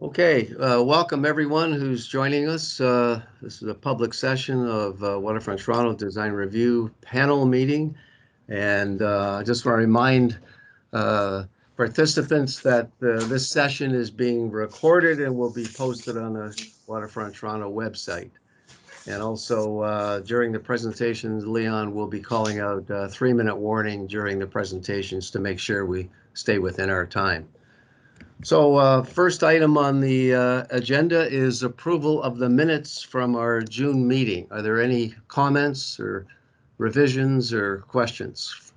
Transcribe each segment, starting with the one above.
Okay, welcome everyone who's joining us. This is a public session of Waterfront Toronto Design Review Panel meeting. And I just want to remind participants that this session is being recorded and will be posted on the Waterfront Toronto website. And also during the presentations, Leon will be calling out a 3-minute warning during the presentations to make sure we stay within our time. So first item on the agenda is approval of the minutes from our June meeting. Are there any comments or revisions or questions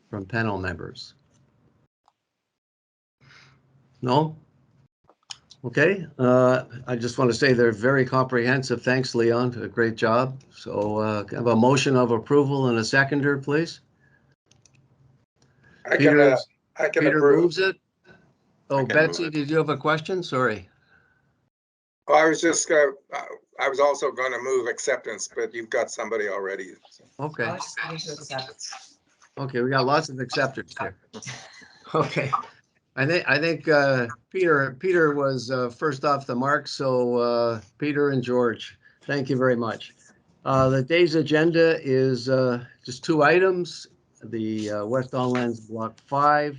from panel members? No? Okay. I just want to say they're very comprehensive. Thanks, Leon. A great job. So have a motion of approval and a seconder, please. Peter approve. Moves it. Oh, Betsy, did you have a question? Sorry. Oh, I was also going to move acceptance, but you've got somebody already. So. Okay. I was going to accept. Okay, we got lots of acceptors here. Okay. I think Peter was first off the mark. So Peter and George, thank you very much. The day's agenda is just 2 items. The West Don Lands Block 5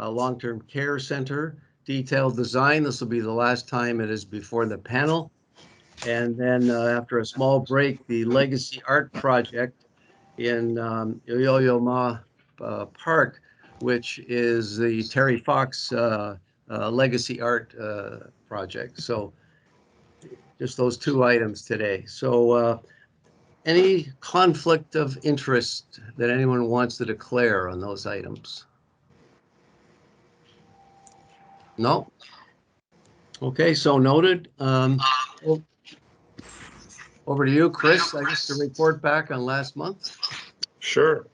Long-Term Care Center detailed design. This will be the last time it is before the panel. And then after a small break, the Legacy Art Project in Yo-Yo-Ma Park, which is the Terry Fox Legacy Art Project. So just those 2 items today. So any conflict of interest that anyone wants to declare on those items? No? Okay, so noted. Over to you, Chris, I guess to report back on last month. Sure.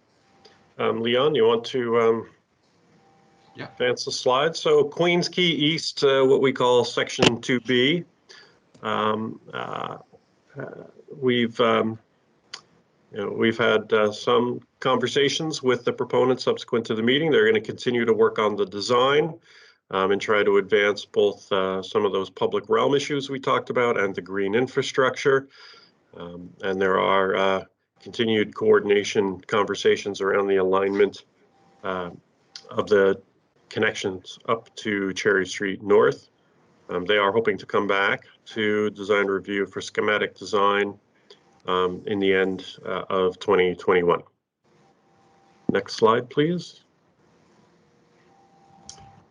Leon, you want to advance the slide? So Queens Quay East, what we call Section 2B. We've had some conversations with the proponents subsequent to the meeting. They're going to continue to work on the design and try to advance both some of those public realm issues we talked about and the green infrastructure. And there are continued coordination conversations around the alignment of the connections up to Cherry Street North. They are hoping to come back to design review for schematic design in the end of 2021. Next slide, please.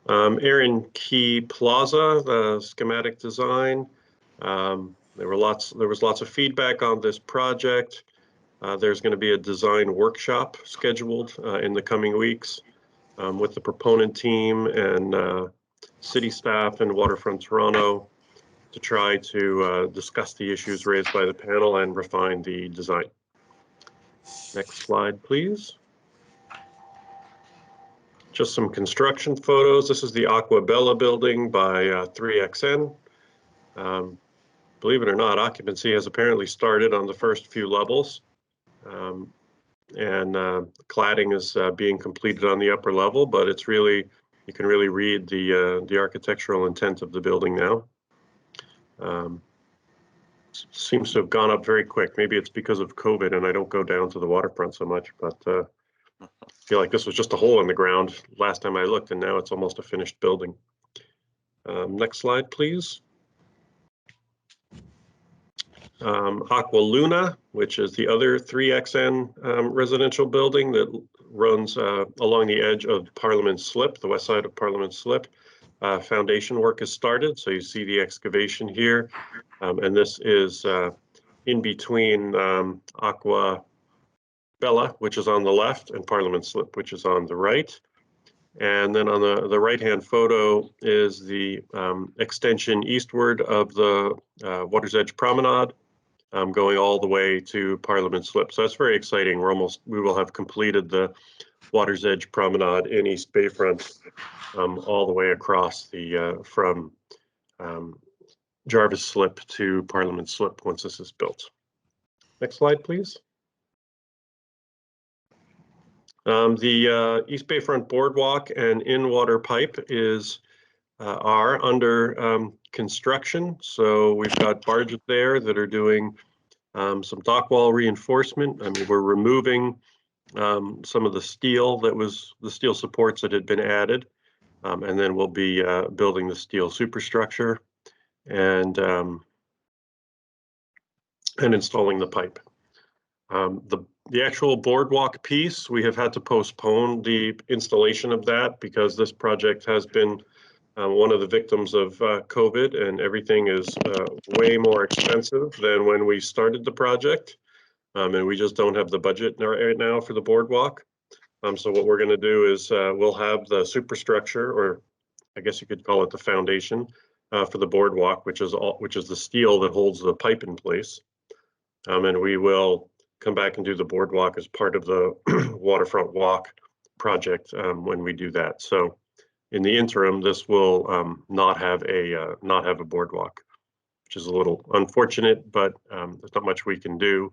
Erin Key Plaza, the schematic design. There was lots of feedback on this project. There's going to be a design workshop scheduled in the coming weeks with the proponent team and city staff and Waterfront Toronto to try to discuss the issues raised by the panel and refine the design. Next slide, please. Just some construction photos. This is the Aqua Bella building by 3XN. Believe it or not, occupancy has apparently started on the first few levels. And cladding is being completed on the upper level, but it's really, you can really read the architectural intent of the building now. Seems to have gone up very quick. Maybe it's because of COVID and I don't go down to the waterfront so much, but I feel like this was just a hole in the ground last time I looked, and now it's almost a finished building. Next slide, please. Aqua Luna, which is the other 3XN residential building that runs along the edge of Parliament Slip, the west side of Parliament Slip. Foundation work has started, so you see the excavation here. And this is in between Aqua Bella, which is on the left, and Parliament Slip, which is on the right. And then on the right-hand photo is the extension eastward of the Water's Edge Promenade, going all the way to Parliament Slip. So that's very exciting. We will have completed the Water's Edge Promenade in East Bayfront all the way across the from Jarvis Slip to Parliament Slip once this is built. Next slide, please. The East Bayfront Boardwalk and in-water pipe is are under construction. So we've got barges there that are doing some dock wall reinforcement. I mean, we're removing some of the steel the steel supports that had been added. And then we'll be building the steel superstructure and installing the pipe. The actual boardwalk piece, we have had to postpone the installation of that because this project has been one of the victims of COVID, and everything is way more expensive than when we started the project. And we just don't have the budget right now for the boardwalk. So what we're going to do is we'll have the superstructure, or I guess you could call it the foundation, for the boardwalk, which is the steel that holds the pipe in place. And we will come back and do the boardwalk as part of the waterfront walk project when we do that. So in the interim, this will not have a boardwalk, which is a little unfortunate, but there's not much we can do.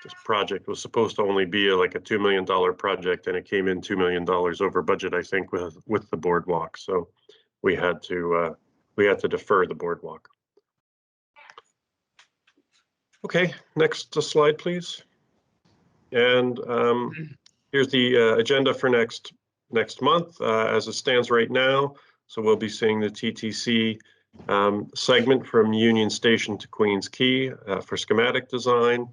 This project was supposed to only be like a $2 million project, and it came in $2 million over budget, I think, with the boardwalk. So we had to defer the boardwalk. Okay, next slide, please. And here's the agenda for next month as it stands right now. So we'll be seeing the TTC segment from Union Station to Queens Quay for schematic design.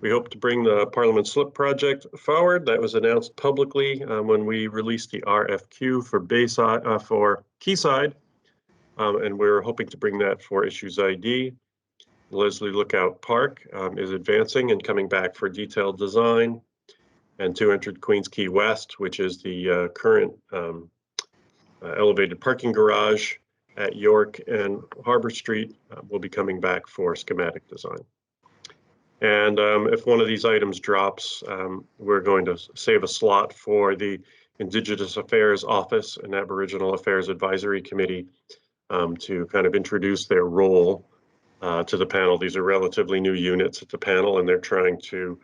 We hope to bring the Parliament Slip project forward. That was announced publicly when we released the RFQ for Quayside, and we're hoping to bring that for Issues ID. Leslie Lookout Park is advancing and coming back for detailed design. And 200 Queens Quay West, which is the current elevated parking garage at York and Harbor Street, will be coming back for schematic design. And if one of these items drops, we're going to save a slot for the Indigenous Affairs Office and Aboriginal Affairs Advisory Committee to kind of introduce their role to the panel. These are relatively new units at the panel, and they're trying to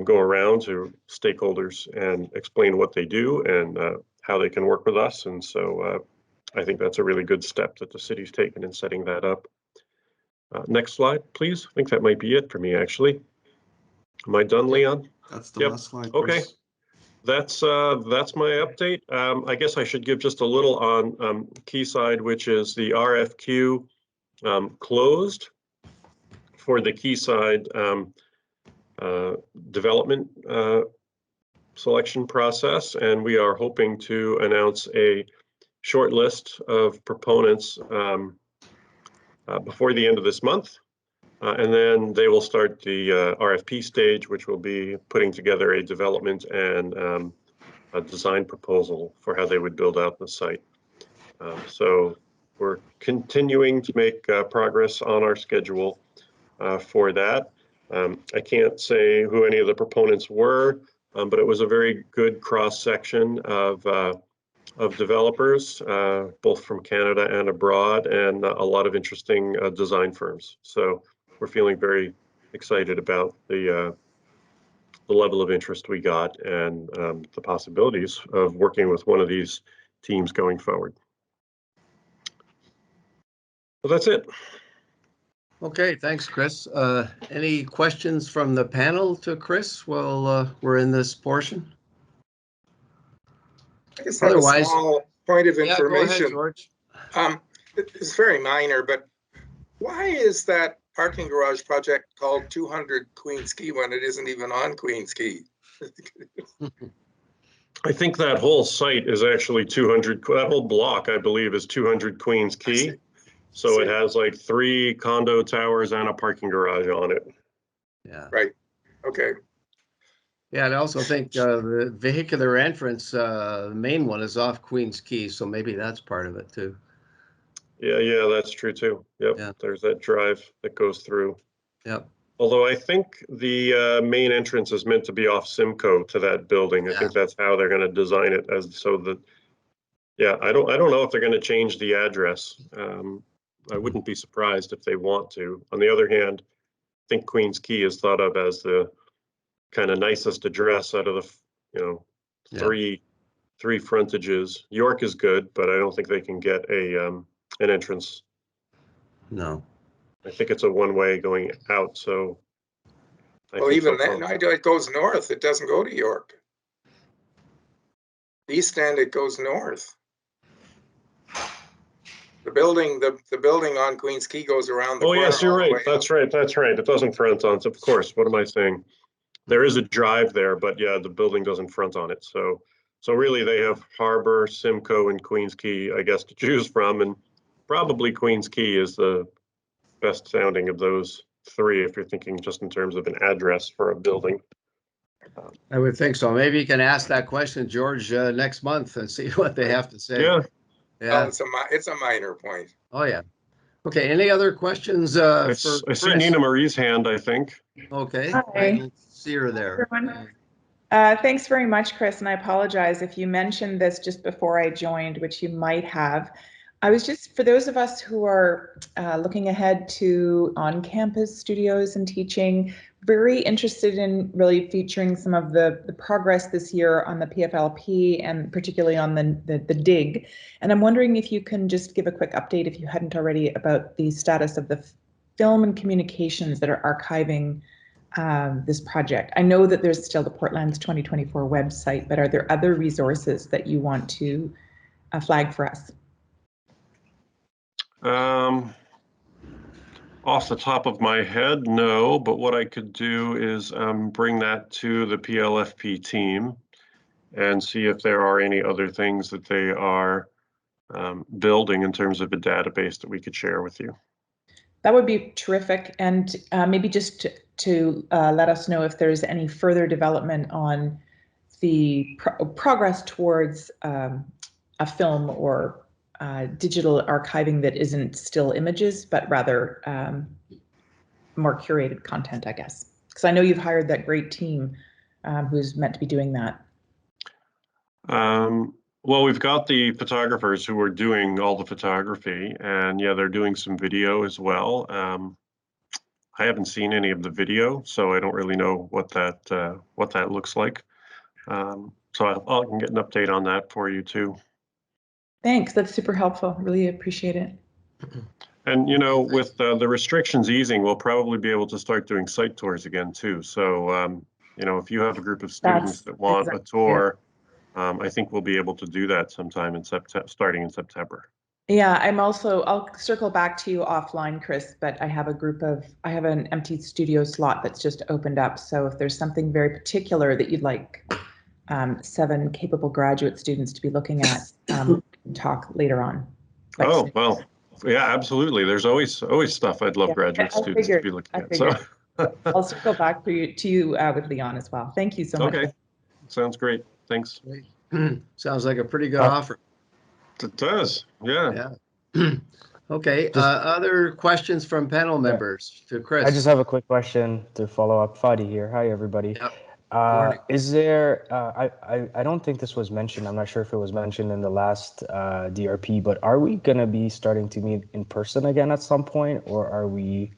go around to stakeholders and explain what they do and how they can work with us. And so I think that's a really good step that the city's taken in setting that up. Next slide, please. I think that might be it for me, actually. Am I done, Leon? That's the last slide, Chris. Okay. That's my update. I guess I should give just a little on Quayside, which is the RFQ closed for the Quayside development selection process, and we are hoping to announce a short list of proponents before the end of this month, and then they will start the RFP stage, which will be putting together a development and a design proposal for how they would build out the site. So we're continuing to make progress on our schedule for that. I can't say who any of the proponents were, but it was a very good cross-section of developers, both from Canada and abroad, and a lot of interesting design firms. So we're feeling very excited about the level of interest we got and the possibilities of working with one of these teams going forward. Well, that's it. Okay, thanks, Chris. Any questions from the panel to Chris while we're in this portion? I just have Otherwise, a small point of information. Yeah, go ahead, George. It's very minor, but why is that parking garage project called 200 Queens Quay when it isn't even on Queens Quay? I think that whole site is actually 200, that whole block, I believe, is 200 Queens Quay. So it has like 3 condo towers and a parking garage on it. Yeah. Right. Okay. Yeah, and I also think the vehicular entrance, the main one is off Queens Quay, so maybe that's part of it too. Yeah, that's true too. Yep, yeah. There's that drive that goes through. Yep. Although I think the main entrance is meant to be off Simcoe to that building. I think that's how they're going to design it, as so that. Yeah, I don't know if they're going to change the address. I wouldn't be surprised if they want to. On the other hand, I think Queens Quay is thought of as the kind of nicest address out of the 3 three frontages. York is good, but I don't think they can get an entrance. No. I think it's a one-way going out, so. I Well, think even they'll then, it goes north. It doesn't go to York. East End, it goes north. The building on Queens Quay goes around the Oh, corner. yes, you're all the right. way That's up. right. That's right. It doesn't front on, of course. What am I saying? There is a drive there, but yeah, the building doesn't front on it. So really they have Harbor, Simcoe, and Queens Quay, I guess, to choose from. And probably Queens Quay is the best sounding of those three, if you're thinking just in terms of an address for a building. I would think so. Maybe you can ask that question, George, next month and see what they have to say. Yeah, Yeah. It's a minor point. Oh, yeah. Okay. Any other questions I for see Chris? Nina Marie's hand, I think. Okay. Hi. I don't see her there. Everyone. Thanks very much, Chris, and I apologize if you mentioned this just before I joined, which you might have. I was just, for those of us who are looking ahead to on-campus studios and teaching, very interested in really featuring some of the progress this year on the PFLP and particularly on the DIG. And I'm wondering if you can just give a quick update, if you hadn't already, about the status of the film and communications that are archiving this project. I know that there's still the Portland's 2024 website, but are there other resources that you want to flag for us? Off the top of my head, no, but what I could do is bring that to the PLFP team and see if there are any other things that they are building in terms of a database that we could share with you. That would be terrific. And maybe just to let us know if there's any further development on the progress towards a film or digital archiving that isn't still images, but rather more curated content, I guess. Because I know you've hired that great team who's meant to be doing that. Well, we've got the photographers who are doing all the photography, and yeah, they're doing some video as well. I haven't seen any of the video, so I don't really know what that looks like. So I can get an update on that for you too. Thanks, that's super helpful. Really appreciate it. And with the restrictions easing, we'll probably be able to start doing site tours again too. So if you have a group of students that want a tour, I think we'll be able to do that sometime in starting in September. Yeah, I'll circle back to you offline, Chris, but I have an empty studio slot that's just opened up. So if there's something very particular that you'd like 7 capable graduate students to be looking at, we can talk later on. Oh, well, yeah, absolutely. There's always stuff I'd love graduate students to be looking at. So I'll circle back to you with Leon as well. Thank you so much. Okay, sounds great. Thanks. Sounds like a pretty good offer. It does, yeah. Yeah. Okay, other questions from panel members to Chris? I just have a quick question to follow up. Fadi here. Hi, everybody. Yep. Is there, I don't think this was mentioned. I'm not sure if it was mentioned in the last DRP, but are we going to be starting to meet in person again at some point, or are we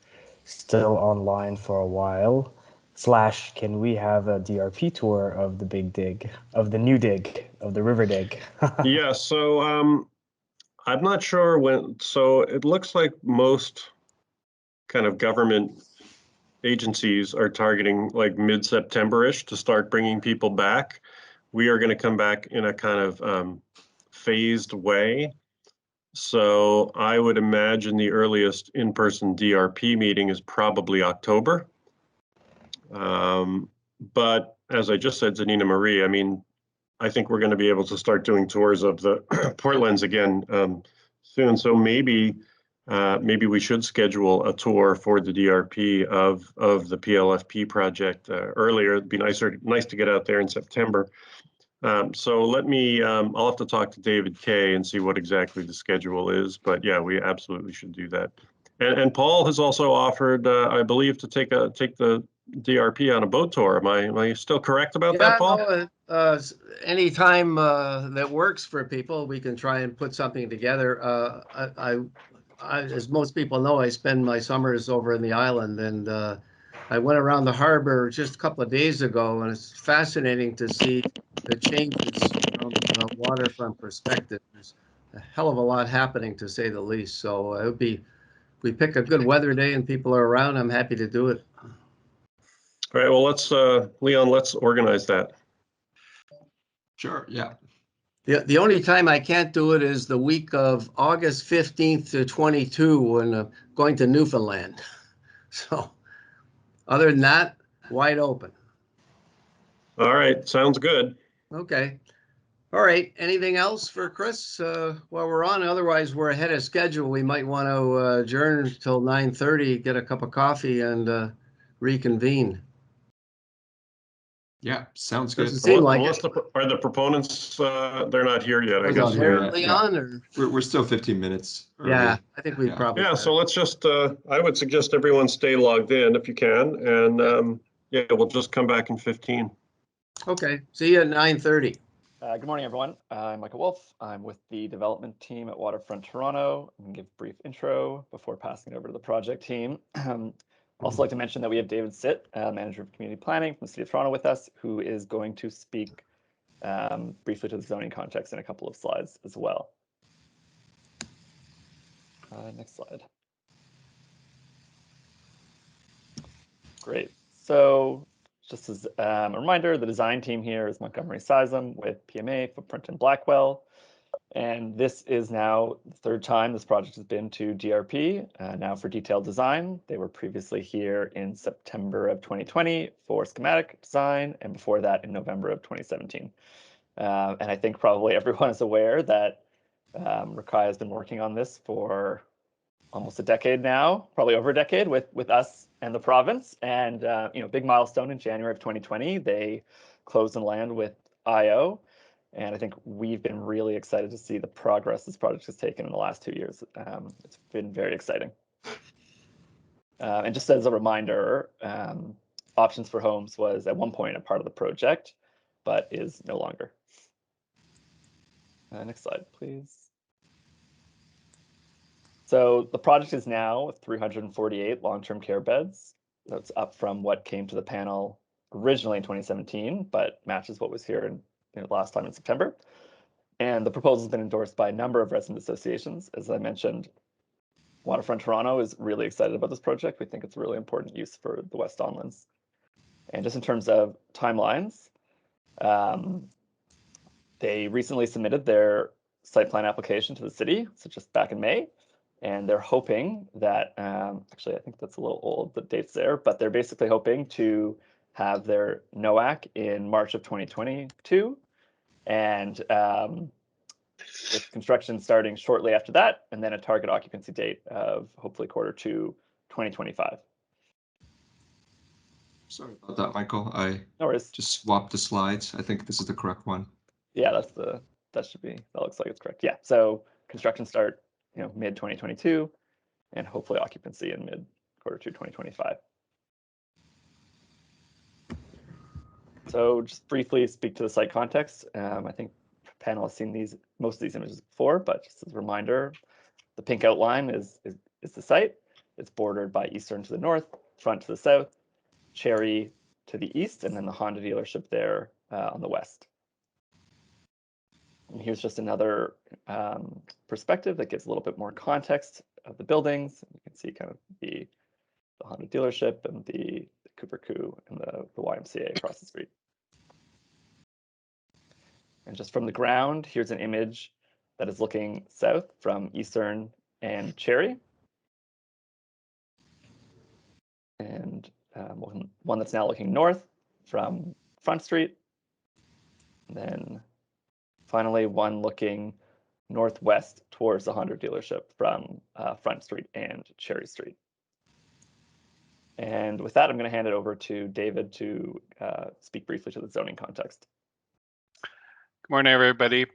still online for a while? / can we have a DRP tour of the big dig, of the new dig, of the river dig? Yeah, so I'm not sure when, so it looks like most kind of government agencies are targeting like mid-September-ish to start bringing people back. We are going to come back in a kind of phased way. So I would imagine the earliest in-person DRP meeting is probably October. But as I just said to Nina Marie, I mean, I think we're going to be able to start doing tours of the Portlands again soon. So maybe we should schedule a tour for the DRP of the PLFP project earlier. It'd be nice to get out there in September. So let me, I'll have to talk to David Kay and see what exactly the schedule is. But yeah, we absolutely should do that. And Paul has also offered, I believe, to take the DRP on a boat tour. Am I still correct about that, Paul? No, any time that works for people, we can try and put something together. As most people know, I spend my summers over in the island, and I went around the harbor just a couple of days ago, and it's fascinating to see the changes from waterfront perspective. There's a hell of a lot happening, to say the least. So it would be, if we pick a good weather day and people are around, I'm happy to do it. All right, well, let's, Leon, let's organize that. Sure, yeah. The only time I can't do it is the week of August 15th to 22 when I'm going to Newfoundland. So other than that, wide open. All right, sounds good. Okay. All right. Anything else for Chris while we're on? Otherwise, we're ahead of schedule. We might want to adjourn till 9:30, get a cup of coffee and reconvene. Yeah, sounds good. Doesn't seem like Unless it. are the proponents, they're not here yet, I Was guess. it here, Yeah, Leon? Or? We're still 15 minutes early. Yeah, I think we Yeah. probably. Yeah, so let's just, I would suggest everyone stay logged in if you can, and yeah, we'll just come back in 15. Okay. See you at 9:30. Good morning, everyone. I'm Michael Wolf. I'm with the development team at Waterfront Toronto. I'm going to give a brief intro before passing it over to the project team. Also like to mention that we have David Sitt, Manager of Community Planning from the City of Toronto with us, who is going to speak briefly to the zoning context in a couple of slides as well. Next slide. Great. So just as a reminder, the design team here is Montgomery Sizem with PMA, Footprint, and Blackwell. And this is now the third time this project has been to DRP, now for detailed design. They were previously here in September of 2020 for schematic design, and before that in November of 2017. And I think probably everyone is aware that Rekai has been working on this for almost a decade now, probably over a decade with us and the province. And big milestone in January of 2020, they closed on land with IO. And I think we've been really excited to see the progress this project has taken in the last 2 years. It's been very exciting. And just as a reminder, Options for Homes was at one point a part of the project, but is no longer. Next slide, please. So the project is now 348 long-term care beds. That's up from what came to the panel originally in 2017, but matches what was here in last time in September. And the proposal has been endorsed by a number of resident associations. As I mentioned, Waterfront Toronto is really excited about this project. We think it's a really important use for the West Don Lands. And just in terms of timelines, they recently submitted their site plan application to the city, so just back in May. And they're hoping that, actually, I think that's a little old, the date's there, but they're basically hoping to have their NOAC in March of 2022. And with construction starting shortly after that, and then a target occupancy date of hopefully Q2 2025. Sorry about that, Michael. I No worries. just swapped the slides. I think this is the correct one. Yeah, that looks like it's correct. Yeah, so construction start, mid 2022, and hopefully occupancy in mid Q2 2025. So just briefly speak to the site context. I think the panel has seen most of these images before, but just as a reminder, the pink outline is the site. It's bordered by Eastern to the north, Front to the south, Cherry to the east, and then the Honda dealership there on the west. And here's just another perspective that gives a little bit more context of the buildings. You can see kind of the Honda dealership and the Cooper Coup and the YMCA across the street. And just from the ground, here's an image that is looking south from Eastern and Cherry. And one that's now looking north from Front Street. And then finally, one looking northwest towards the Honda dealership from Front Street and Cherry Street. And with that, I'm going to hand it over to David to speak briefly to the zoning context. Good morning, everybody.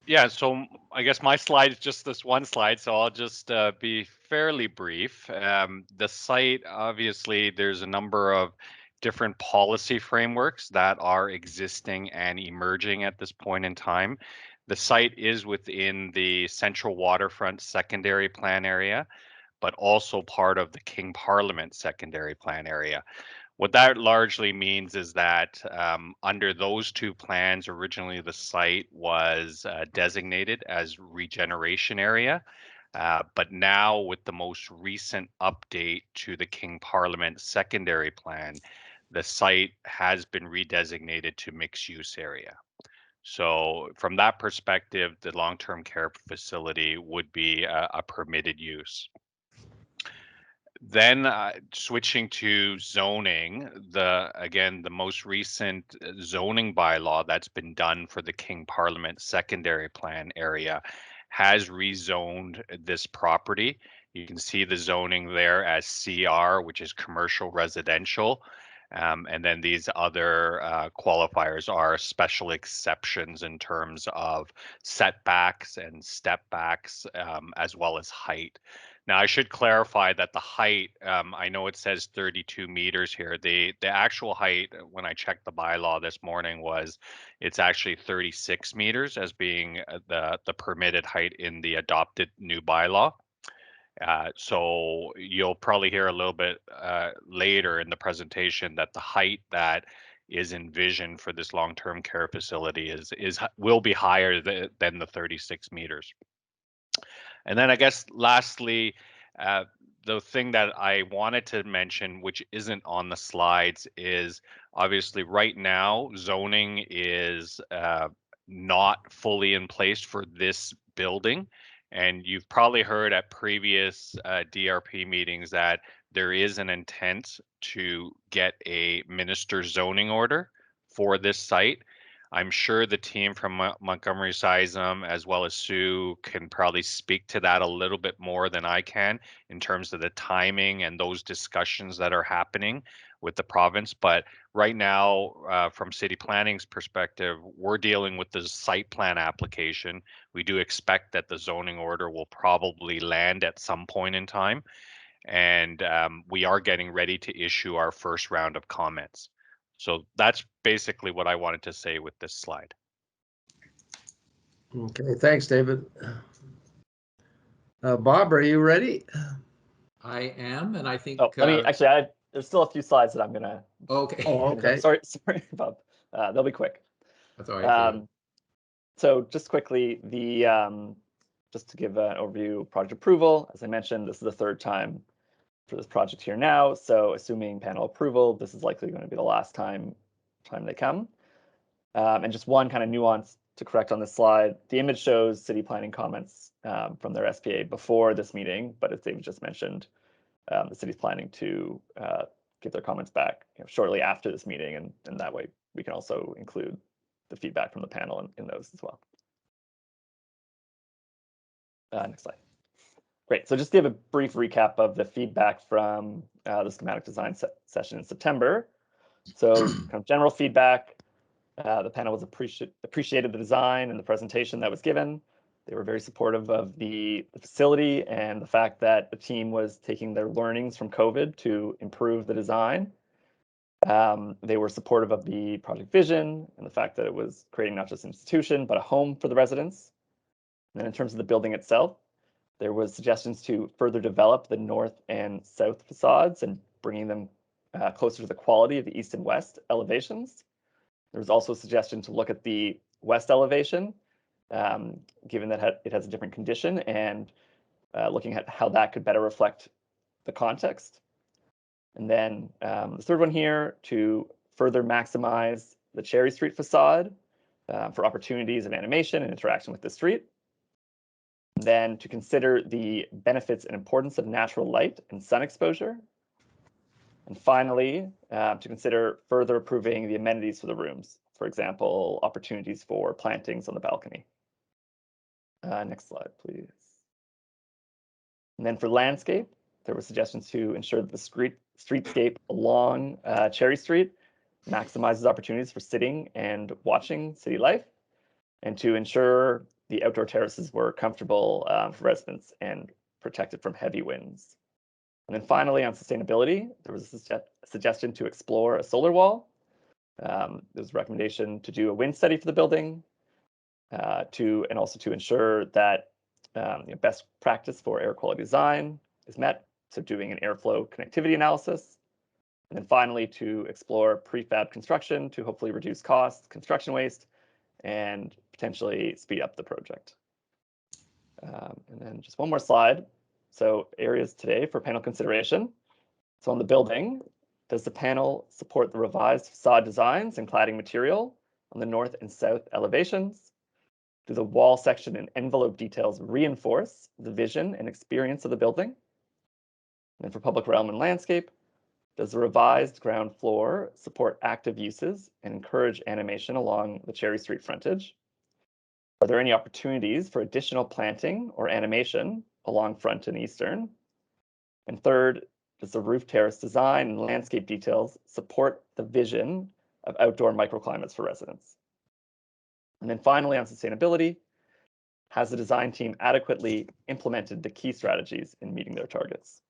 Yeah, so I guess my slide is just this one slide, so I'll just be fairly brief. The site, obviously, there's a number of different policy frameworks that are existing and emerging at this point in time. The site is within the Central Waterfront Secondary Plan area, but also part of the King Parliament Secondary Plan area. What that largely means is that under those two plans, originally the site was designated as regeneration area. But now with the most recent update to the King Parliament secondary plan, the site has been redesignated to mixed use area. So from that perspective, the long-term care facility would be a permitted use. Then switching to zoning, the most recent zoning bylaw that's been done for the King Parliament secondary plan area has rezoned this property. You can see the zoning there as CR, which is commercial residential. And then these other qualifiers are special exceptions in terms of setbacks and step backs, as well as height. Now, I should clarify that the height, I know it says 32 meters here. The actual height, when I checked the bylaw this morning, was it's actually 36 meters as being the permitted height in the adopted new bylaw. So you'll probably hear a little bit later in the presentation that the height that is envisioned for this long-term care facility will be higher than the 36 meters. And then I guess lastly, the thing that I wanted to mention, which isn't on the slides, is obviously right now zoning is not fully in place for this building. And you've probably heard at previous DRP meetings that there is an intent to get a minister's zoning order for this site. I'm sure the team from Montgomery Sizem, as well as Sue, can probably speak to that a little bit more than I can in terms of the timing and those discussions that are happening with the province. But right now, from city planning's perspective, we're dealing with the site plan application. We do expect that the zoning order will probably land at some point in time. And we are getting ready to issue our first round of comments. So that's basically what I wanted to say with this slide. Okay, thanks, David. Bob, are you ready? I am, and I think. Oh, let me actually. There's still a few slides that I'm gonna. Okay. Oh, okay. Sorry, Bob. They'll be quick. That's all right. So just quickly, just to give an overview of project approval. As I mentioned, this is the third time for this project here now. So assuming panel approval, this is likely going to be the last time they come. And just one kind of nuance to correct on this slide. The image shows city planning comments from their SPA before this meeting, but as David just mentioned, the city's planning to give their comments back shortly after this meeting, and that way we can also include the feedback from the panel in those as well. Next slide. Great. So just to give a brief recap of the feedback from the schematic design session in September. So kind of general feedback, the panel was appreciated the design and the presentation that was given. They were very supportive of the facility and the fact that the team was taking their learnings from COVID to improve the design. They were supportive of the project vision and the fact that it was creating not just an institution, but a home for the residents. And then in terms of the building itself, there was suggestions to further develop the north and south facades and bringing them closer to the quality of the east and west elevations. There was also a suggestion to look at the west elevation, given that it has a different condition, and looking at how that could better reflect the context. And then the third one here, to further maximize the Cherry Street facade for opportunities of animation and interaction with the street. Then to consider the benefits and importance of natural light and sun exposure. And finally, to consider further improving the amenities for the rooms. For example, opportunities for plantings on the balcony. Next slide, please. And then for landscape, there were suggestions to ensure that the streetscape along Cherry Street maximizes opportunities for sitting and watching city life, and to ensure the outdoor terraces were comfortable for residents and protected from heavy winds. And then finally, on sustainability, there was a suggestion to explore a solar wall. There was a recommendation to do a wind study for the building, and also to ensure that best practice for air quality design is met. So doing an airflow connectivity analysis, And then finally, to explore prefab construction to hopefully reduce costs, construction waste, and potentially speed up the project. And then just one more slide. So areas today for panel consideration. So on the building, does the panel support the revised facade designs and cladding material on the north and south elevations? Do the wall section and envelope details reinforce the vision and experience of the building? And then for public realm and landscape, does the revised ground floor support active uses and encourage animation along the Cherry Street frontage? Are there any opportunities for additional planting or animation along Front and Eastern? And third, does the roof terrace design and landscape details support the vision of outdoor microclimates for residents? And then finally, on sustainability, has the design team adequately implemented the key strategies in meeting their targets?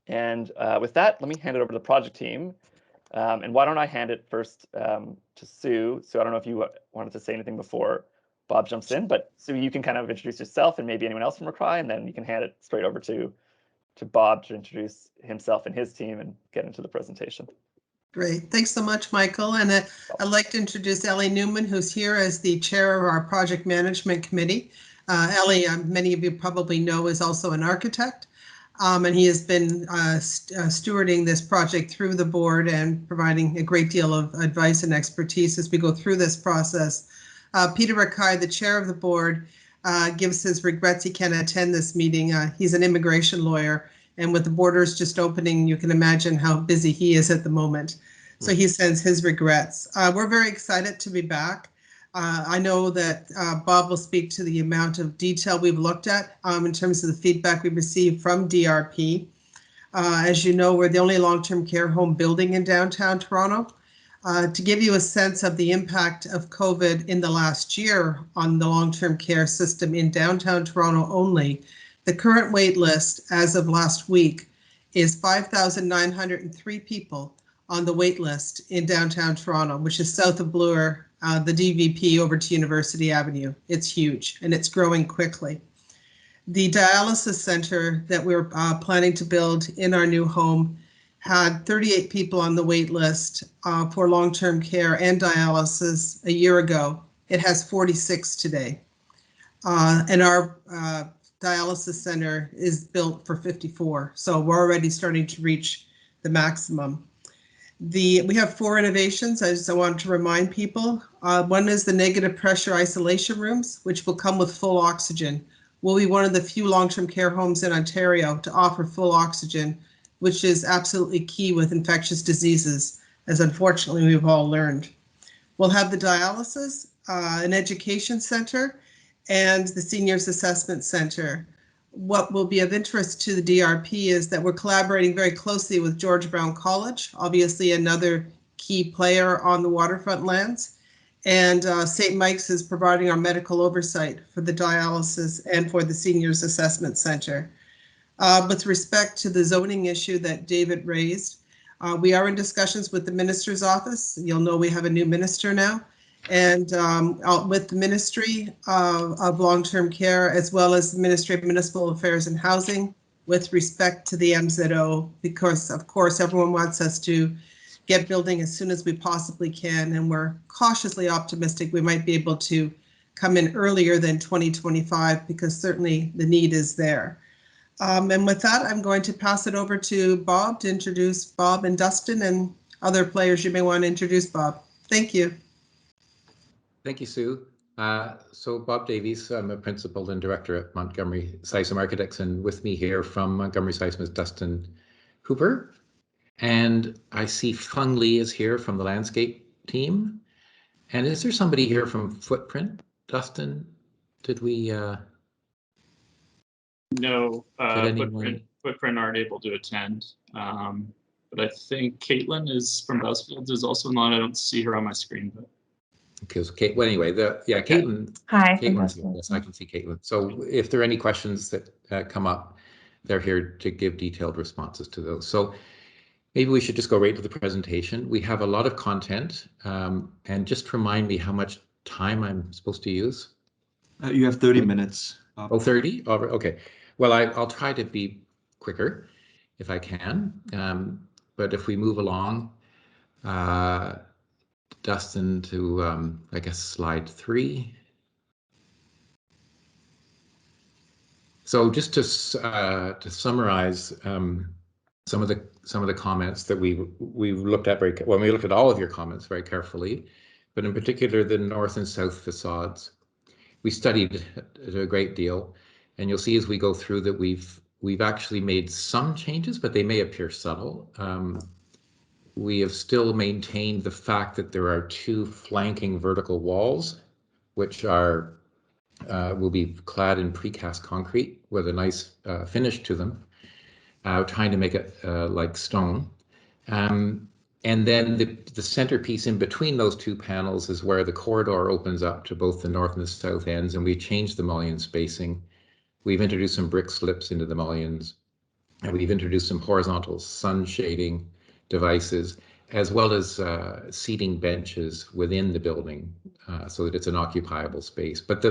And with that, let me hand it over to the project team. And why don't I hand it first to Sue? Sue, I don't know if you wanted to say anything before Bob jumps in, but Sue, you can kind of introduce yourself and maybe anyone else from Rekai, and then you can hand it straight over to Bob to introduce himself and his team and get into the presentation. Great. Thanks so much, Michael. And I'd like to introduce Ellie Newman, who's here as the chair of our project management committee. Ellie, many of you probably know, is also an architect. And he has been stewarding this project through the board and providing a great deal of advice and expertise as we go through this process. Peter Rekai, the chair of the board, gives his regrets he can't attend this meeting. He's an immigration lawyer, and with the borders just opening, you can imagine how busy he is at the moment. So he sends his regrets. We're very excited to be back. I know that Bob will speak to the amount of detail we've looked at in terms of the feedback we received from DRP. As you know, we're the only long-term care home building in downtown Toronto. To give you a sense of the impact of COVID in the last year on the long-term care system in downtown Toronto only, the current wait list as of last week is 5,903 people on the wait list in downtown Toronto, which is south of Bloor, the DVP over to University Avenue. It's huge and it's growing quickly. The dialysis center that we're planning to build in our new home had 38 people on the wait list for long-term care and dialysis a year ago. It has 46 today. And our dialysis center is built for 54. So we're already starting to reach the maximum. We have 4 innovations. I want to remind people. One is the negative pressure isolation rooms, which will come with full oxygen. We'll be one of the few long-term care homes in Ontario to offer full oxygen, which is absolutely key with infectious diseases, as unfortunately we've all learned. We'll have the dialysis, an education center, and the Seniors Assessment Center. What will be of interest to the DRP is that we're collaborating very closely with George Brown College, obviously another key player on the waterfront lands, and St. Mike's is providing our medical oversight for the dialysis and for the Seniors Assessment Center. With respect to the zoning issue that David raised, we are in discussions with the minister's office. You'll know we have a new minister now, and with the Ministry of Long-Term Care, as well as the Ministry of Municipal Affairs and Housing, with respect to the MZO, because of course everyone wants us to get building as soon as we possibly can, and we're cautiously optimistic we might be able to come in earlier than 2025, because certainly the need is there. And with that, I'm going to pass it over to Bob to introduce Bob and Dustin and other players you may want to introduce. Bob. Thank you. Thank you, Sue. So Bob Davies, I'm a principal and director at Montgomery Sysom Architects, and with me here from Montgomery Sysom is Dustin Hooper. And I see Fung Lee is here from the landscape team. And is there somebody here from Footprint? Dustin, did we? No, Footprint aren't able to attend. But I think Caitlin is from Buzzfields is also not. I don't see her on my screen, but. Because Kate, well, anyway, Caitlin. Hi. Yes, I can see Caitlin. So if there are any questions that come up, they're here to give detailed responses to those. So maybe we should just go right to the presentation. We have a lot of content, and just remind me how much time I'm supposed to use. You have 30 minutes. Oh, 30? Okay. Well, I'll try to be quicker if I can. but if we move along, Dustin, to I guess slide 3. So just to summarize some of the comments that we looked at we looked at all of your comments very carefully, but in particular the north and south facades. We studied it a great deal, and you'll see as we go through that we've actually made some changes, but they may appear subtle. We have still maintained the fact that there are 2 flanking vertical walls, which are will be clad in precast concrete with a nice finish to them, trying to make it like stone. And then the centerpiece in between those 2 panels is where the corridor opens up to both the north and the south ends, and we changed the mullion spacing. We've introduced some brick slips into the mullions, and we've introduced some horizontal sun shading devices, as well as seating benches within the building, so that it's an occupiable space. But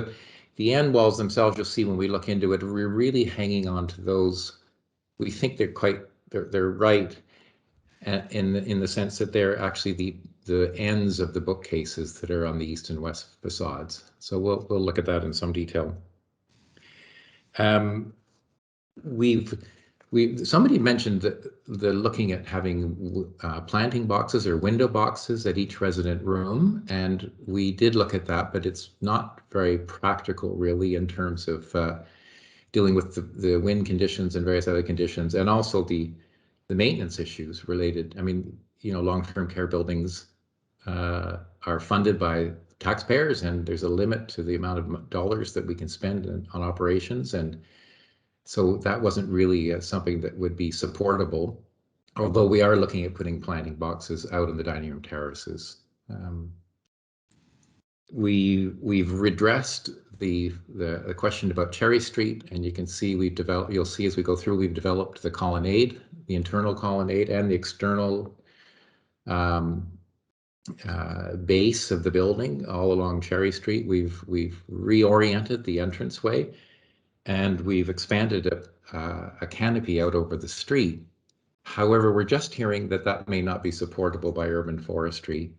the end walls themselves, you'll see when we look into it, we're really hanging on to those. We think they're right in the sense that they're actually the ends of the bookcases that are on the east and west facades. So we'll look at that in some detail. Somebody mentioned the looking at having planting boxes or window boxes at each resident room, and we did look at that, but it's not very practical really in terms of dealing with the wind conditions and various other conditions, and also the maintenance issues related. I mean, you know, long-term care buildings are funded by taxpayers, and there's a limit to the amount of dollars that we can spend on operations, and so that wasn't really something that would be supportable, although we are looking at putting planting boxes out in the dining room terraces. We've redressed the question about Cherry Street, and you can see you'll see as we go through, we've developed the colonnade, the internal colonnade and the external base of the building all along Cherry Street. We've reoriented the entranceway, and we've expanded a canopy out over the street. However, we're just hearing that may not be supportable by urban forestry,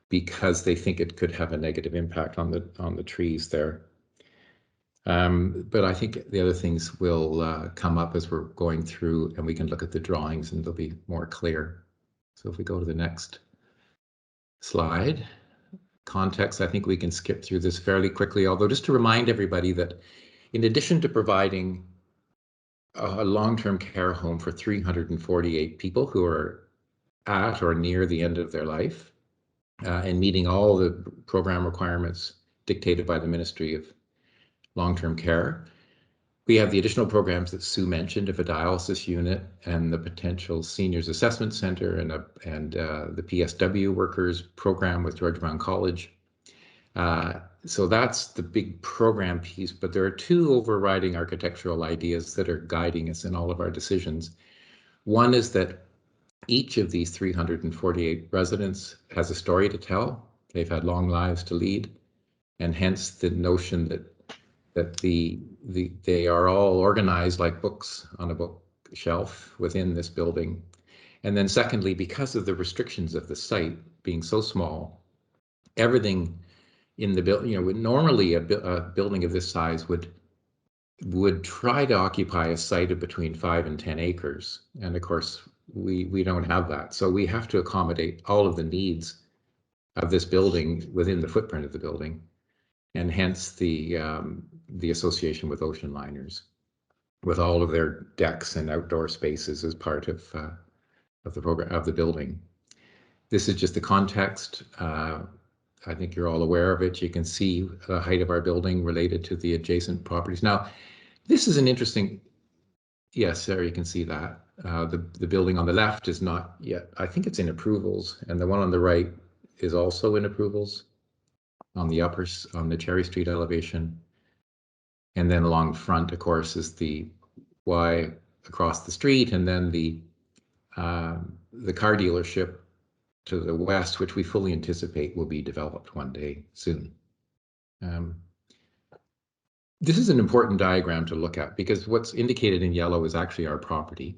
because they think it could have a negative impact on the trees there. But I think the other things will come up as we're going through, and we can look at the drawings and they'll be more clear. So if we go to the next slide. Context, I think we can skip through this fairly quickly, although just to remind everybody that in addition to providing a long-term care home for 348 people who are at or near the end of their life, and meeting all the program requirements dictated by the Ministry of Long-Term Care, we have the additional programs that Sue mentioned of a dialysis unit and the potential Seniors Assessment Center and the PSW workers program with George Brown College. So that's the big program piece, but there are 2 overriding architectural ideas that are guiding us in all of our decisions. One is that each of these 348 residents has a story to tell. They've had long lives to lead, and hence the notion that they are all organized like books on a bookshelf within this building. And then secondly, because of the restrictions of the site being so small, everything in the building, you know, normally a building of this size would try to occupy a site of between 5 and 10 acres. And of course, we don't have that. So we have to accommodate all of the needs of this building within the footprint of the building, and hence the association with ocean liners, with all of their decks and outdoor spaces as part of the program of the building. This is just the context. I think you're all aware of it. You can see the height of our building related to the adjacent properties. Now, this is an interesting. Yes, there you can see that. The building on the left is not yet. I think it's in approvals, and the one on the right is also in approvals. On the Cherry Street elevation, and then along front, of course, is the Y across the street, and then the car dealership to the west, which we fully anticipate will be developed one day soon. This is an important diagram to look at because what's indicated in yellow is actually our property,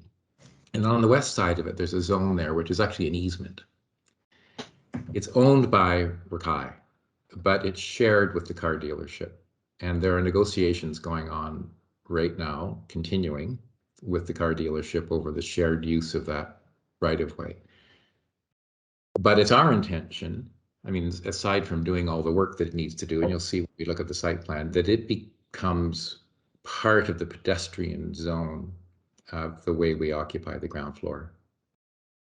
And on the west side of it, there's a zone there, which is actually an easement. It's owned by Rekai, but it's shared with the car dealership. And there are negotiations going on right now, continuing with the car dealership over the shared use of that right-of-way. But it's our intention, I mean, aside from doing all the work that it needs to do, and you'll see when we look at the site plan, that it becomes part of the pedestrian zone of the way we occupy the ground floor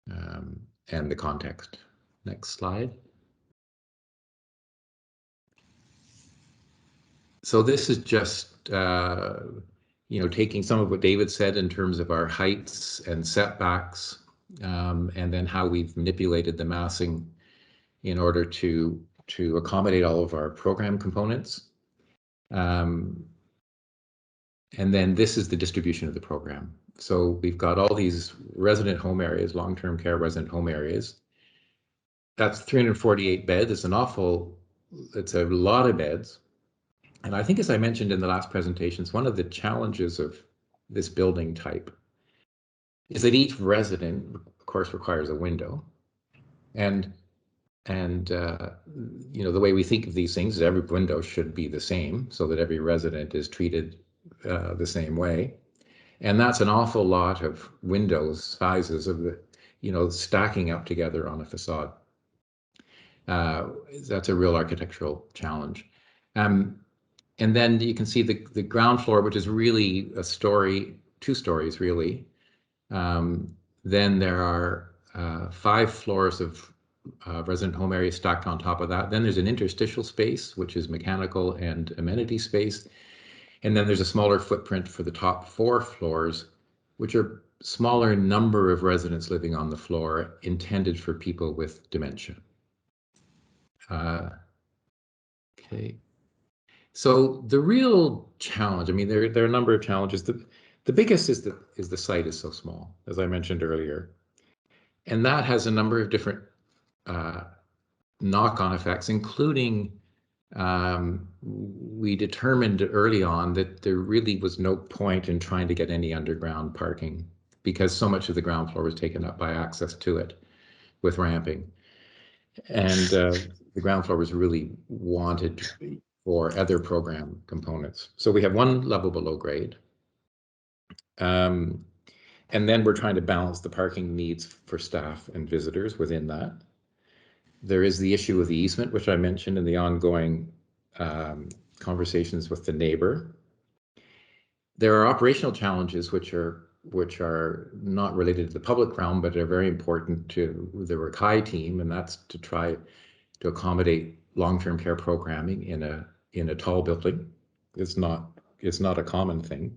and the context. Next slide. So this is just, taking some of what David said in terms of our heights and setbacks, and then how we've manipulated the massing in order to accommodate all of our program components. And then this is the distribution of the program. So we've got all these resident home areas, long-term care resident home areas. That's 348 beds. It's a lot of beds. And I think, as I mentioned in the last presentations, one of the challenges of this building type is that each resident, of course, requires a window. And the way we think of these things is every window should be the same so that every resident is treated the same way. And that's an awful lot of windows, sizes of the, stacking up together on a facade. That's a real architectural challenge. And then you can see the ground floor, which is really a story, 2 stories really. Then there are 5 floors of resident home area stacked on top of that. Then there's an interstitial space, which is mechanical and amenity space. And then there's a smaller footprint for the top 4 floors, which are smaller number of residents living on the floor, intended for people with dementia. Okay. So the real challenge, I mean, there are a number of challenges. The biggest is the site is so small, as I mentioned earlier. And that has a number of different knock-on effects, including we determined early on that there really was no point in trying to get any underground parking because so much of the ground floor was taken up by access to it with ramping. And the ground floor was really wanted for other program components. So we have 1 level below grade. And then we're trying to balance the parking needs for staff and visitors within that. There is the issue of the easement, which I mentioned in the ongoing conversations with the neighbor. There are operational challenges which are not related to the public realm, but are very important to the Rekai team, and that's to try to accommodate long-term care programming in a tall building. It's not a common thing.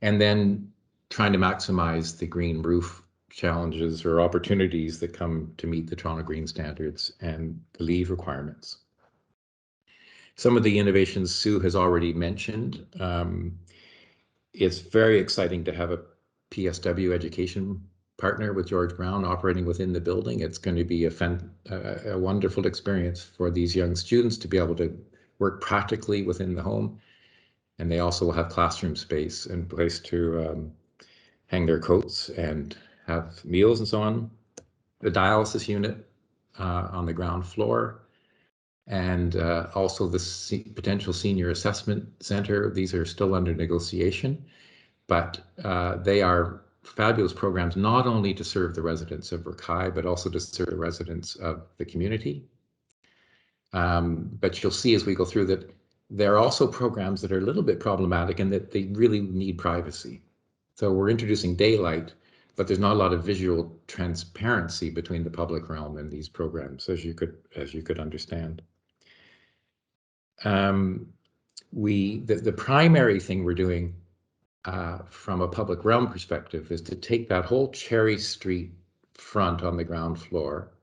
And then trying to maximize the green roof challenges or opportunities that come to meet the Toronto Green Standards and the LEED requirements. Some of the innovations Sue has already mentioned. It's very exciting to have a PSW education partner with George Brown operating within the building. It's going to be a wonderful experience for these young students to be able to work practically within the home. And they also will have classroom space and place to hang their coats and have meals and so on. The dialysis unit on the ground floor, and also the potential senior assessment center. These are still under negotiation, but they are fabulous programs, not only to serve the residents of Rekai, but also to serve the residents of the community. But you'll see as we go through that there are also programs that are a little bit problematic and that they really need privacy. So we're introducing daylight, but there's not a lot of visual transparency between the public realm and these programs, as you could understand. The primary thing we're doing from a public realm perspective is to take that whole Cherry Street front on the ground floor,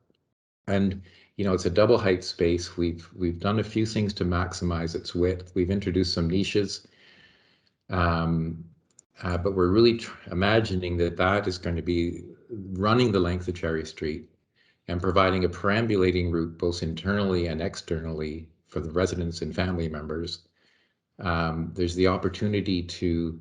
and it's a double height space. We've done a few things to maximize its width. We've introduced some niches. But we're really imagining that is going to be running the length of Cherry Street and providing a perambulating route both internally and externally for the residents and family members. There's the opportunity to,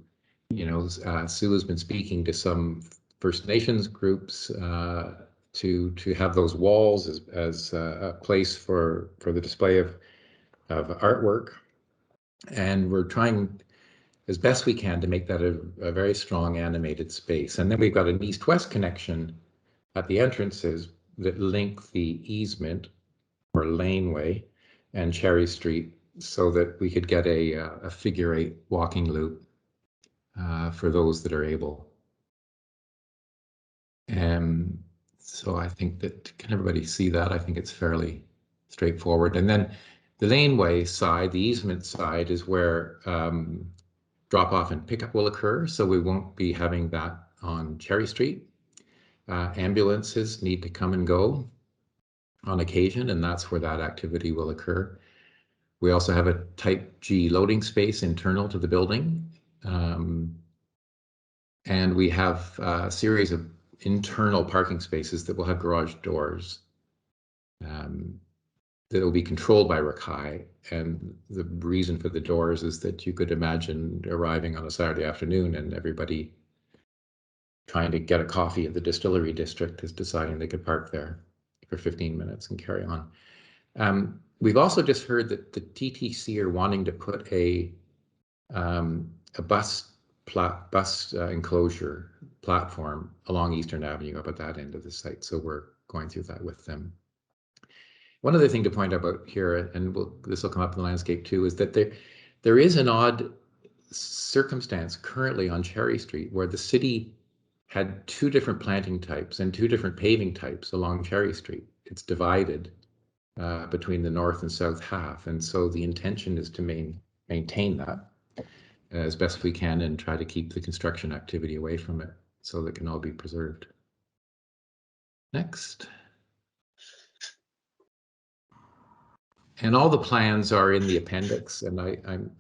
Sue has been speaking to some First Nations groups to have those walls as a place for the display of artwork. And we're trying as best we can to make that a very strong animated space. And then we've got an east-west connection at the entrances that link the easement or laneway and Cherry Street so that we could get a figure-8 walking loop for those that are able. So I think that, can everybody see that? I think it's fairly straightforward. And then the laneway side, the easement side, is where drop-off and pickup will occur. So we won't be having that on Cherry Street. Ambulances need to come and go on occasion, and that's where that activity will occur. We also have a type G loading space internal to the building. And we have a series of internal parking spaces that will have garage doors that will be controlled by Rekai. And the reason for the doors is that you could imagine arriving on a Saturday afternoon and everybody trying to get a coffee at the distillery district is deciding they could park there for 15 minutes and carry on. We've also just heard that the TTC are wanting to put a bus enclosure platform along Eastern Avenue up at that end of the site. So we're going through that with them. One other thing to point out about here, and this will come up in the landscape too, is that there is an odd circumstance currently on Cherry Street where the city had 2 different planting types and 2 different paving types along Cherry Street. It's divided between the north and south half. And so the intention is to maintain that as best we can and try to keep the construction activity away from it so that it can all be preserved. Next. And all the plans are in the appendix, and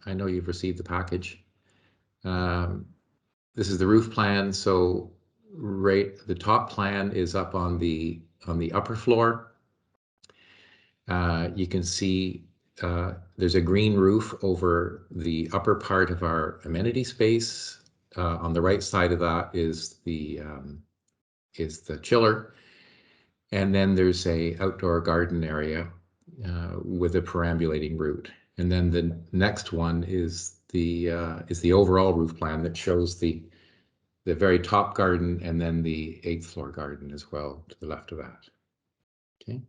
I know you've received the package. This is the roof plan. So the top plan is up on the upper floor. You can see there's a green roof over the upper part of our amenity space. On the right side of that is the chiller, and then there's a outdoor garden area with a perambulating route. And then the next one is the overall roof plan that shows the very top garden and then the 8th floor garden as well to the left of that. Okay.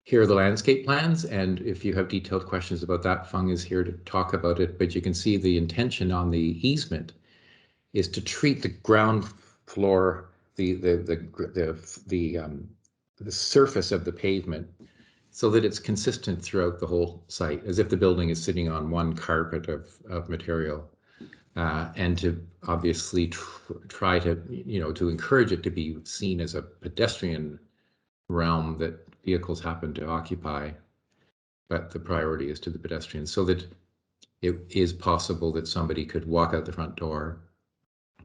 Here are the landscape plans, and if you have detailed questions about that, Fung is here to talk about it, but you can see the intention on the easement is to treat the ground floor, the surface of the pavement so that it's consistent throughout the whole site, as if the building is sitting on one carpet of material, and to obviously try to, to encourage it to be seen as a pedestrian realm that vehicles happen to occupy, but the priority is to the pedestrians, so that it is possible that somebody could walk out the front door,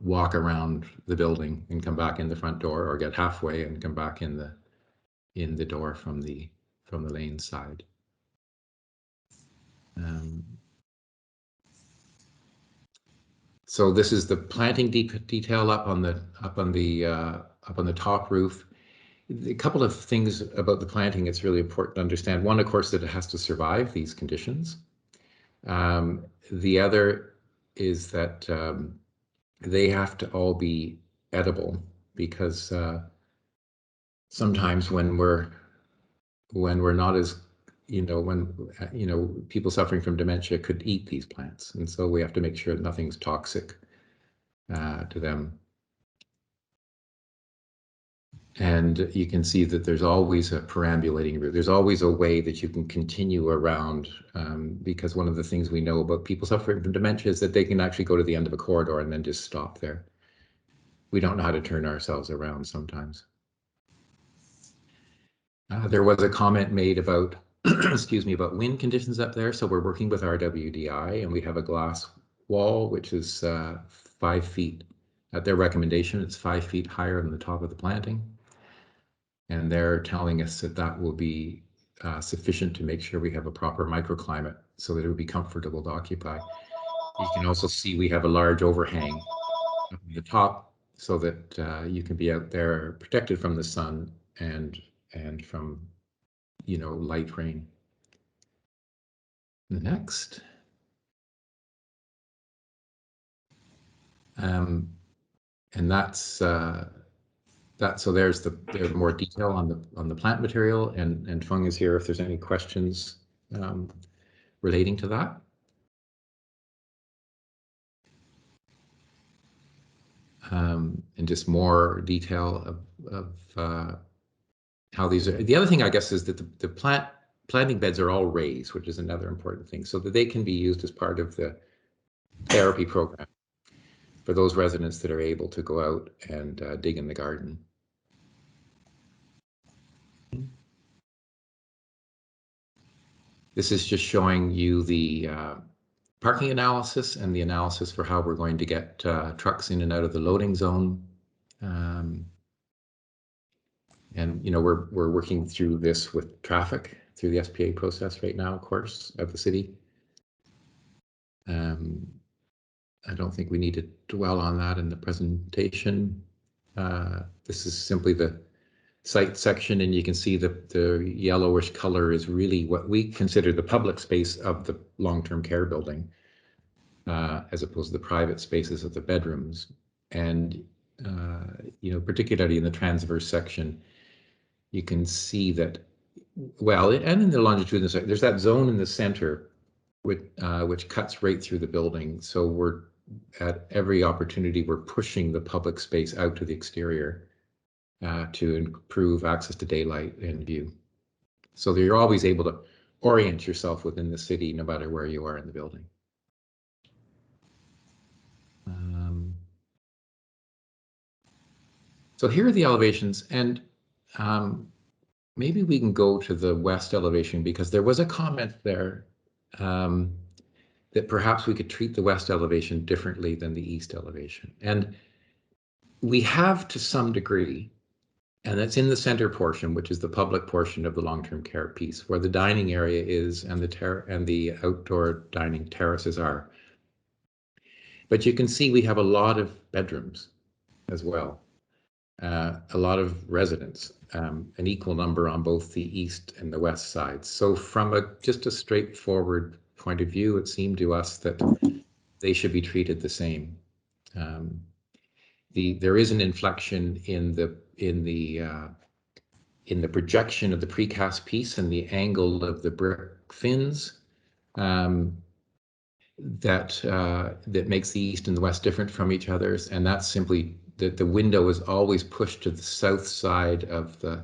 walk around the building and come back in the front door, or get halfway and come back in the door from the lane side. So this is the planting detail up on the top roof. A couple of things about the planting it's really important to understand. One, of course, that it has to survive these conditions. The other is that they have to all be edible, because sometimes when we're not as, when people suffering from dementia could eat these plants, and so we have to make sure that nothing's toxic to them. And you can see that there's always a perambulating route. There's always a way that you can continue around, because one of the things we know about people suffering from dementia is that they can actually go to the end of a corridor and then just stop there. We don't know how to turn ourselves around sometimes. There was a comment made about, excuse me, about wind conditions up there. So we're working with RWDI, and we have a glass wall, which is 5 feet. At their recommendation, it's 5 feet higher than the top of the planting. And they're telling us that that will be sufficient to make sure we have a proper microclimate so that it would be comfortable to occupy. You can also see we have a large overhang up on the top so that you can be out there protected from the sun and from, you know, light rain. Next. And that's that. So there's more detail on the plant material, and Fung is here if there's any questions relating to that. And just more detail of how these are. The other thing, I guess, is that the planting beds are all raised, which is another important thing, so that they can be used as part of the therapy program for those residents that are able to go out and dig in the garden. This is just showing you the parking analysis and the analysis for how we're going to get trucks in and out of the loading zone. And you know, we're working through this with traffic through the SPA process right now, of course, of the city. I don't think we need to dwell on that in the presentation. This is simply the site section, and you can see the yellowish color is really what we consider the public space of the long-term care building, as opposed to the private spaces of the bedrooms. And you know, particularly in the transverse section, you can see that, well, and in the longitudinal side, there's that zone in the center which cuts right through the building. So we're at every opportunity, we're pushing the public space out to the exterior to improve access to daylight and view. So that you're always able to orient yourself within the city, no matter where you are in the building. So here are the elevations, and maybe we can go to the west elevation, because there was a comment there that perhaps we could treat the west elevation differently than the east elevation. And we have to some degree, and that's in the center portion, which is the public portion of the long-term care piece, where the dining area is and the outdoor dining terraces are. But you can see we have a lot of bedrooms as well, a lot of residents, an equal number on both the east and the west sides. So from just a straightforward point of view, it seemed to us that they should be treated the same. There is an inflection in the projection of the precast piece and the angle of the brick fins that makes the east and the west different from each other, and that's simply that the window is always pushed to the south side of the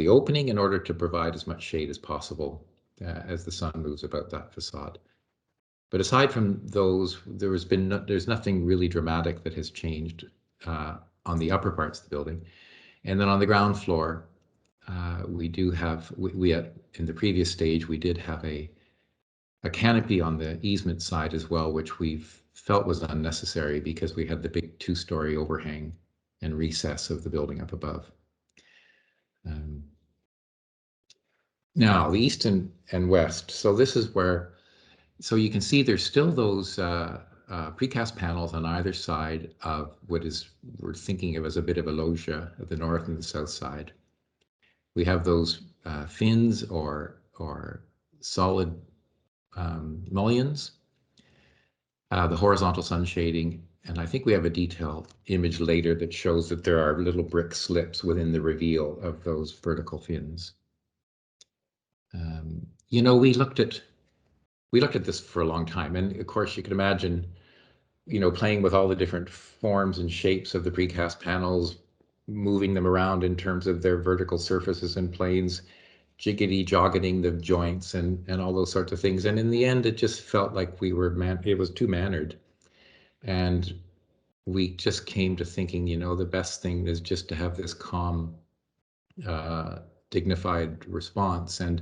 opening in order to provide as much shade as possible as the sun moves about that facade. But aside from those, there's nothing really dramatic that has changed on the upper parts of the building. And then on the ground floor, we do have, in the previous stage, we did have a canopy on the easement side as well, which we've felt was unnecessary because we had the big 2-story overhang and recess of the building up above. Now, the east and west. So this is where, so you can see there's still those precast panels on either side of what we're thinking of as a bit of a loggia at the north and the south side. We have those fins or solid mullions, the horizontal sun shading, and I think we have a detailed image later that shows that there are little brick slips within the reveal of those vertical fins. You know, we looked at this for a long time, and of course you can imagine, you know, playing with all the different forms and shapes of the precast panels, moving them around in terms of their vertical surfaces and planes, jiggity-joggeting the joints and all those sorts of things. And in the end, it just felt like it was too mannered. And we just came to thinking, you know, the best thing is just to have this calm, dignified response. And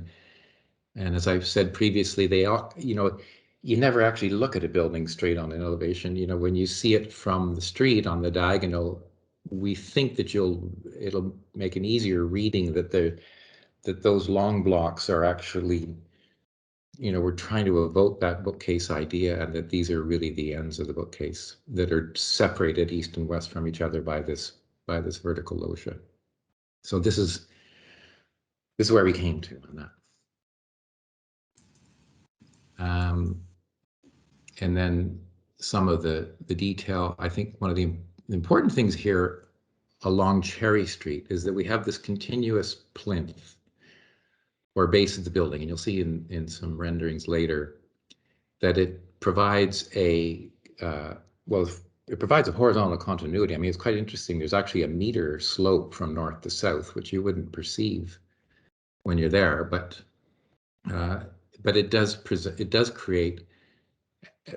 as I've said previously, they all, you know, you never actually look at a building straight on an elevation. You know, when you see it from the street on the diagonal, we think that it'll make an easier reading that those long blocks are actually we're trying to evoke that bookcase idea, and that these are really the ends of the bookcase that are separated east and west from each other by this vertical loggia. So this is where we came to on that. And then some of the detail. I think one of the important things here along Cherry Street is that we have this continuous plinth or base of the building, and you'll see in some renderings later that it provides a it provides a horizontal continuity. I mean, it's quite interesting. There's actually a meter slope from north to south, which you wouldn't perceive when you're there, but it does create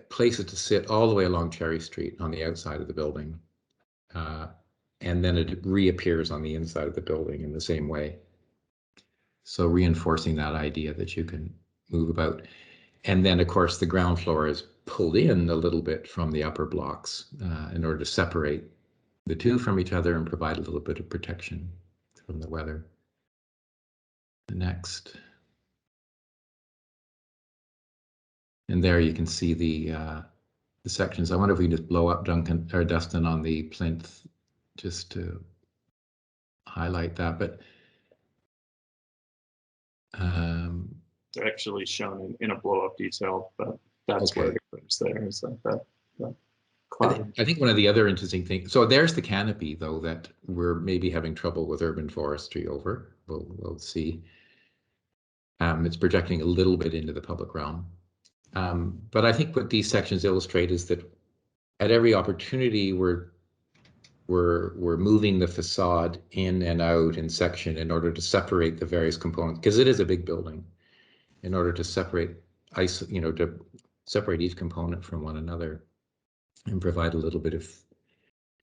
places to sit all the way along Cherry Street on the outside of the building, and then it reappears on the inside of the building in the same way. So reinforcing that idea that you can move about. And then, of course, the ground floor is pulled in a little bit from the upper blocks in order to separate the two from each other and provide a little bit of protection from the weather. Next. And there you can see the sections. I wonder if we can just blow up Duncan or Dustin on the plinth just to highlight that. But they're actually shown in a blow-up detail, but that's okay. where it goes there. Is like that I think one of the other interesting things, so there's the canopy, though, that we're maybe having trouble with urban forestry over. We'll see. It's projecting a little bit into the public realm. But I think what these sections illustrate is that at every opportunity we're moving the facade in and out in section in order to separate the various components, because it is a big building, in order to separate to separate each component from one another and provide a little bit of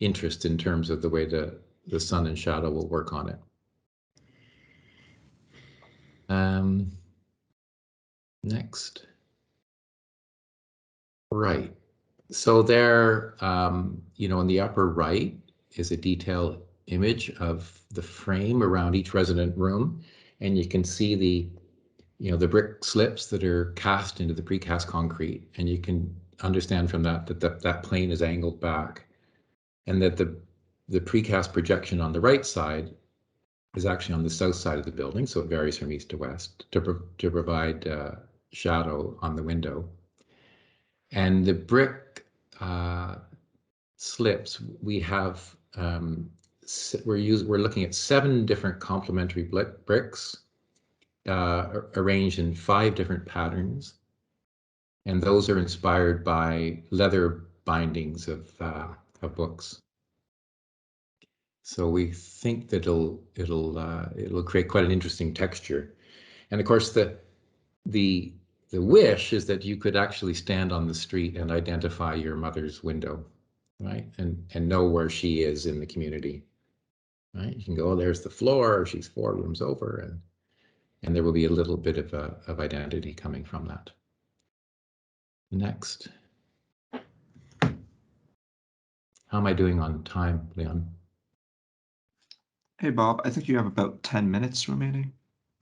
interest in terms of the way the sun and shadow will work on it. Next. Right. So there, in the upper right is a detailed image of the frame around each resident room, and you can see the brick slips that are cast into the precast concrete, and you can understand from that that plane is angled back, and that the precast projection on the right side is actually on the south side of the building, so it varies from east to west to provide shadow on the window. And the brick slips, we have we're looking at 7 different complementary bricks arranged in 5 different patterns, and those are inspired by leather bindings of books. So we think that it'll create quite an interesting texture. And of course, the wish is that you could actually stand on the street and identify your mother's window, right? And know where she is in the community, right? You can go, oh, there's the floor, she's 4 rooms over, and there will be a little bit of identity coming from that. Next. How am I doing on time, Leon? Hey, Bob, I think you have about 10 minutes remaining.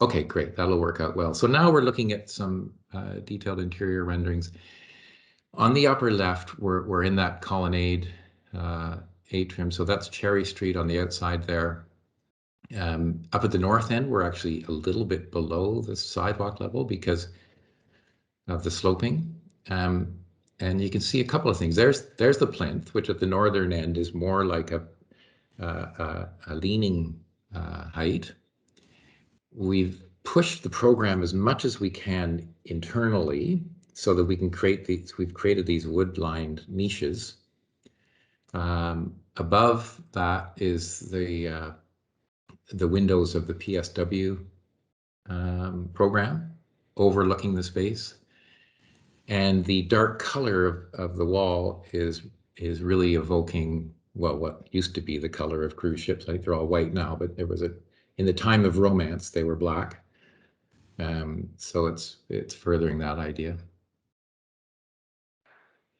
Okay, great. That'll work out well. So now we're looking at some detailed interior renderings. On the upper left, we're in that colonnade atrium. So that's Cherry Street on the outside there. Up at the north end, we're actually a little bit below the sidewalk level because of the sloping. And you can see a couple of things. There's the plinth, which at the northern end is more like a leaning height. We've pushed the program as much as we can internally so that we can create these. We've created these wood-lined niches. Above that is the windows of the PSW program overlooking the space. And the dark color of the wall is really evoking, well, what used to be the color of cruise ships. I think they're all white now, but there was in the time of romance, they were black. So it's furthering that idea.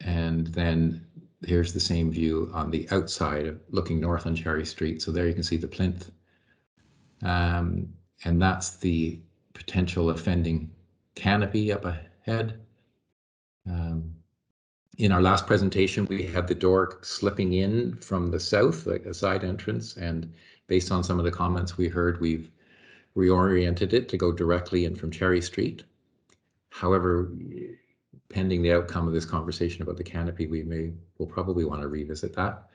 And then here's the same view on the outside of looking north on Cherry Street. So there you can see the plinth. And that's the potential offending canopy up ahead. In our last presentation, we had the door slipping in from the south, like a side entrance, and based on some of the comments we heard, we've reoriented it to go directly in from Cherry Street. However, pending the outcome of this conversation about the canopy, we'll probably want to revisit that.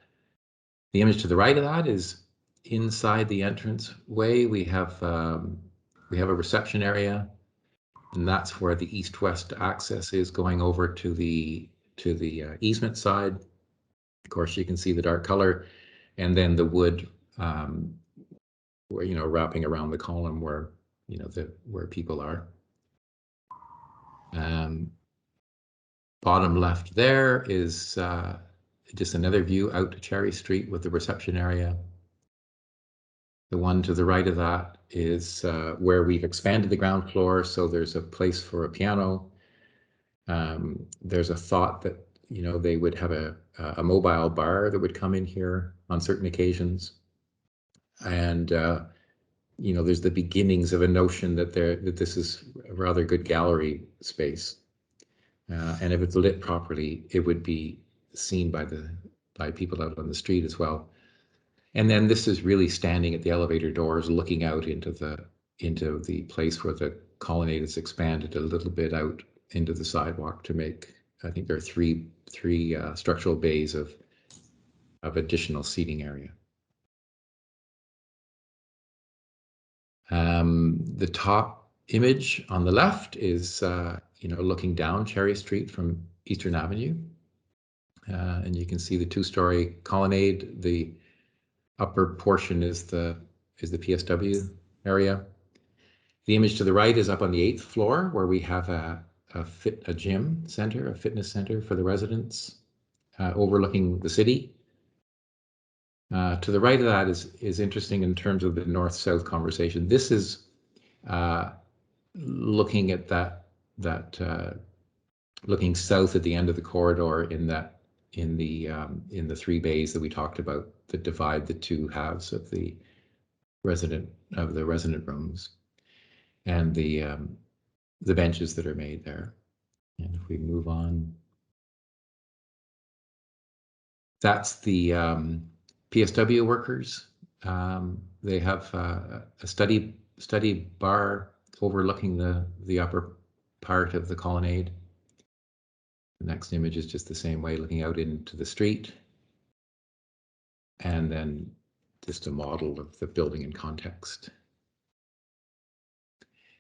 The image to the right of that is inside the entrance way. We have a reception area, and that's where the east-west access is going over to the easement side. Of course, you can see the dark color, and then the wood, where, wrapping around the column where where people are. Bottom left there is just another view out to Cherry Street with the reception area. The one to the right of that is where we've expanded the ground floor, so there's a place for a piano. There's a thought that they would have a mobile bar that would come in here on certain occasions, and there's the beginnings of a notion that this is a rather good gallery space, and if it's lit properly, it would be seen by people out on the street as well. And then this is really standing at the elevator doors, looking out into the place where the colonnade is expanded a little bit out into the sidewalk to make, I think there are three structural bays of additional seating area. The top image on the left is looking down Cherry Street from Eastern Avenue, and you can see the two-story colonnade. The upper portion is the PSW area. The image to the right is up on the 8th floor, where we have a gym center, a fitness center for the residents, overlooking the city. To the right of that is interesting in terms of the north-south conversation. This is looking at looking south at the end of the corridor in the three bays that we talked about that divide the two halves of the resident rooms, and the benches that are made there. And if we move on, that's the PSW workers. They have a study bar overlooking the upper part of the colonnade. The next image is just the same way, looking out into the street. And then just a model of the building in context.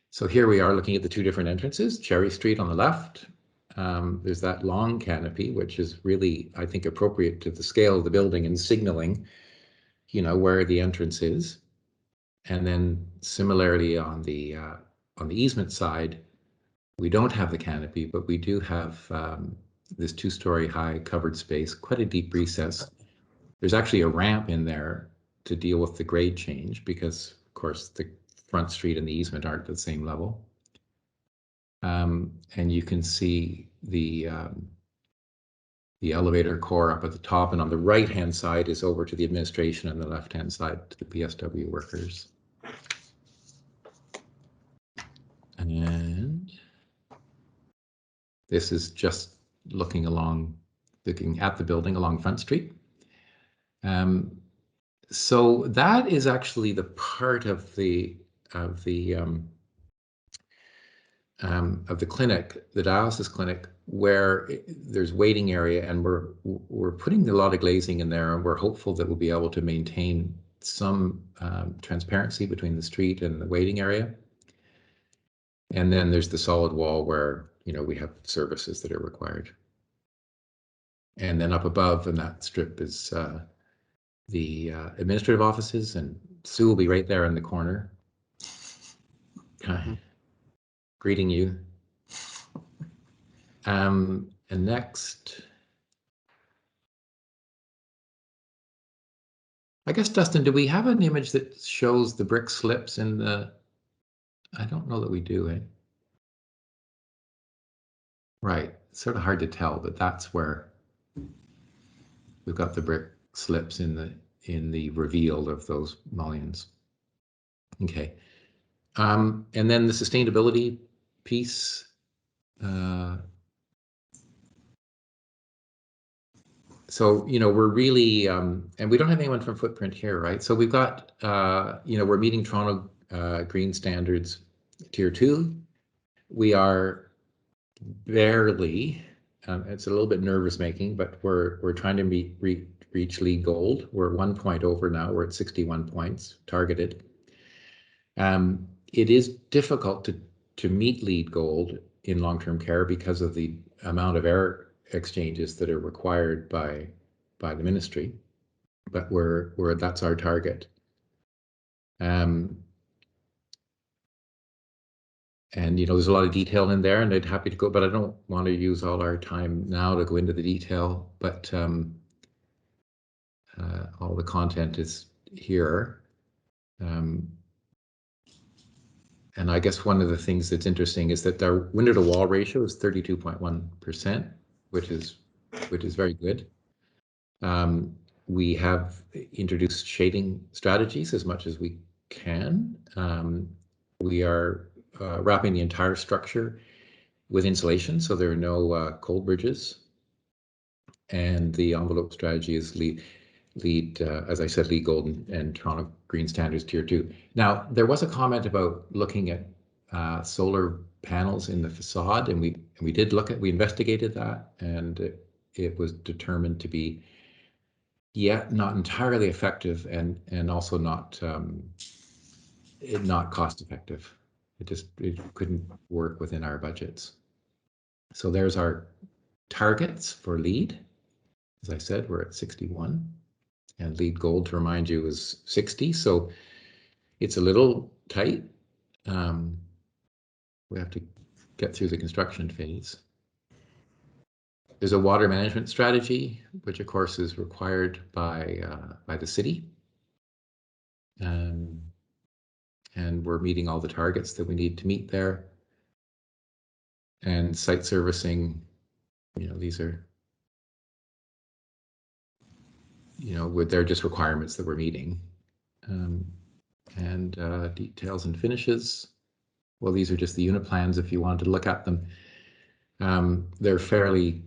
So here we are looking at the two different entrances. Cherry Street on the left. There's that long canopy, which is really, I think, appropriate to the scale of the building and signaling, where the entrance is. And then similarly on the easement side, we don't have the canopy, but we do have this two-story high covered space, quite a deep recess. There's actually a ramp in there to deal with the grade change because, of course, the front street and the easement aren't at the same level. And you can see the elevator core up at the top, and on the right-hand side is over to the administration, and the left-hand side to the PSW workers. And this is just looking at the building along Front Street. So that is actually the part of the clinic, the dialysis clinic, where there's waiting area, and we're putting a lot of glazing in there, and we're hopeful that we'll be able to maintain some transparency between the street and the waiting area. And then there's the solid wall where we have services that are required. And then up above in that strip is the administrative offices, and Sue will be right there in the corner, greeting you. And next, I guess, Dustin, do we have an image that shows the brick slips in the? I don't know that we do, eh? Right, it's sort of hard to tell, but that's where we've got the brick slips in the reveal of those mullions. Okay, and then the sustainability piece. So, you know, we're really, and we don't have anyone from Footprint here, right? So we've got, you know, we're meeting Toronto Green Standards Tier 2. We are barely, it's a little bit nervous making, but we're trying to reach LEED Gold. We're 1 point over now. We're at 61 points targeted. It is difficult to meet LEED Gold in long-term care because of the amount of air exchanges that are required by the ministry, but that's our target. And you know, there's a lot of detail in there, and I'd happy to go, but I don't want to use all our time now to go into the detail. But all the content is here. And I guess one of the things that's interesting is that our window to wall ratio is 32.1%, which is very good. We have introduced shading strategies as much as we can. We are wrapping the entire structure with insulation, so there are no cold bridges. And the envelope strategy is LEED, as I said, LEED Gold and Toronto Green Standards Tier 2. Now, there was a comment about looking at solar panels in the facade, and we did we investigated that, and it was determined to be not entirely effective, and also not cost effective. It couldn't work within our budgets. So there's our targets for LEED. As I said, we're at 61. And LEED Gold, to remind you, is 60. So it's a little tight. We have to get through the construction phase. There's a water management strategy, which of course is required by the city. And we're meeting all the targets that we need to meet there. And site servicing, you know, these are, you know, they're just requirements that we're meeting. And details and finishes. Well, these are just the unit plans if you wanted to look at them. They're fairly,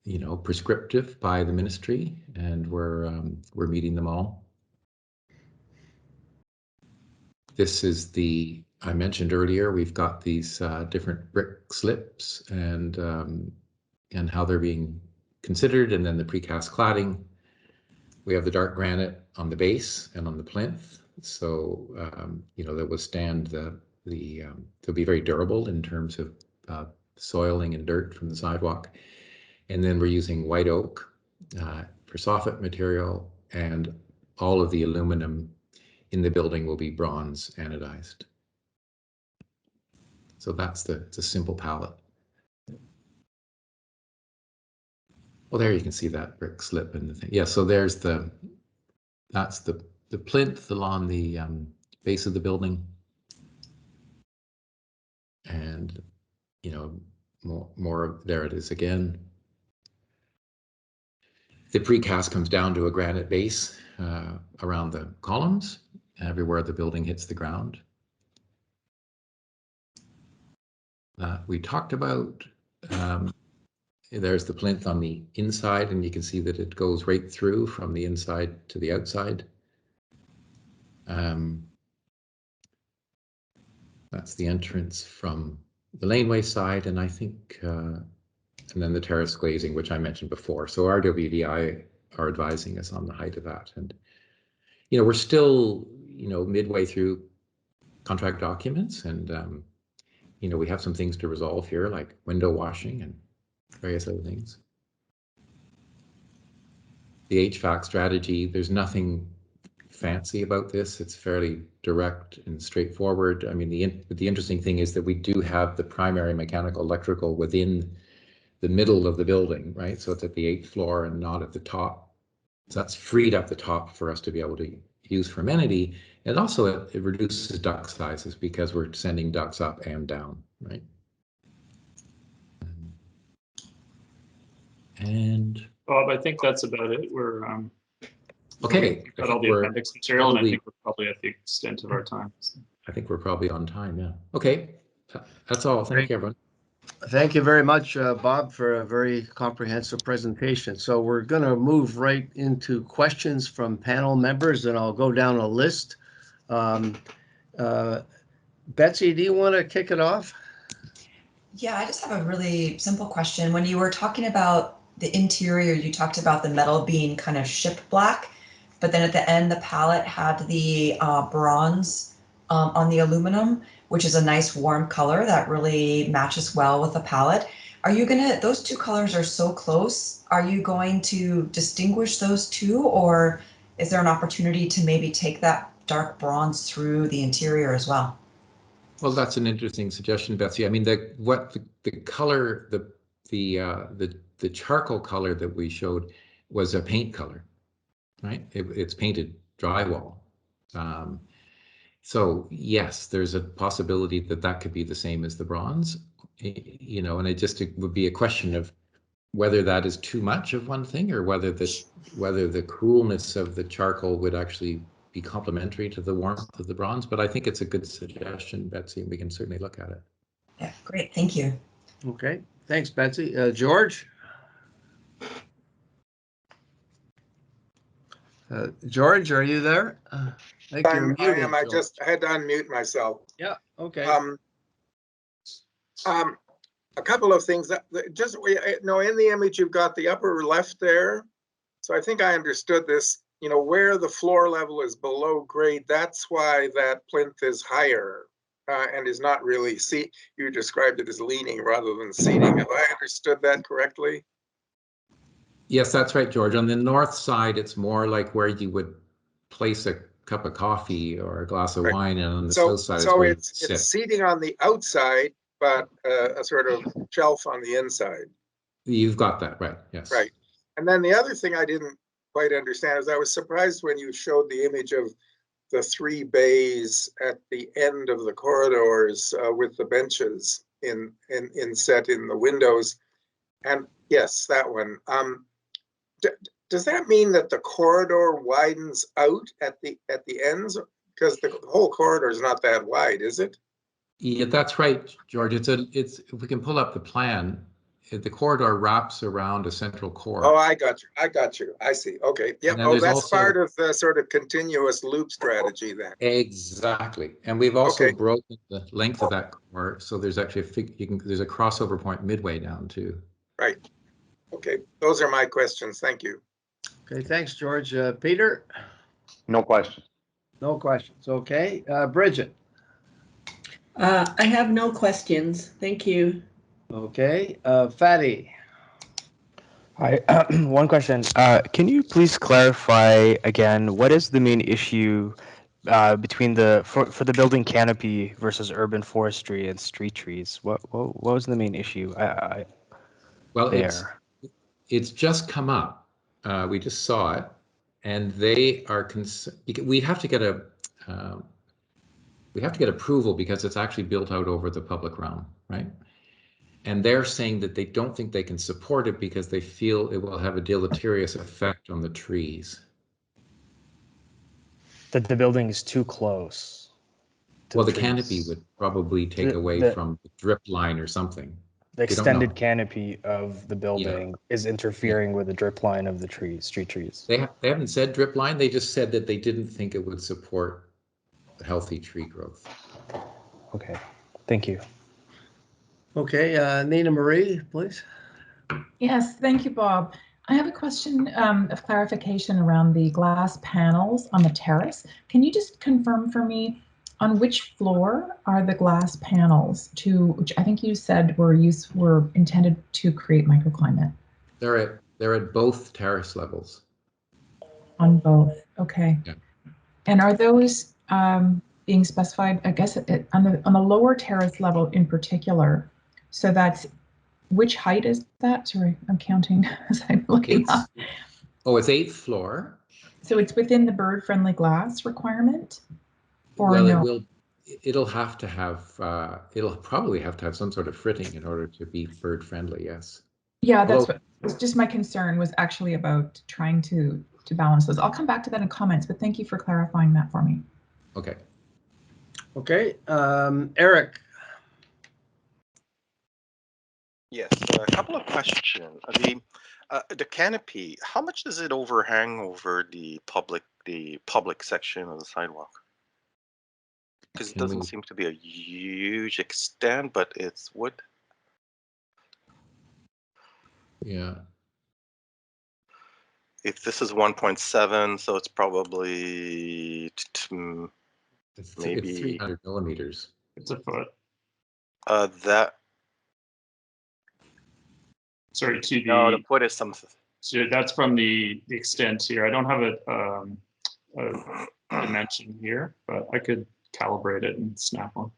you know, prescriptive by the ministry, and we're meeting them all. This is I mentioned earlier, we've got these different brick slips and how they're being considered, and then the precast cladding. We have the dark granite on the base and on the plinth, so you know, that withstand they'll be very durable in terms of soiling and dirt from the sidewalk. And then we're using white oak for soffit material, and all of the aluminum in the building will be bronze anodized. So that's it's a simple palette. Well, there you can see that brick slip in the thing. Yeah, so there's that's the plinth along the base of the building. And, you know, more there it is again. The precast comes down to a granite base around the columns, everywhere the building hits the ground. We talked about, there's the plinth on the inside, and you can see that it goes right through from the inside to the outside. That's the entrance from the laneway side, and I think, and then the terrace glazing, which I mentioned before. So RWDI are advising us on the height of that. And, you know, we're still, you know, midway through contract documents, and, you know, we have some things to resolve here, like window washing and various other things. The HVAC strategy, there's nothing fancy about this. It's fairly direct and straightforward. I mean, the interesting thing is that we do have the primary mechanical electrical within the middle of the building, right? So it's at the 8th floor and not at the top. So that's freed up the top for us to be able to use for amenity. And also it reduces duct sizes because we're sending ducts up and down, right? And Bob, I think that's about it. We're okay. We've got all the appendix material, and I think we're probably at the extent of our time. So. I think we're probably on time, yeah. Okay, That's all. Thank you, everyone. Thank you very much, Bob, for a very comprehensive presentation. So we're going to move right into questions from panel members, and I'll go down a list. Betsy, do you want to kick it off? Yeah, I just have a really simple question. When you were talking about the interior, you talked about the metal being kind of ship black, but then at the end, the palette had the bronze on the aluminum, which is a nice warm color that really matches well with the palette. Are you gonna, those two colors are so close, are you going to distinguish those two, or is there an opportunity to maybe take that dark bronze through the interior as well? Well, that's an interesting suggestion, Betsy. I mean, the color, the charcoal color that we showed was a paint color, right? It's painted drywall. So yes, there's a possibility that that could be the same as the bronze, you know, and it would be a question of whether that is too much of one thing, or whether the coolness of the charcoal would actually be complementary to the warmth of the bronze. But I think it's a good suggestion, Betsy, and we can certainly look at it. Yeah, great. Thank you. Okay, thanks, Betsy. George? George, are you there? I think you're muted, I am. I George. had to unmute myself. Yeah, okay. A couple of things that just, no, in the image, you've got the upper left there. So I think I understood this, you know, where the floor level is below grade, that's why that plinth is higher and is not really, you described it as leaning rather than seating. Have I understood that correctly? Yes, that's right, George. On the north side, it's more like where you would place a cup of coffee or a glass of wine, and on the south side is where it's seating on the outside, but a sort of shelf on the inside. You've got that right, yes. Right. And then the other thing I didn't quite understand is I was surprised when you showed the image of the 3 bays at the end of the corridors with the benches set in the windows. And yes, that one. Does that mean that the corridor widens out at the ends? Because the whole corridor is not that wide, is it? Yeah, that's right, George. It's if we can pull up the plan, the corridor wraps around a central core. Oh, I got you. I see. Okay. Yeah. Oh, that's part of the sort of continuous loop strategy then. Exactly. And we've also broken the length of that core, so there's actually there's a crossover point midway down too. Right. Okay. Those are my questions. Thank you. Okay, thanks, George. Peter? No questions. No questions. Okay. Bridget? I have no questions. Thank you. Okay. Fatty? Hi. One question. Can you please clarify again, what is the main issue between for the building canopy versus urban forestry and street trees? What was the main issue? Well, it's just come up. We just saw it, and they are we have to get approval because it's actually built out over the public realm, right? And they're saying that they don't think they can support it because they feel it will have a deleterious effect on the trees. That the building is too close. Well, the canopy would probably take away from the drip line or something. The extended canopy of the building is interfering with the drip line of the street trees. They haven't said drip line. They just said that they didn't think it would support healthy tree growth. Okay, thank you. Okay, Nina Marie, please. Yes, thank you, Bob. I have a question of clarification around the glass panels on the terrace. Can you just confirm for me on which floor are the glass panels which I think you said were intended to create microclimate? They're at both terrace levels. On both, okay. Yeah. And are those being specified, I guess, on the lower terrace level in particular? So that's, which height is that? Sorry, I'm counting as I'm looking up. Oh, it's 8th floor. So it's within the bird-friendly glass requirement? Or well, no? It'll probably have to have some sort of fritting in order to be bird-friendly, yes. Yeah, that's what was just my concern was actually about trying to balance those. I'll come back to that in comments, but thank you for clarifying that for me. Okay. Okay, Eric. Yes, a couple of questions. The canopy, how much does it overhang over the public section of the sidewalk? Because it doesn't seem to be a huge extent, but it's wood. Yeah. If this is 1.7, so it's probably maybe it's 300 millimeters. It's a foot. That. Sorry, to the. No, the foot is something. So that's from the extent here. I don't have a dimension here, but I could calibrate it and snap one.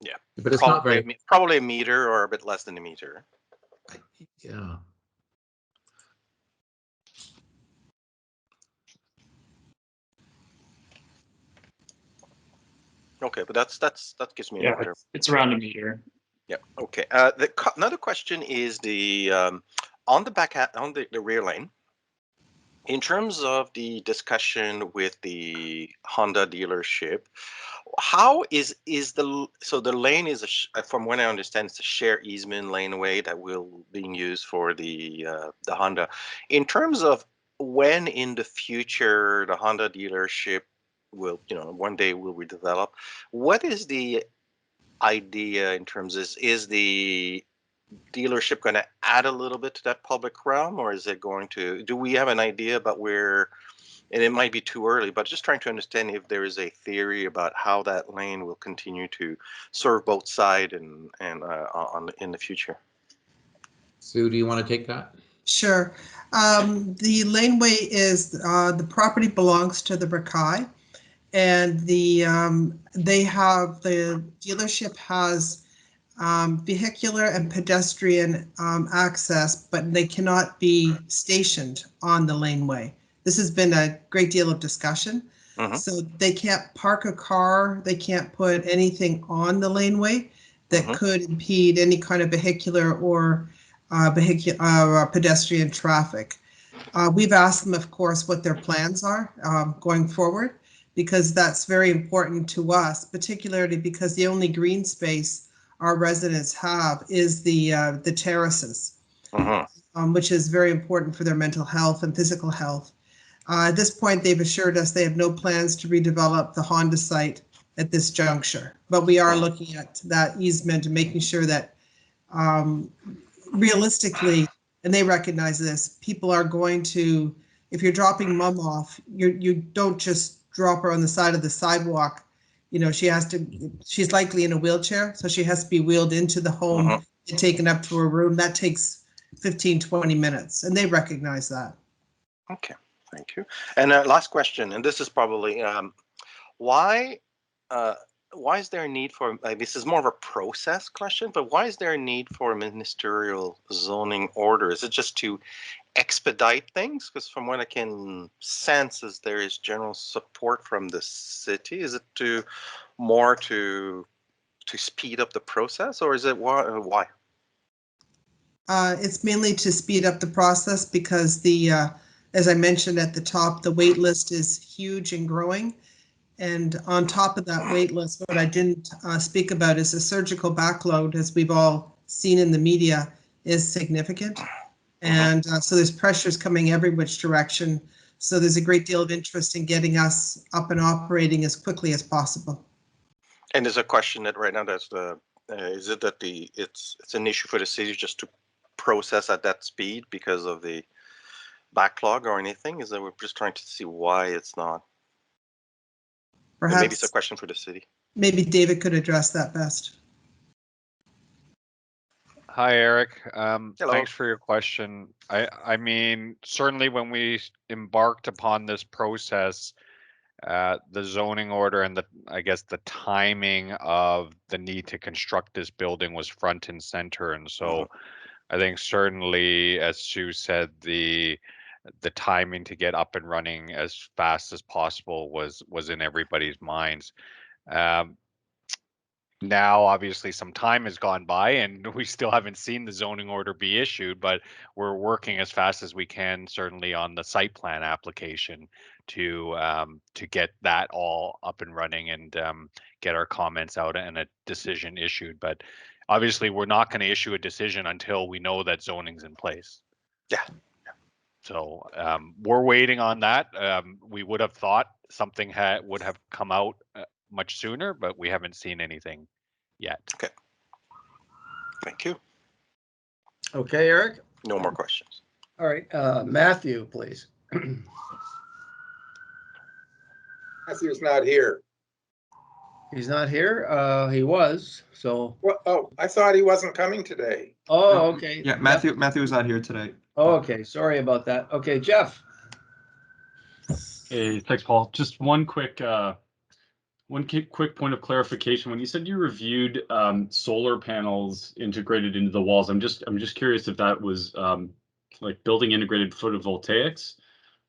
Yeah, but it's not very. Probably a meter or a bit less than a meter. Yeah. Okay, but that gives me yeah, it's around a meter. Yeah. Okay. Another question is the on the rear lane. In terms of the discussion with the Honda dealership, how is the lane is from what I understand, it's a share easement laneway that will being used for the Honda. In terms of when in the future the Honda dealership will, one day will redevelop, what is the idea in terms is the dealership going to add a little bit to that public realm, or is it going to, do we have an idea about where, and it might be too early, but just trying to understand if there is a theory about how that lane will continue to serve both sides and in the future. Sue, do you want to take that? Sure. The laneway is, the property belongs to the Rekai, and the dealership has vehicular and pedestrian access, but they cannot be stationed on the laneway. This has been a great deal of discussion. So they can't park a car, they can't put anything on the laneway that could impede any kind of vehicular or pedestrian traffic. We've asked them, of course, what their plans are going forward, because that's very important to us, particularly because the only green space our residents have is the terraces, which is very important for their mental health and physical health. At this point, they've assured us they have no plans to redevelop the Honda site at this juncture, but we are looking at that easement and making sure that realistically, and they recognize this, people are going to, if you're dropping mom off, you don't just drop her on the side of the sidewalk. She's likely in a wheelchair, so she has to be wheeled into the home and taken up to her room. That takes 15, 20 minutes, and they recognize that. Okay, thank you. And last question, and this is probably, why is there a need for, this is more of a process question, but why is there a need for a ministerial zoning order? Is it just to expedite things? Because from what I can sense is there is general support from the city. Is it to speed up the process, or is it why? It's mainly to speed up the process because as I mentioned at the top, the wait list is huge and growing. And on top of that wait list, what I didn't speak about is the surgical backload, as we've all seen in the media, is significant. And so there's pressures coming every which direction. So there's a great deal of interest in getting us up and operating as quickly as possible. And there's a question that right now is it that it's an issue for the city just to process at that speed because of the backlog or anything? Is that we're just trying to see why it's not? Perhaps maybe it's a question for the city. Maybe David could address that best. Hi, Eric. Hello. Thanks for your question. I mean, certainly when we embarked upon this process, the zoning order and I guess the timing of the need to construct this building was front and center. And so I think certainly, as Sue said, the timing to get up and running as fast as possible was in everybody's minds. Now, obviously, some time has gone by and we still haven't seen the zoning order be issued, but we're working as fast as we can, certainly on the site plan application to get that all up and running and get our comments out and a decision issued. But obviously we're not going to issue a decision until we know that zoning's in place. Yeah. So we're waiting on that. We would have thought something would have come out much sooner, but we haven't seen anything yet. Okay. Thank you. Okay, Eric? No more questions. All right, Matthew, please. Matthew's not here. He's not here. He was, so. Well, oh, I thought he wasn't coming today. Oh, okay. Yeah, Matthew was not here today. Oh, okay, sorry about that. Okay, Jeff. Hey, thanks, Paul. Just one quick point of clarification. When you said you reviewed solar panels integrated into the walls, I'm just curious if that was like building integrated photovoltaics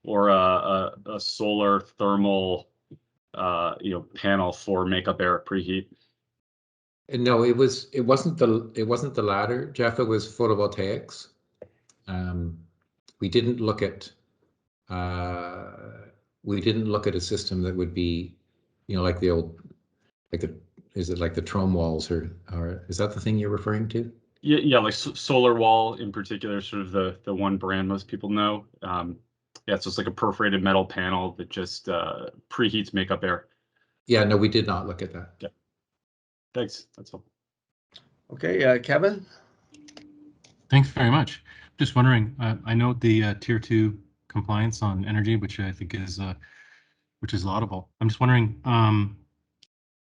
or a solar thermal panel for makeup air preheat. No, it wasn't the latter, Jeff. It was photovoltaics. We didn't look at a system that would be, like the old, is it like the Trome walls or is that the thing you're referring to? Yeah, like Solar Wall in particular, sort of the one brand most people know. Yeah, so it's like a perforated metal panel that just preheats makeup air. Yeah, no, we did not look at that. Yeah. Thanks. That's all. Okay, Kevin. Thanks very much. Just wondering, I note the tier 2 compliance on energy, which I think is laudable. I'm just wondering,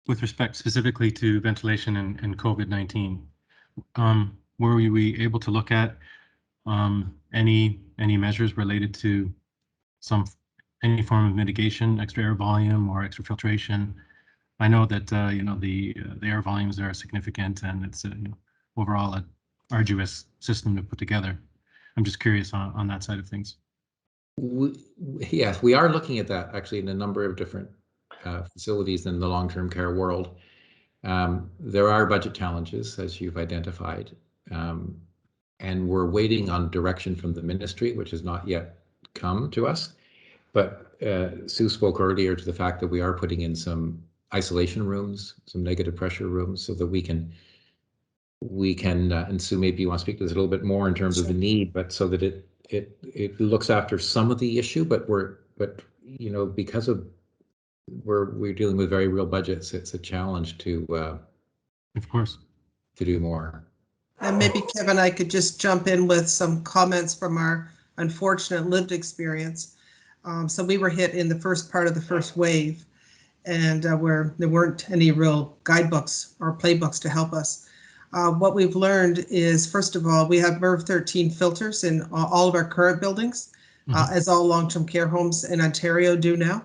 with respect specifically to ventilation and COVID-19, were we able to look at any measures related to any form of mitigation, extra air volume or extra filtration? I know that the air volumes are significant, and it's overall an arduous system to put together. I'm just curious on that side of things. Yes, we are looking at that actually in a number of different facilities in the long-term care world. There are budget challenges, as you've identified, and we're waiting on direction from the ministry, which has not yet come to us. But Sue spoke earlier to the fact that we are putting in some isolation rooms, some negative pressure rooms, so that we can, and Sue, maybe you want to speak to this a little bit more in terms of the need, but so that it looks after some of the issue, but because we're dealing with very real budgets, it's a challenge to of course, to do more. And maybe Kevin, I could just jump in with some comments from our unfortunate lived experience. So we were hit in the first part of the first wave, and where there weren't any real guidebooks or playbooks to help us. What we've learned is, first of all, we have MERV 13 filters in all of our current buildings, as all long-term care homes in Ontario do now.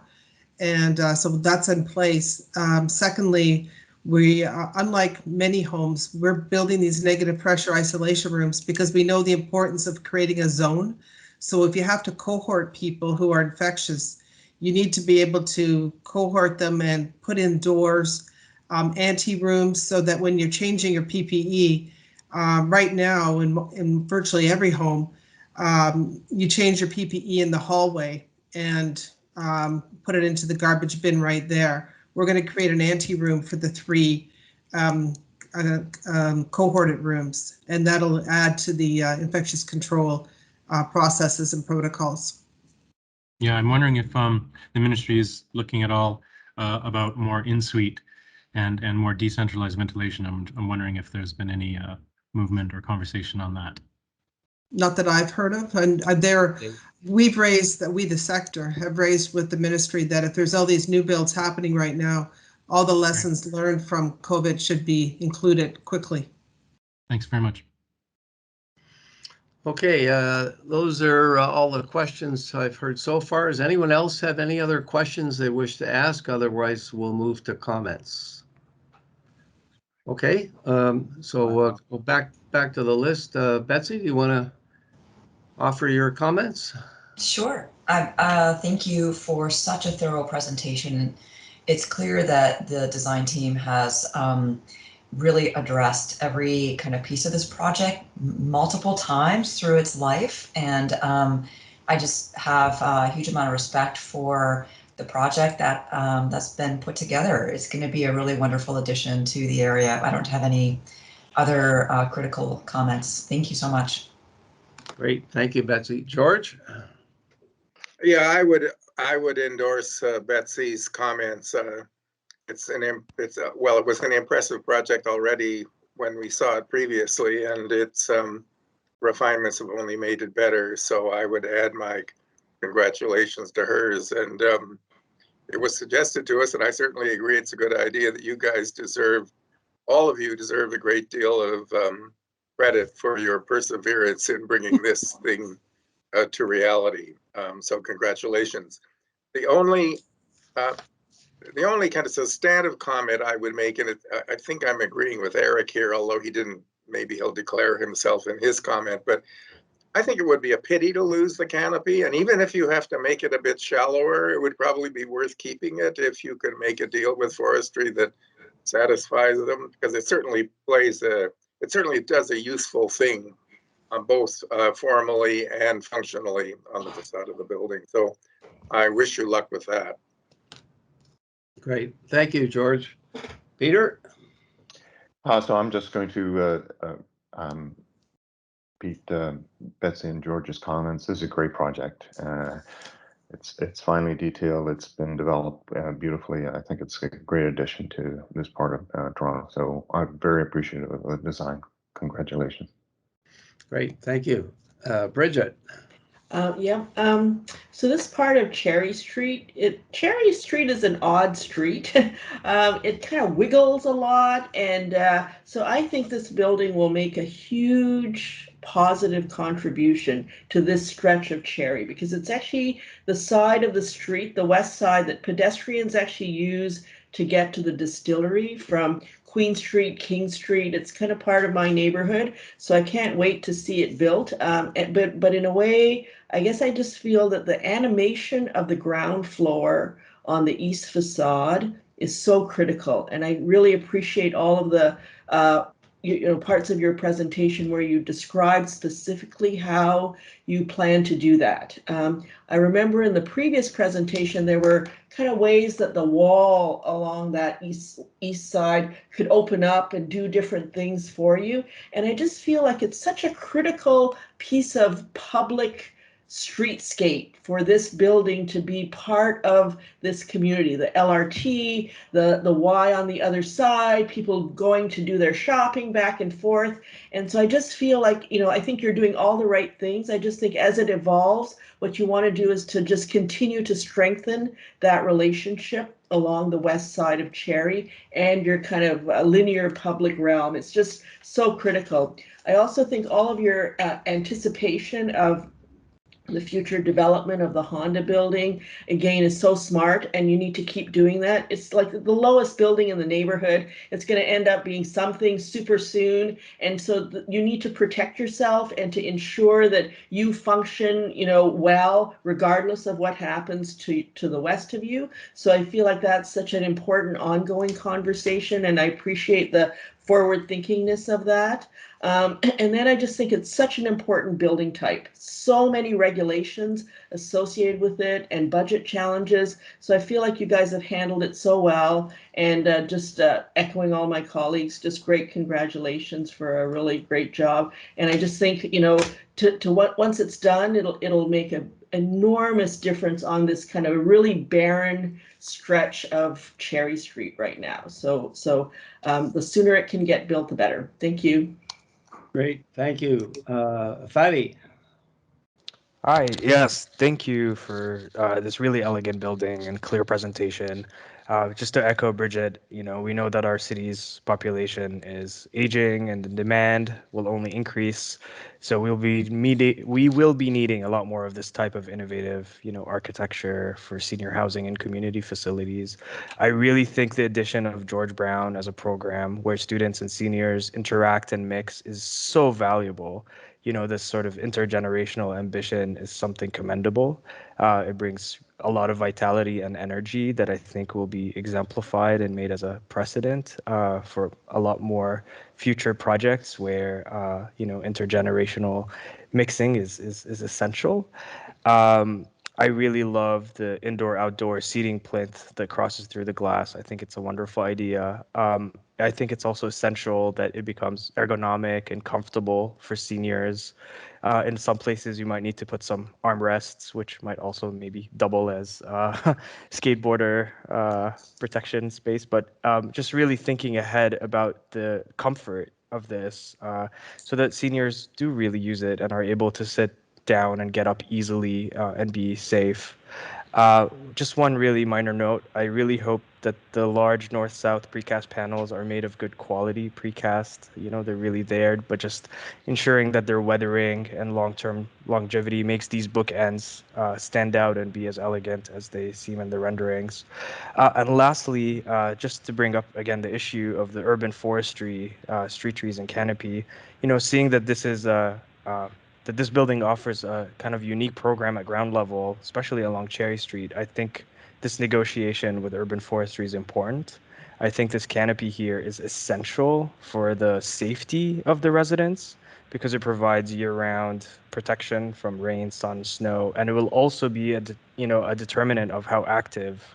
And so that's in place. Secondly, we, unlike many homes, we're building these negative pressure isolation rooms because we know the importance of creating a zone. So if you have to cohort people who are infectious, you need to be able to cohort them and put in doors, anti-rooms, so that when you're changing your PPE, right now in virtually every home, you change your PPE in the hallway and put it into the garbage bin right there. We're going to create an anti-room for the 3 cohorted rooms, and that'll add to the infectious control processes and protocols. Yeah, I'm wondering if the ministry is looking at all about more in-suite and more decentralized ventilation. I'm wondering if there's been any movement or conversation on that. Not that I've heard of, and we've raised that we, the sector, have raised with the ministry that if there's all these new builds happening right now, all the lessons learned from COVID should be included quickly. Thanks very much. Okay, those are all the questions I've heard so far. Does anyone else have any other questions they wish to ask? Otherwise, we'll move to comments. Okay, so go back to the list. Betsy, do you want to offer your comments? Sure. Thank you for such a thorough presentation. It's clear that the design team has really addressed every kind of piece of this project multiple times through its life. And I just have a huge amount of respect for the project that that's been put together. It's going to be a really wonderful addition to the area. I don't have any other critical comments. Thank you so much. Great, thank you, Betsy. George? Yeah, I would endorse Betsy's comments. It was an impressive project already when we saw it previously, and its refinements have only made it better. So I would add my congratulations to hers. And it was suggested to us, and I certainly agree it's a good idea, that you guys all of you deserve a great deal of credit for your perseverance in bringing this thing to reality. So congratulations. The only kind of substantive comment I would make, and I think I'm agreeing with Eric here, although he didn't, maybe he'll declare himself in his comment, but I think it would be a pity to lose the canopy. And even if you have to make it a bit shallower, it would probably be worth keeping it if you could make a deal with forestry that satisfies them, because it certainly does a useful thing on both formally and functionally on the facade of the building. So I wish you luck with that. Great, thank you, George. Peter? So I'm just going to repeat Betsy and George's comments. This is a great project. It's finely detailed. It's been developed beautifully. I think it's a great addition to this part of Toronto. So I'm very appreciative of the design. Congratulations. Great, thank you. Bridget? Yeah. So this part of Cherry Street, Cherry Street is an odd street. It kind of wiggles a lot, and so I think this building will make a huge positive contribution to this stretch of Cherry, because it's actually the side of the street, the west side, that pedestrians actually use to get to the distillery from Queen Street, King Street. It's kind of part of my neighborhood, so I can't wait to see it built. But in a way, I guess I just feel that the animation of the ground floor on the east facade is so critical, and I really appreciate all of the parts of your presentation where you described specifically how you plan to do that. I remember in the previous presentation there were kind of ways that the wall along that east side could open up and do different things for you, and I just feel like it's such a critical piece of public streetscape for this building to be part of this community. The LRT, the Y on the other side, people going to do their shopping back and forth. And so I just feel like, I think you're doing all the right things. I just think as it evolves, what you want to do is to just continue to strengthen that relationship along the west side of Cherry and your kind of linear public realm. It's just so critical. I also think all of your anticipation of the future development of the Honda building, again, is so smart, and you need to keep doing that. It's like the lowest building in the neighborhood. It's going to end up being something super soon. And so you need to protect yourself and to ensure that you function, well, regardless of what happens to the west of you. So I feel like that's such an important ongoing conversation, and I appreciate the forward thinkingness of that. And then I just think it's such an important building type. So many regulations associated with it and budget challenges. So I feel like you guys have handled it so well. And just echoing all my colleagues, just great congratulations for a really great job. And I just think, once it's done, it'll make an enormous difference on this kind of really barren stretch of Cherry Street right now. So the sooner it can get built, the better. Thank you. Great, thank you. Fadi? Hi, yes, thank you for this really elegant building and clear presentation. Just to echo Bridget, we know that our city's population is aging and the demand will only increase. So we will be needing a lot more of this type of innovative, architecture for senior housing and community facilities. I really think the addition of George Brown as a program where students and seniors interact and mix is so valuable. This sort of intergenerational ambition is something commendable. It brings a lot of vitality and energy that I think will be exemplified and made as a precedent for a lot more future projects where, intergenerational mixing is essential. I really love the indoor-outdoor seating plinth that crosses through the glass. I think it's a wonderful idea. I think it's also essential that it becomes ergonomic and comfortable for seniors. In some places, you might need to put some armrests, which might also maybe double as skateboarder protection space. But just really thinking ahead about the comfort of this so that seniors do really use it and are able to sit down and get up easily and be safe. Just one really minor note. I really hope that the large north-south precast panels are made of good quality precast. You know, they're really there, but just ensuring that their weathering and long-term longevity makes these bookends stand out and be as elegant as they seem in the renderings. And lastly, just to bring up again the issue of the urban forestry, street trees and canopy, you know, seeing that this is that this building offers a kind of unique program at ground level, especially along Cherry Street. I think this negotiation with urban forestry is important. I think this canopy here is essential for the safety of the residents because it provides year-round protection from rain, sun, snow, and it will also be a determinant of how active,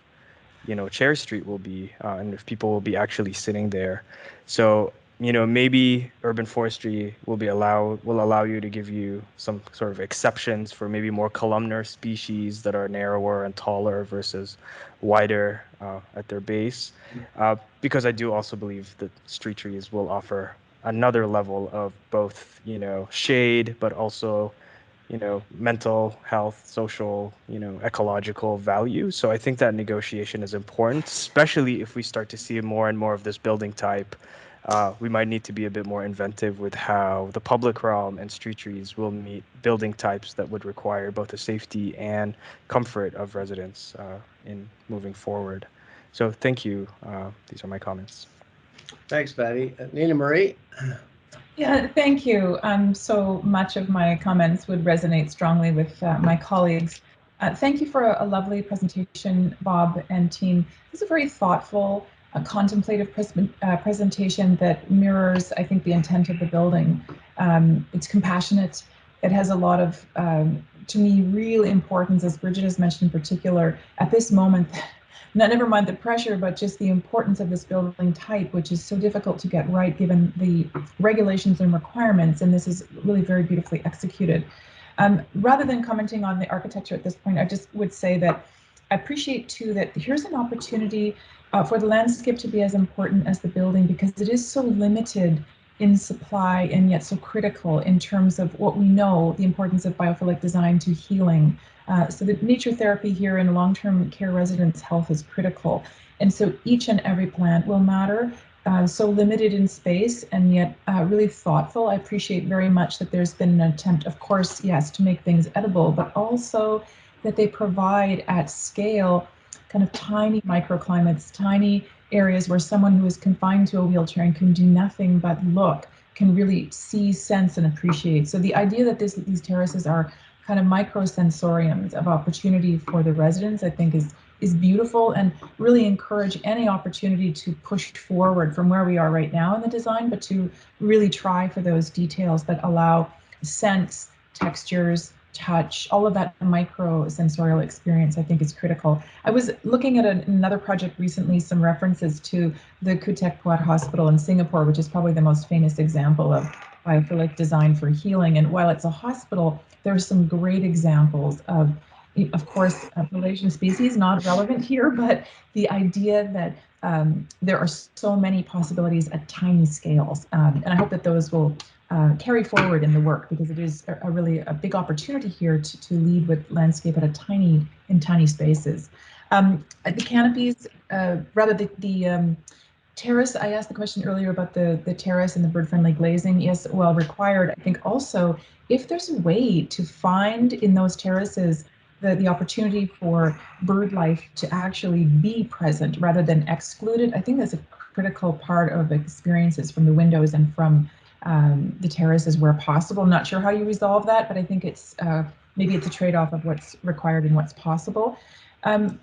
you know, Cherry Street will be and if people will be actually sitting there. So, you know, maybe urban forestry will allow you to give you some sort of exceptions for maybe more columnar species that are narrower and taller versus wider at their base. Because I do also believe that street trees will offer another level of both, you know, shade, but also, you know, mental health, social, you know, ecological value. So I think that negotiation is important, especially if we start to see more and more of this building type. We might need to be a bit more inventive with how the public realm and street trees will meet building types that would require both the safety and comfort of residents in moving forward. So thank you. These are my comments. Thanks, Patty. Nina Marie? Yeah, thank you. So much of my comments would resonate strongly with my colleagues. Thank you for a lovely presentation, Bob and team. This is a very thoughtful, contemplative presentation that mirrors, I think, the intent of the building. It's compassionate. It has a lot of, to me, real importance, as Bridget has mentioned in particular, at this moment. Never mind the pressure, but just the importance of this building type, which is so difficult to get right given the regulations and requirements, and this is really very beautifully executed. Rather than commenting on the architecture at this point, I just would say that I appreciate too that here's an opportunity for the landscape to be as important as the building because it is so limited in supply and yet so critical in terms of what we know, the importance of biophilic design to healing. So the nature therapy here in long-term care residents' health is critical. And so each and every plant will matter. So limited in space and yet really thoughtful. I appreciate very much that there's been an attempt, of course, yes, to make things edible, but also that they provide at scale kind of tiny microclimates, tiny areas where someone who is confined to a wheelchair and can do nothing but look can really see, sense, and appreciate. So the idea that these terraces are kind of microsensoriums of opportunity for the residents, I think is beautiful and really encourage any opportunity to push forward from where we are right now in the design, but to really try for those details that allow sense, textures, touch, all of that micro sensorial experience, I think is critical. I was looking at another project recently, some references to the Kutek Puat Hospital in Singapore, which is probably the most famous example of biophilic design for healing. And while it's a hospital, there are some great examples of course, Malaysian species, not relevant here, but the idea that there are so many possibilities at tiny scales. And I hope that those will carry forward in the work because it is a really a big opportunity here to lead with landscape at in tiny spaces. The canopies, rather the terrace, I asked the question earlier about the terrace and the bird-friendly glazing. Yes, well required. I think also if there's a way to find in those terraces the opportunity for bird life to actually be present rather than excluded, I think that's a critical part of experiences from the windows and from the terraces where possible. I'm not sure how you resolve that, but I think it's maybe it's a trade-off of what's required and what's possible.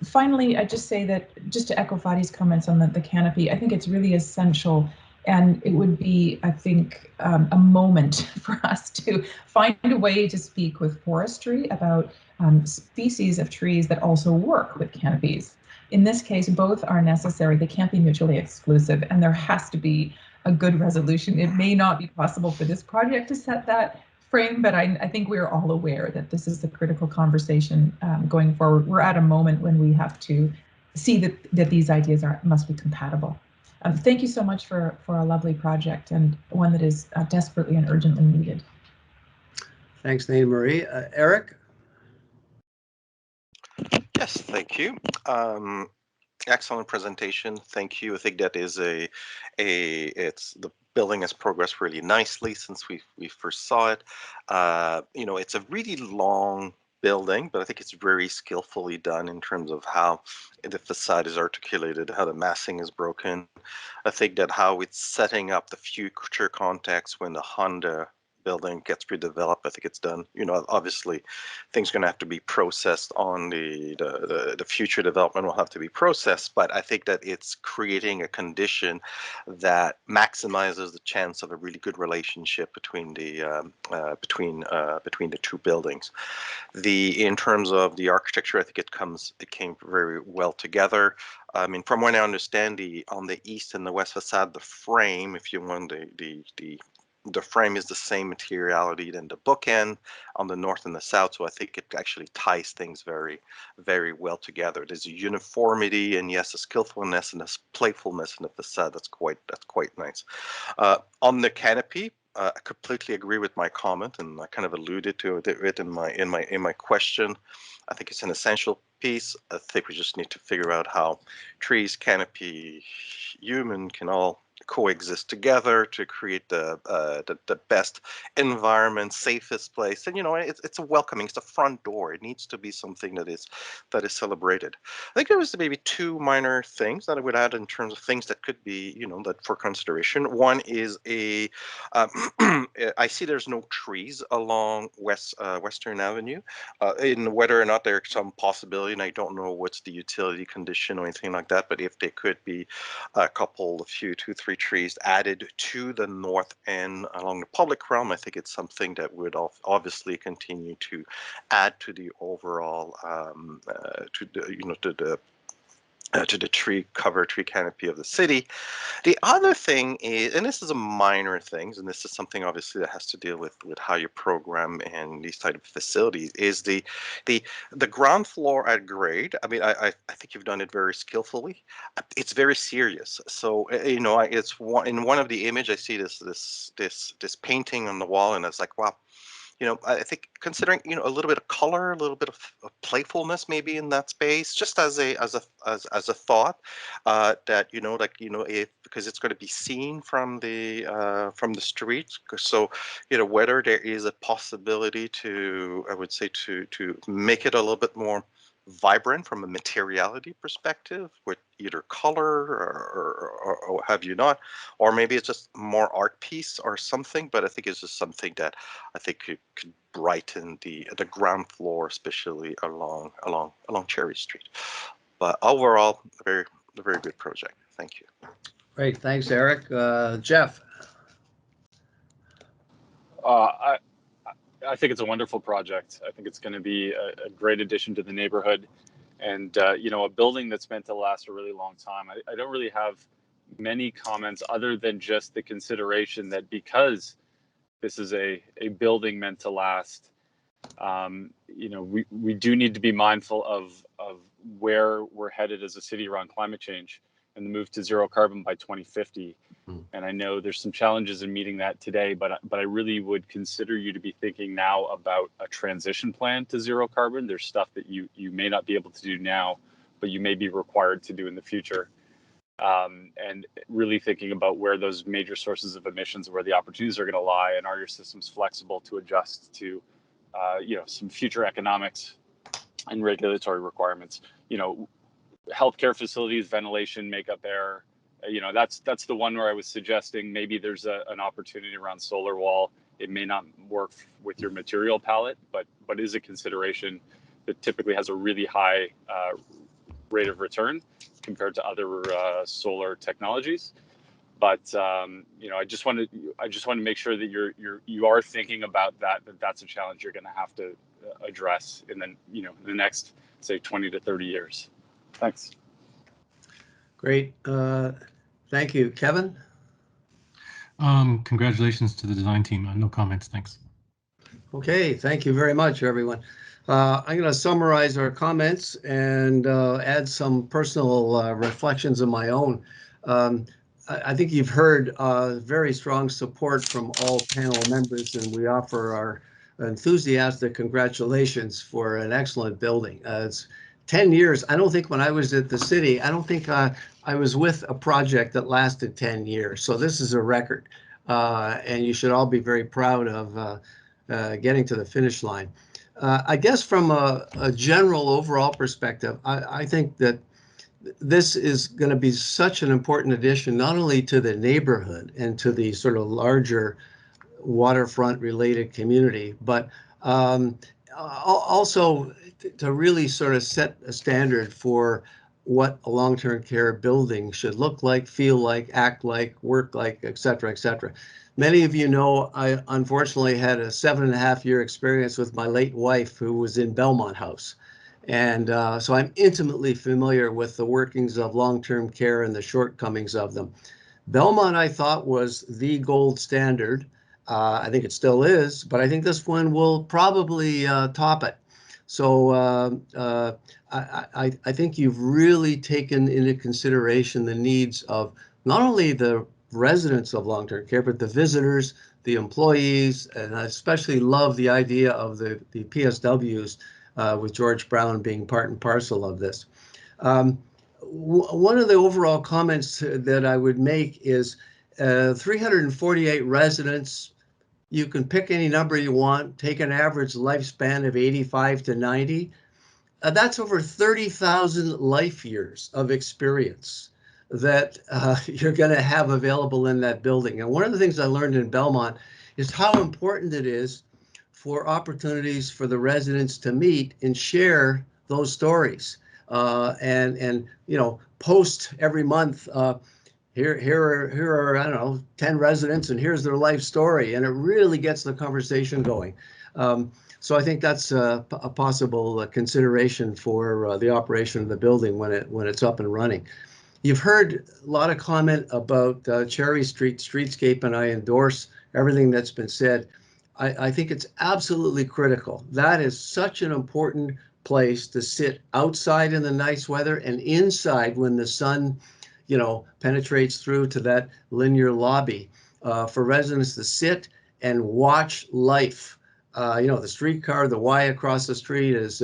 Finally, I just say that, just to echo Fadi's comments on the canopy, I think it's really essential and it would be, I think, a moment for us to find a way to speak with forestry about species of trees that also work with canopies. in this case, both are necessary. They can't be mutually exclusive, and there has to be a good resolution. It may not be possible for this project to set that frame, but I think we're all aware that this is the critical conversation going forward. We're at a moment when we have to see that these ideas must be compatible. Thank you so much for a lovely project, and one that is desperately and urgently needed. Thanks, Nina Marie. Eric? Yes, thank you. Excellent presentation. Thank you. I think that is it's the building has progressed really nicely since we first saw it. You know, it's a really long building, but I think it's very skillfully done in terms of how the facade is articulated, how the massing is broken. I think that how it's setting up the future context when the Honda building gets redeveloped, I think it's done. You know, obviously things are going to have to be processed on the future development will have to be processed, but I think that it's creating a condition that maximizes the chance of a really good relationship between the two buildings. In terms of the architecture, I think it came very well together. I mean, from what I understand, on the east and the west facade, the frame, if you want the frame is the same materiality than the bookend on the north and the south, so I think it actually ties things very, very well together. There's a uniformity and yes, a skillfulness and a playfulness in the facade that's quite nice. On the canopy, I completely agree with my comment, and I kind of alluded to it in my question. I think it's an essential piece. I think we just need to figure out how trees, canopy, human can all coexist together to create the best environment, safest place. And you know, it's a welcoming, it's a front door. It needs to be something that is celebrated. I think there was maybe two minor things that I would add in terms of things that could be, you know, that for consideration. One is I see there's no trees along Western Avenue. In whether or not there's some possibility, and I don't know what's the utility condition or anything like that, but if they could be a few, 2, 3 trees added to the north end along the public realm, I think it's something that would obviously continue to add to the overall to the tree canopy of the city. The other thing is, and this is a minor thing, and this is something obviously that has to deal with how you program and these type of facilities, is the ground floor at grade. I mean, I think you've done it very skillfully. It's very serious. So you know, it's in one of the image I see this painting on the wall, and it's like, wow. You know, I think considering, you know, a little bit of color, a little bit of playfulness maybe in that space, just as a thought, that, you know, like, you know, because it's going to be seen from the street. So, you know, whether there is a possibility to, I would say, to make it a little bit more vibrant from a materiality perspective with either color or have you not, or maybe it's just more art piece or something, but I think it's just something that I think could brighten the ground floor, especially along Cherry Street. But overall, a very good project. Thank you. Great, thanks, Eric. Jeff. I think it's a wonderful project. I think it's going to be a great addition to the neighborhood, and you know, a building that's meant to last a really long time. I don't really have many comments other than just the consideration that because this is a building meant to last, you know, we do need to be mindful of where we're headed as a city around climate change and the move to zero carbon by 2050. And I know there's some challenges in meeting that today, but I really would consider you to be thinking now about a transition plan to zero carbon. There's stuff that you may not be able to do now, but you may be required to do in the future. And really thinking about where those major sources of emissions, where the opportunities are going to lie, and are your systems flexible to adjust to, you know, some future economics and regulatory requirements. You know, healthcare facilities, ventilation, makeup air. You know, that's the one where I was suggesting maybe there's an opportunity around solar wall. It may not work with your material palette, but is a consideration that typically has a really high rate of return compared to other solar technologies. But you know, I just want to make sure that you are thinking about that's a challenge you're going to have to address in the next, say, 20 to 30 years. Thanks. Great. Thank you. Kevin? Congratulations to the design team. No comments, thanks. Okay, thank you very much, everyone. I'm going to summarize our comments and add some personal reflections of my own. I think you've heard very strong support from all panel members, and we offer our enthusiastic congratulations for an excellent building. It's 10 years. I don't think when I was at the city, I don't think I was with a project that lasted 10 years. So this is a record, and you should all be very proud of getting to the finish line. I guess from a general overall perspective, I think that this is going to be such an important addition, not only to the neighborhood and to the sort of larger waterfront related community, but also to really sort of set a standard for what a long-term care building should look like, feel like, act like, work like, et cetera, et cetera. Many of you know I unfortunately had a 7.5-year experience with my late wife who was in Belmont House. And so I'm intimately familiar with the workings of long-term care and the shortcomings of them. Belmont, I thought, was the gold standard. I think it still is, but I think this one will probably top it. So I think you've really taken into consideration the needs of not only the residents of long-term care, but the visitors, the employees, and I especially love the idea of the PSWs with George Brown being part and parcel of this. One of the overall comments that I would make is 348 residents. You can pick any number you want, take an average lifespan of 85 to 90. That's over 30,000 life years of experience that you're going to have available in that building. And one of the things I learned in Belmont is how important it is for opportunities for the residents to meet and share those stories and you know, post every month. Here are I don't know 10 residents and here's their life story, and it really gets the conversation going. So I think that's a possible consideration for the operation of the building when it's up and running. You've heard a lot of comment about Cherry Street streetscape, and I endorse everything that's been said. I think it's absolutely critical. That is such an important place to sit outside in the nice weather and inside when the sun, you know, penetrates through to that linear lobby for residents to sit and watch life. You know, the streetcar, the Y across the street, as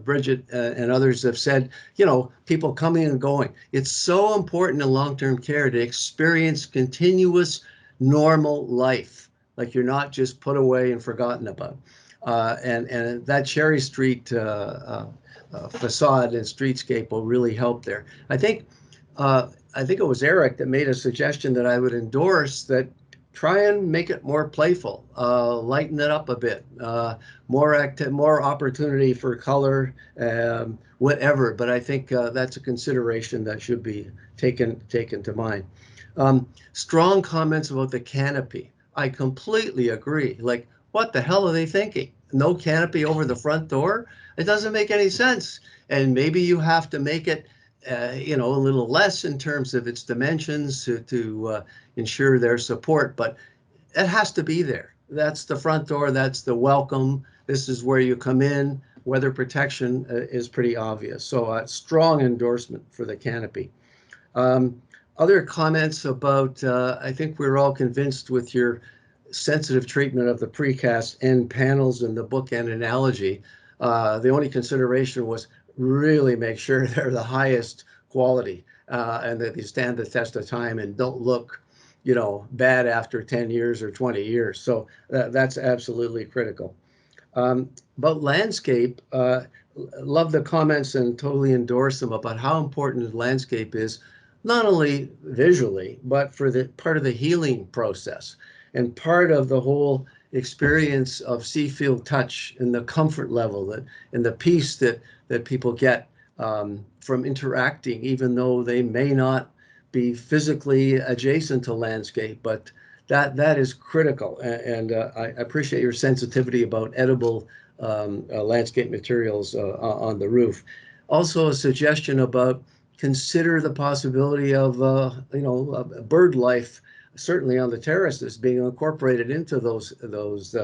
Bridget and others have said, you know, people coming and going. It's so important in long-term care to experience continuous normal life, like you're not just put away and forgotten about. And that Cherry Street facade and streetscape will really help there. I think it was Eric that made a suggestion that I would endorse, that try and make it more playful, lighten it up a bit, more opportunity for color, whatever. But I think that's a consideration that should be taken to mind. Strong comments about the canopy. I completely agree. Like, what the hell are they thinking? No canopy over the front door? It doesn't make any sense. And maybe you have to make it you know, a little less in terms of its dimensions to ensure their support, but it has to be there. That's the front door, that's the welcome. This is where you come in. Weather protection is pretty obvious. So a strong endorsement for the canopy. Other comments about, I think we're all convinced with your sensitive treatment of the precast end panels and the bookend analogy. The only consideration was really make sure they're the highest quality and that they stand the test of time and don't look, you know, bad after 10 years or 20 years. So that's absolutely critical. But landscape, love the comments and totally endorse them about how important landscape is, not only visually, but for the part of the healing process and part of the whole experience of see-feel touch and the comfort level that and the peace that people get from interacting, even though they may not be physically adjacent to landscape, but that is critical. And I appreciate your sensitivity about edible landscape materials on the roof. Also a suggestion about consider the possibility of, bird life, certainly on the terraces, being incorporated into those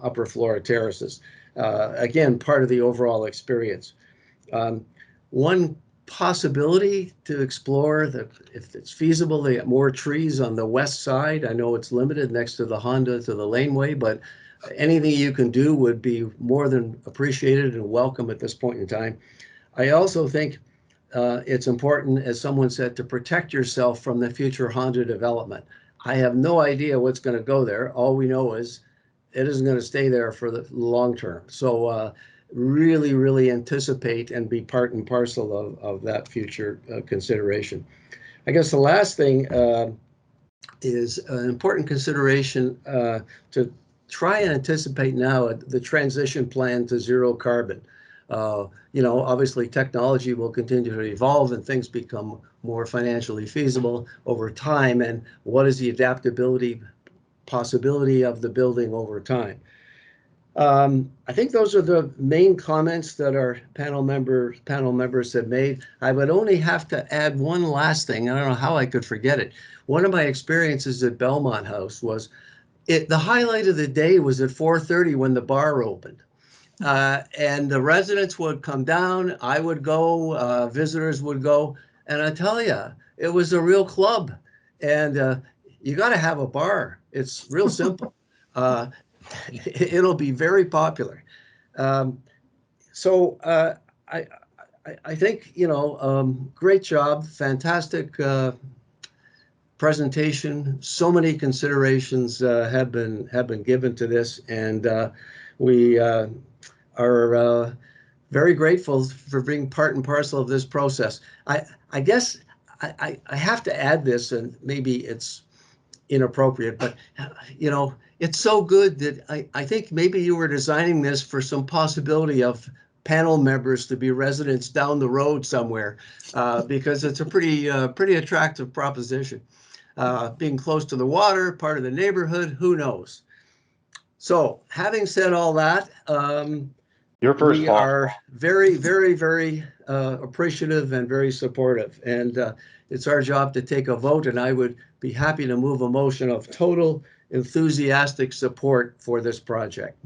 upper floor terraces. Again, part of the overall experience. One possibility to explore, that if it's feasible, they get more trees on the west side. I know it's limited next to the Honda to the laneway, but anything you can do would be more than appreciated and welcome at this point in time. I also think it's important, as someone said, to protect yourself from the future Honda development. I have no idea what's going to go there. All we know is it isn't going to stay there for the long term. So really, really anticipate and be part and parcel of that future consideration. I guess the last thing is an important consideration to try and anticipate now the transition plan to zero carbon. Obviously technology will continue to evolve and things become more financially feasible over time. And what is the adaptability possibility of the building over time? I think those are the main comments that our panel members have made. I would only have to add one last thing. I don't know how I could forget it. One of my experiences at Belmont House was the highlight of the day was at 4:30 when the bar opened. And the residents would come down, I would go, visitors would go, and I tell you, it was a real club. And you got to have a bar. It's real simple. It'll be very popular. So I think, great job, fantastic presentation. So many considerations have been given to this, and we are very grateful for being part and parcel of this process. I guess I have to add this, and maybe it's inappropriate, but it's so good that I think maybe you were designing this for some possibility of panel members to be residents down the road somewhere, because it's a pretty attractive proposition. Being close to the water, part of the neighborhood, who knows? So having said all that, we are very, very, very appreciative and very supportive. And it's our job to take a vote, and I would be happy to move a motion of total enthusiastic support for this project.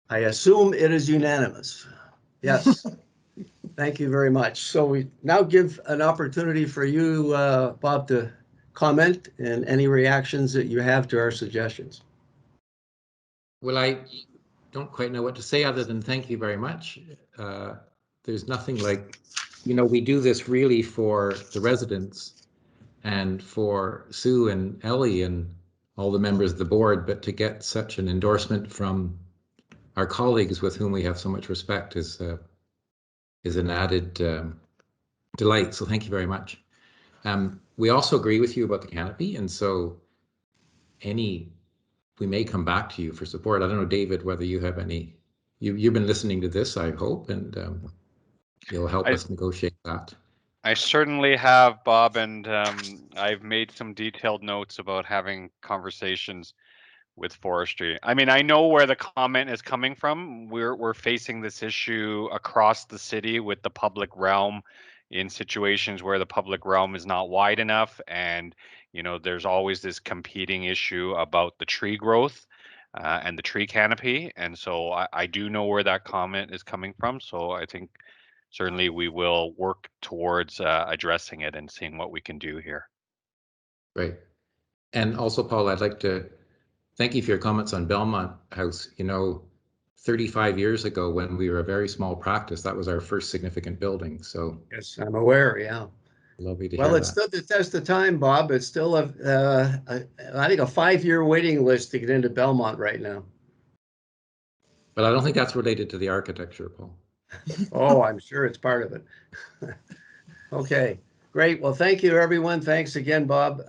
I assume it is unanimous. Yes. Thank you very much. So we now give an opportunity for you, Bob, to comment and any reactions that you have to our suggestions. Well, I don't quite know what to say other than thank you very much. There's nothing like, we do this really for the residents and for Sue and Ellie and all the members of the board, but to get such an endorsement from our colleagues with whom we have so much respect is an added delight. So thank you very much. We also agree with you about the canopy, and so we may come back to you for support. I don't know, David, whether you have any. You've been listening to this, I hope, and you'll help us negotiate that. I certainly have, Bob, and I've made some detailed notes about having conversations with forestry. I mean, I know where the comment is coming from. We're facing this issue across the city with the public realm in situations where the public realm is not wide enough, and there's always this competing issue about the tree growth and the tree canopy. And so I do know where that comment is coming from. So I think certainly we will work towards addressing it and seeing what we can do here. Right. And also, Paul, I'd like to thank you for your comments on Belmont House. 35 years ago, when we were a very small practice, that was our first significant building. So yes, I'm aware. Yeah. Lovely to hear that. Well, it stood the test of time, Bob. It's still I think a 5-year waiting list to get into Belmont right now. But I don't think that's related to the architecture, Paul. Oh, I'm sure it's part of it. Okay, great. Well, thank you, everyone. Thanks again, Bob.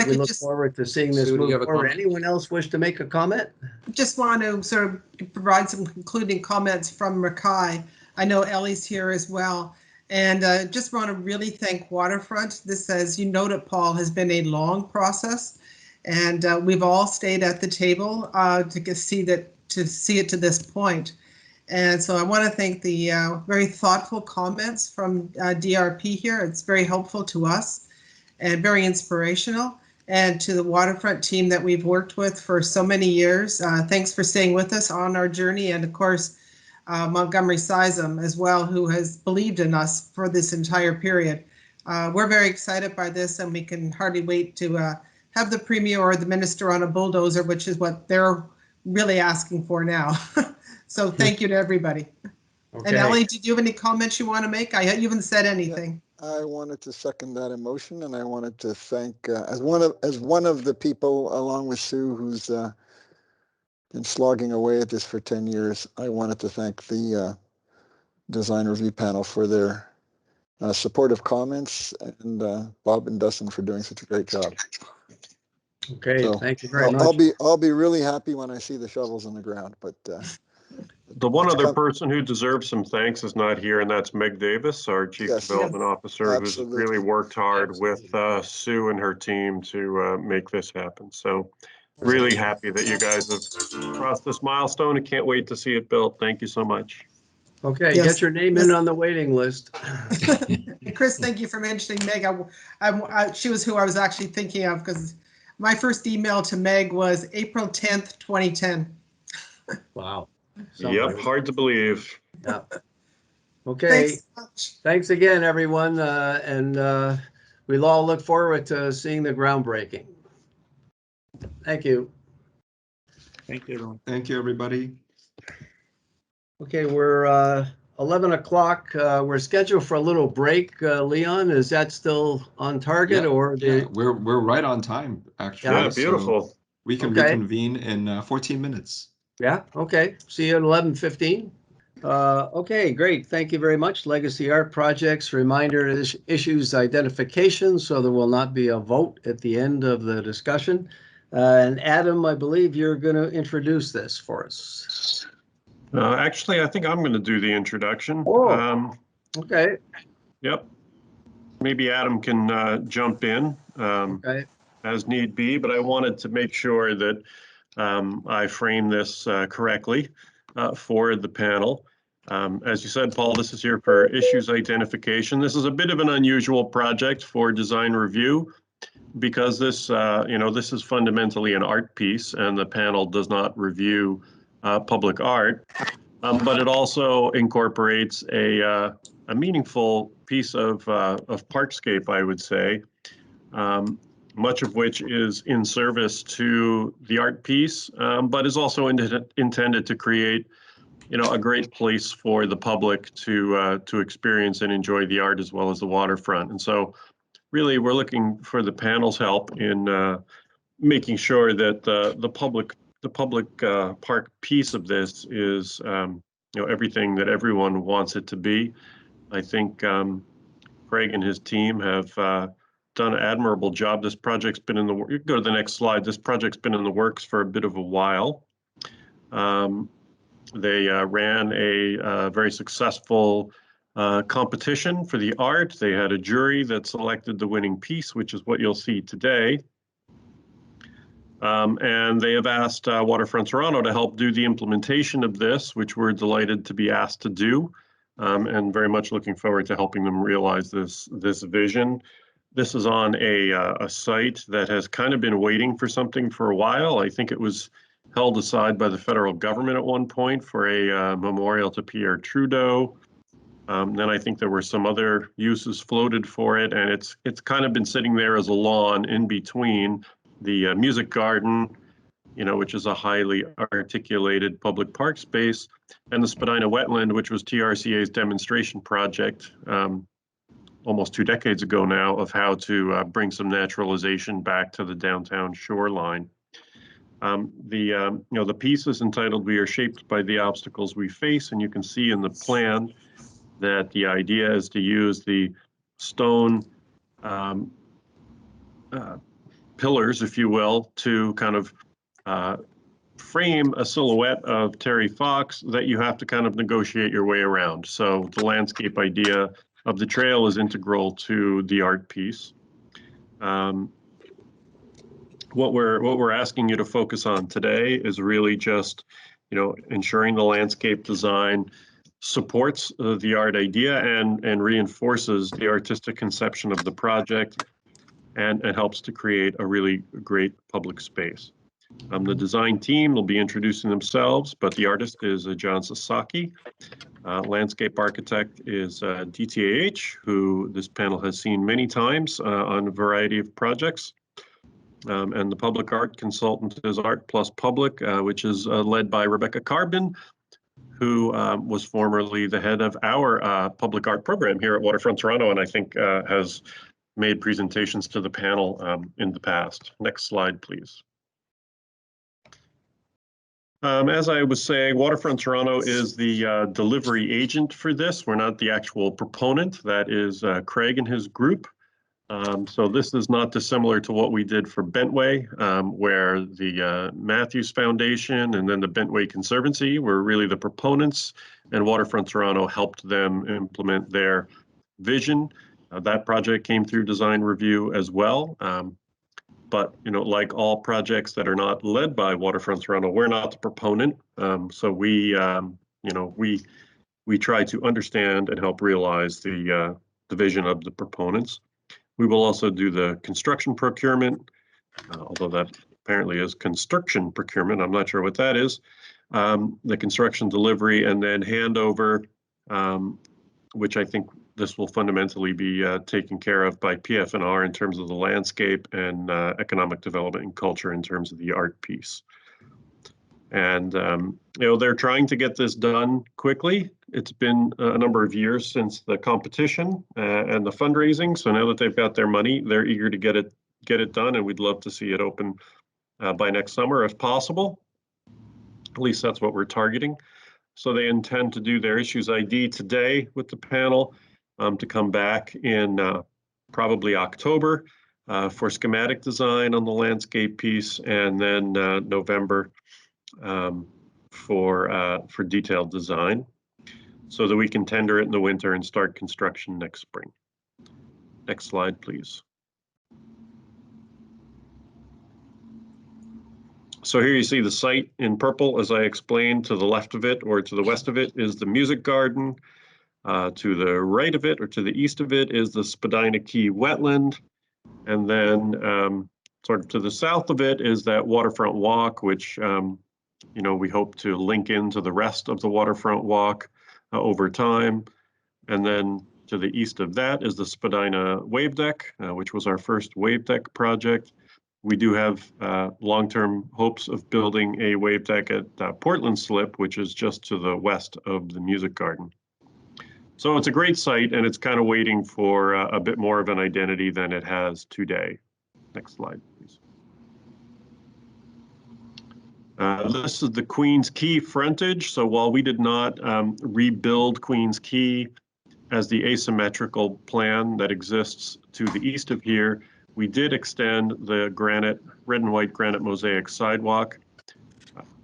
We look forward to seeing this move forward. Anyone else wish to make a comment? Just want to sort of provide some concluding comments from Rekai. I know Ellie's here as well. And just want to really thank Waterfront. This, as you noted, Paul, has been a long process. And we've all stayed at the table to see it to this point. And so I want to thank the very thoughtful comments from DRP here. It's very helpful to us and very inspirational. And to the Waterfront team that we've worked with for so many years, thanks for staying with us on our journey. And of course, Montgomery Seism as well, who has believed in us for this entire period. We're very excited by this, and we can hardly wait to have the Premier or the Minister on a bulldozer, which is what they're really asking for now. So thank you to everybody. Okay. And Ellie, did you have any comments you want to make? You haven't said anything. Yeah, I wanted to second that emotion, and I wanted to thank, as one of the people, along with Sue, who's been slogging away at this for 10 years, I wanted to thank the Design Review Panel for their supportive comments, and Bob and Dustin for doing such a great job. Okay, so thank you very much. I'll be really happy when I see the shovels in the ground, but the one other person who deserves some thanks is not here, and that's Meg Davis, our Chief Development Officer, who's really worked hard with Sue and her team to make this happen. So really happy that you guys have crossed this milestone and can't wait to see it built. Thank you so much. Okay, get your name in on the waiting list. Chris, thank you for mentioning Meg. She was who I was actually thinking of, because my first email to Meg was April 10th, 2010. Wow. Yep, hard to believe. Yeah. Okay. Thanks again, everyone, and we'll all look forward to seeing the groundbreaking. Thank you. Thank you, everyone. Thank you, everybody. Okay, we're 11 o'clock. We're scheduled for a little break. Leon, is that still on target, or we're right on time, actually. Yeah, beautiful. So we can reconvene in 14 minutes. Yeah, okay. See you at 11:15. Okay, great. Thank you very much. Legacy Art Projects, reminder issues identification, so there will not be a vote at the end of the discussion. And Adam, I believe you're going to introduce this for us. Actually, I think I'm going to do the introduction. Oh, okay. Yep. Maybe Adam can jump in as need be, but I wanted to make sure that I frame this correctly for the panel. As you said, Paul, this is here for issues identification. This is a bit of an unusual project for design review because this, this is fundamentally an art piece, and the panel does not review public art, but it also incorporates a meaningful piece of parkscape, I would say. Much of which is in service to the art piece, but is also intended to create, a great place for the public to experience and enjoy the art as well as the waterfront. And so, really, we're looking for the panel's help in making sure that the public park piece of this is, everything that everyone wants it to be. I think Craig and his team have done an admirable job. This project's been in the works. You can go to the next slide. This project's been in the works for a bit of a while. They ran a very successful competition for the art. They had a jury that selected the winning piece, which is what you'll see today. And they have asked Waterfront Toronto to help do the implementation of this, which we're delighted to be asked to do, and very much looking forward to helping them realize this vision. This is on a site that has kind of been waiting for something for a while. I think it was held aside by the federal government at one point for a memorial to Pierre Trudeau. Then I think there were some other uses floated for it, and it's kind of been sitting there as a lawn in between the music garden, which is a highly articulated public park space, and the Spadina wetland, which was TRCA's demonstration project almost 2 decades ago now, of how to bring some naturalization back to the downtown shoreline. The piece is entitled "We Are Shaped by the Obstacles We Face," and you can see in the plan that the idea is to use the stone pillars, if you will, to kind of frame a silhouette of Terry Fox that you have to kind of negotiate your way around. So the landscape idea of the trail is integral to the art piece. What we're asking you to focus on today is really just ensuring the landscape design supports the art idea and reinforces the artistic conception of the project and helps to create a really great public space. The design team will be introducing themselves, but the artist is John Sasaki. Landscape architect is DTAH, who this panel has seen many times on a variety of projects. And the public art consultant is Art Plus Public, which is led by Rebecca Carbon, who was formerly the head of our public art program here at Waterfront Toronto, and I think has made presentations to the panel in the past. Next slide, please. As I was saying, Waterfront Toronto is the delivery agent for this. We're not the actual proponent. That is Craig and his group. So this is not dissimilar to what we did for Bentway, where the Matthews Foundation and then the Bentway Conservancy were really the proponents, and Waterfront Toronto helped them implement their vision. That project came through design review as well. But like all projects that are not led by Waterfront Toronto, we're not the proponent. So we try to understand and help realize the vision of the proponents. We will also do the construction procurement, although that apparently is construction procurement. I'm not sure what that is. The construction delivery and then handover, which I think this will fundamentally be taken care of by PF&R in terms of the landscape and economic development and culture in terms of the art piece. And, they're trying to get this done quickly. It's been a number of years since the competition and the fundraising. So now that they've got their money, they're eager to get it done. And we'd love to see it open by next summer if possible. At least that's what we're targeting. So they intend to do their issues ID today with the panel to come back in probably October for schematic design on the landscape piece, and then November for detailed design, so that we can tender it in the winter and start construction next spring. Next slide, please. So here you see the site in purple, as I explained. To the left of it or to the west of it is the music garden. To the right of it or to the east of it is the Spadina Key wetland. And then sort of to the south of it is that waterfront walk, which we hope to link into the rest of the waterfront walk over time. And then to the east of that is the Spadina wave deck, which was our first wave deck project. We do have long-term hopes of building a wave deck at Portland Slip, which is just to the west of the music garden. So it's a great site, and it's kind of waiting for a bit more of an identity than it has today. Next slide, please. This is the Queen's Quay frontage. So while we did not rebuild Queen's Quay as the asymmetrical plan that exists to the east of here, we did extend the red and white granite mosaic sidewalk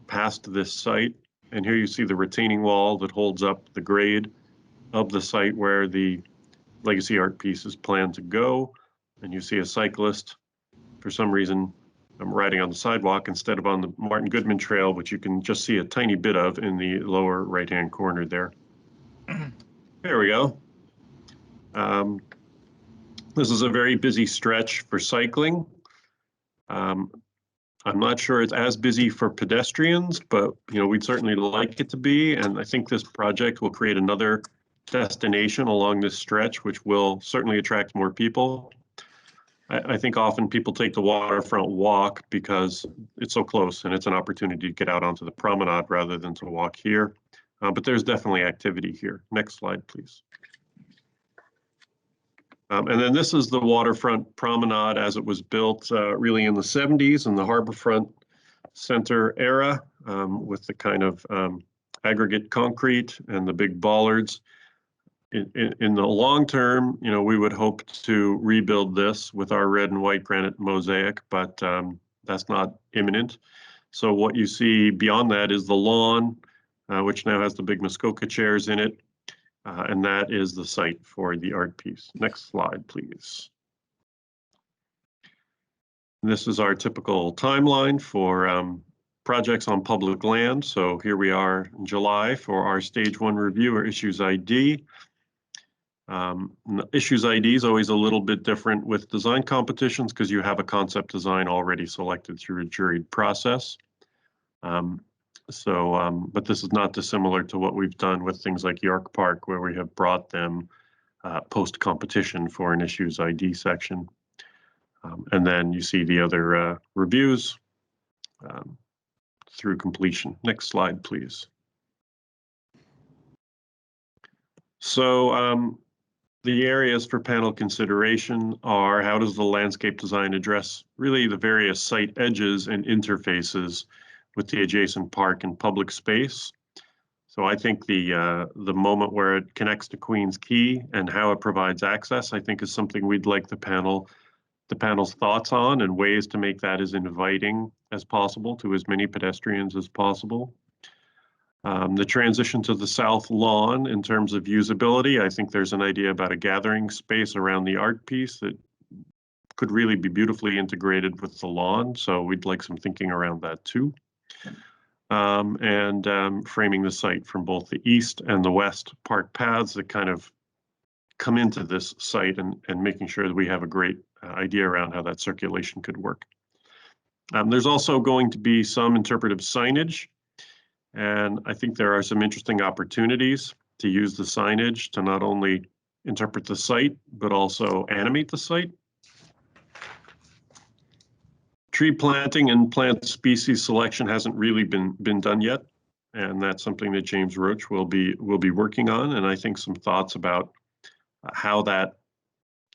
past this site. And here you see the retaining wall that holds up the grade of the site where the legacy art piece is planned to go. And you see a cyclist, for some reason, riding on the sidewalk instead of on the Martin Goodman Trail, which you can just see a tiny bit of in the lower right-hand corner there. There we go. This is a very busy stretch for cycling. I'm not sure it's as busy for pedestrians, but we'd certainly like it to be. And I think this project will create another destination along this stretch, which will certainly attract more people. I think often people take the waterfront walk because it's so close and it's an opportunity to get out onto the promenade rather than to walk here. But there's definitely activity here. Next slide, please. And then this is the waterfront promenade as it was built really in the 70s in the Harborfront Center era with the kind of aggregate concrete and the big bollards. In the long term, we would hope to rebuild this with our red and white granite mosaic, but that's not imminent. So what you see beyond that is the lawn, which now has the big Muskoka chairs in it. And that is the site for the art piece. Next slide, please. This is our typical timeline for projects on public land. So here we are in July for our stage 1 review or issues ID. Issues ID is always a little bit different with design competitions because you have a concept design already selected through a juried process. But this is not dissimilar to what we've done with things like York Park, where we have brought them post-competition for an issues ID section. And then you see the other reviews through completion. Next slide, please. So the areas for panel consideration are: how does the landscape design address really the various site edges and interfaces with the adjacent park and public space? So I think the moment where it connects to Queen's Quay and how it provides access, I think is something we'd like the panel's thoughts on and ways to make that as inviting as possible to as many pedestrians as possible. The transition to the south lawn in terms of usability, I think there's an idea about a gathering space around the art piece that could really be beautifully integrated with the lawn. So we'd like some thinking around that too. Framing the site from both the east and the west park paths that kind of come into this site and making sure that we have a great idea around how that circulation could work. There's also going to be some interpretive signage, and I think there are some interesting opportunities to use the signage to not only interpret the site, but also animate the site. Tree planting and plant species selection hasn't really been done yet, and that's something that James Roach will be working on, and I think some thoughts about how that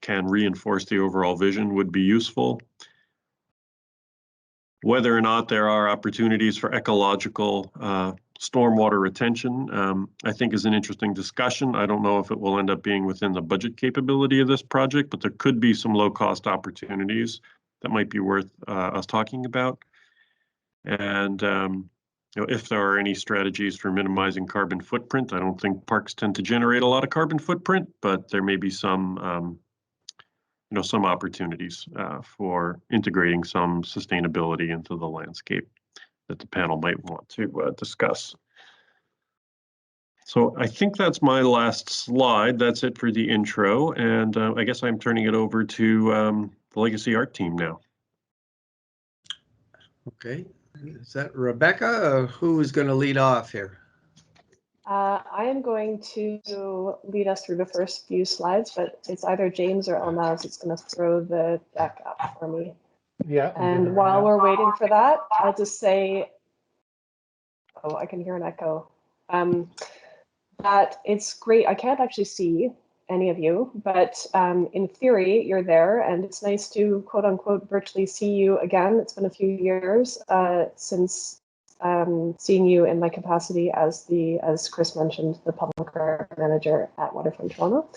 can reinforce the overall vision would be useful. Whether or not there are opportunities for ecological stormwater retention, I think is an interesting discussion. I don't know if it will end up being within the budget capability of this project, but there could be some low-cost opportunities that might be worth us talking about. And if there are any strategies for minimizing carbon footprint, I don't think parks tend to generate a lot of carbon footprint, but there may be some some opportunities for integrating some sustainability into the landscape that the panel might want to discuss. So I think that's my last slide. That's it for the intro. And I guess I'm turning it over to the Legacy Art team now. Okay. Is that Rebecca, or who is going to lead off here? I am going to lead us through the first few slides, but it's either James or Elnaz that's going to throw the deck up for me. Yeah. And while we're waiting for that, I'll just say, oh, I can hear an echo, that it's great. I can't actually see any of you, but in theory, you're there, and it's nice to quote unquote virtually see you again. It's been a few years since seeing you in my capacity as Chris mentioned, the public art manager at Waterfront Toronto.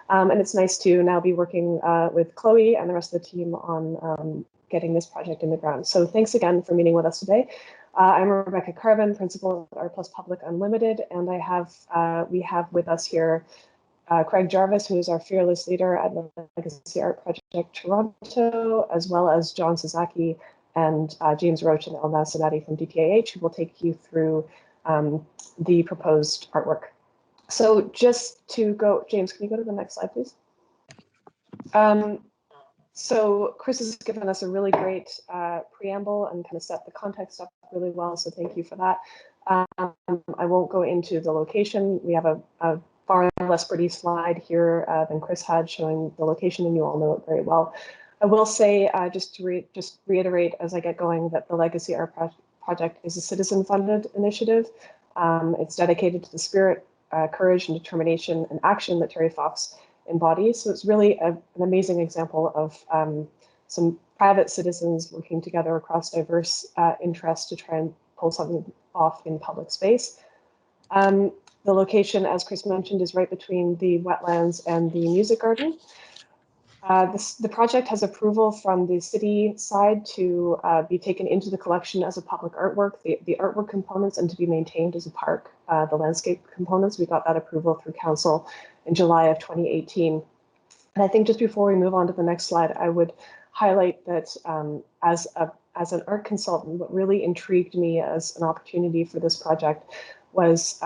And it's nice to now be working with Chloe and the rest of the team on getting this project in the ground. So thanks again for meeting with us today. I'm Rebecca Carvin, principal at Art Plus Public Unlimited, and we have with us here Craig Jarvis, who is our fearless leader at the Legacy Art Project Toronto, as well as John Sasaki and James Roach and Elnaz Sanati from DTAH, who will take you through the proposed artwork. So just to go, James, can you go to the next slide, please? So Chris has given us a really great preamble and kind of set the context up really well, so thank you for that. I won't go into the location. We have a far less pretty slide here than Chris had showing the location, and you all know it very well. I will say, just to reiterate as I get going, that the Legacy Art Project is a citizen-funded initiative. It's dedicated to the spirit, courage, and determination and action that Terry Fox embodies. So it's really an amazing example of some private citizens working together across diverse interests to try and pull something off in public space. The location, as Chris mentioned, is right between the wetlands and the music garden. The project has approval from the city side to be taken into the collection as a public artwork, the artwork components, and to be maintained as a park, the landscape components. We got that approval through council in July of 2018. And I think just before we move on to the next slide, I would highlight that as a as an art consultant, what really intrigued me as an opportunity for this project was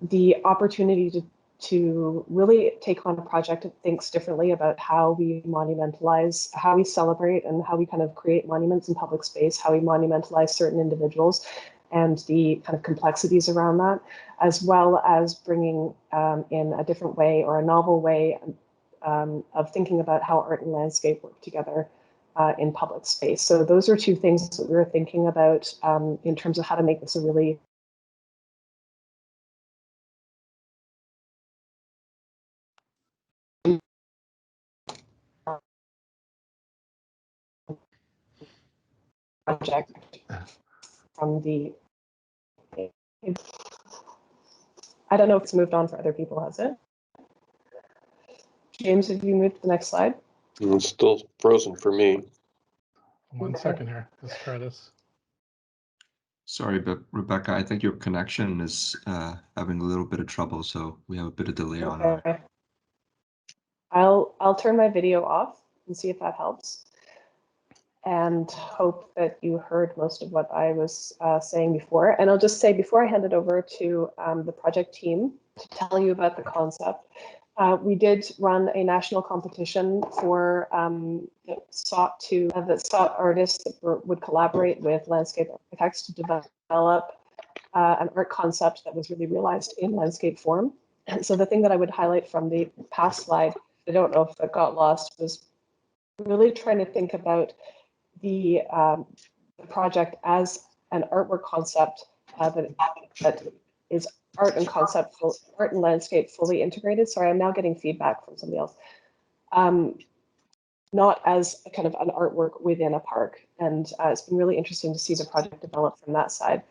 the opportunity to really take on a project that thinks differently about how we monumentalize, how we celebrate, and how we kind of create monuments in public space, how we monumentalize certain individuals, and the kind of complexities around that, as well as bringing in a different way or a novel way of thinking about how art and landscape work together in public space. So those are two things that we were thinking about in terms of how to make this a really project from the, I don't know if it's moved on for other people, has it? James, have you moved to the next slide? It's still frozen for me. One second here. Let's try this. Sorry, but Rebecca, I think your connection is having a little bit of trouble, so we have a bit of delay on our. Okay. I'll turn my video off and see if that helps, and hope that you heard most of what I was saying before. And I'll just say before I hand it over to the project team to tell you about the concept, we did run a national competition for that sought artists that would collaborate with landscape architects to develop an art concept that was really realized in landscape form. And so the thing that I would highlight from the past slide, I don't know if it got lost, was really trying to think about the project as an artwork concept that is art and landscape fully integrated. Sorry, I'm now getting feedback from somebody else. Not as a kind of an artwork within a park. And it's been really interesting to see the project develop from that side.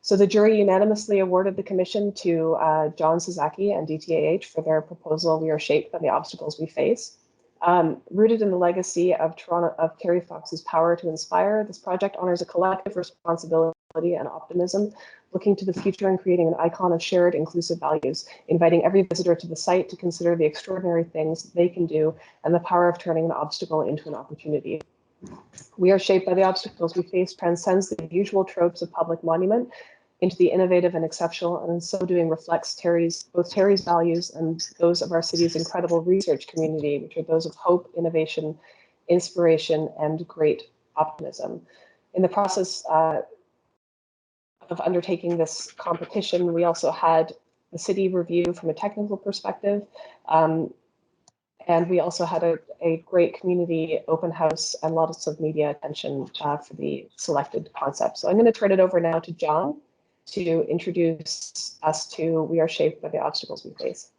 So the jury unanimously awarded the commission to John Sasaki and DTAH for their proposal, We Are Shaped by the Obstacles We Face. Rooted in the legacy of Terry Fox's power to inspire, this project honors a collective responsibility and optimism, looking to the future and creating an icon of shared inclusive values, inviting every visitor to the site to consider the extraordinary things they can do and the power of turning an obstacle into an opportunity. We Are Shaped by the Obstacles We Face transcends the usual tropes of public monument into the innovative and exceptional, and in so doing reflects both Terry's values and those of our city's incredible research community, which are those of hope, innovation, inspiration, and great optimism. In the process of undertaking this competition, we also had the city review from a technical perspective, and we also had a great community open house and lots of media attention for the selected concept. So I'm going to turn it over now to John to introduce us to We Are Shaped by the Obstacles We Face.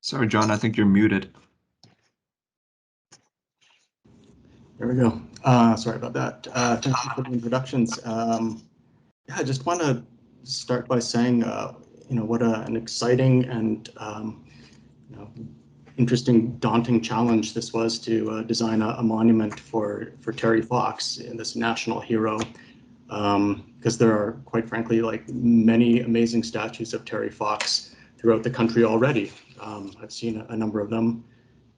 Sorry, John, I think you're muted. There we go. Sorry about that. Thank you for the introductions. Yeah, I just want to start by saying, what an exciting and interesting, daunting challenge this was to design a monument for Terry Fox, this national hero, because there are, quite frankly, like many amazing statues of Terry Fox throughout the country already. I've seen a number of them,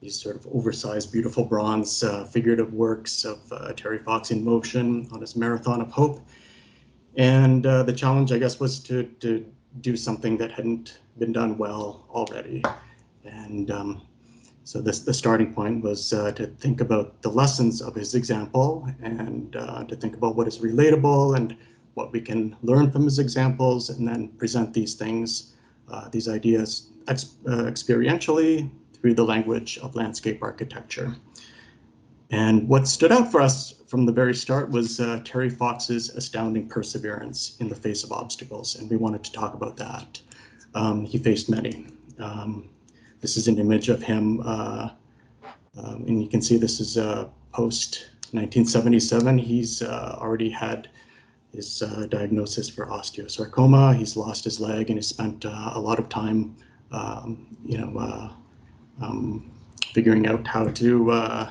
these sort of oversized, beautiful bronze figurative works of Terry Fox in motion on his marathon of hope. And the challenge, I guess, was to do something that hadn't been done well already. And so the starting point was to think about the lessons of his example and to think about what is relatable and what we can learn from his examples, and then present these things, these ideas experientially through the language of landscape architecture. And what stood out for us from the very start was Terry Fox's astounding perseverance in the face of obstacles, and we wanted to talk about that. He faced many. This is an image of him, and you can see this is post 1977. He's already had his diagnosis for osteosarcoma. He's lost his leg, and he spent a lot of time, figuring out how to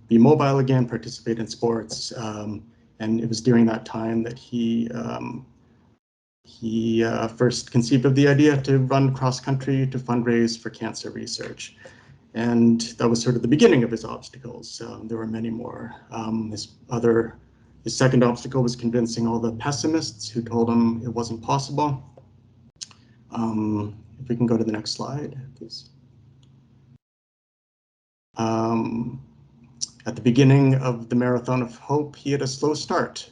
be mobile again, participate in sports, and it was during that time that he He first conceived of the idea to run cross country to fundraise for cancer research. And that was sort of the beginning of his obstacles. There were many more. His second obstacle was convincing all the pessimists who told him it wasn't possible. If we can go to the next slide, please. At the beginning of the Marathon of Hope, he had a slow start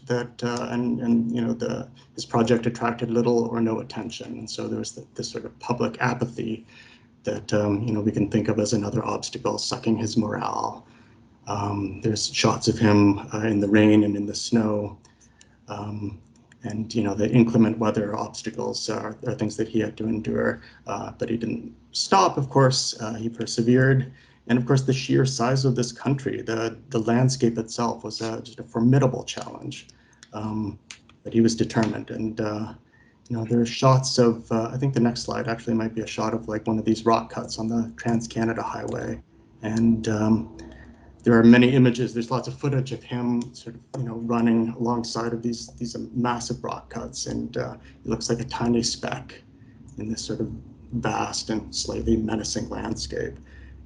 his project attracted little or no attention. And so there was this sort of public apathy that we can think of as another obstacle, sucking his morale. There's shots of him in the rain and in the snow. The inclement weather obstacles are things that he had to endure, but he didn't stop, of course. He persevered. And of course, the sheer size of this country, the landscape itself was just a formidable challenge. But he was determined. And there are shots of, I think the next slide actually might be a shot of like one of these rock cuts on the Trans-Canada Highway. And there are many images. There's lots of footage of him sort of, running alongside of these massive rock cuts. And he looks like a tiny speck in this sort of vast and slightly menacing landscape.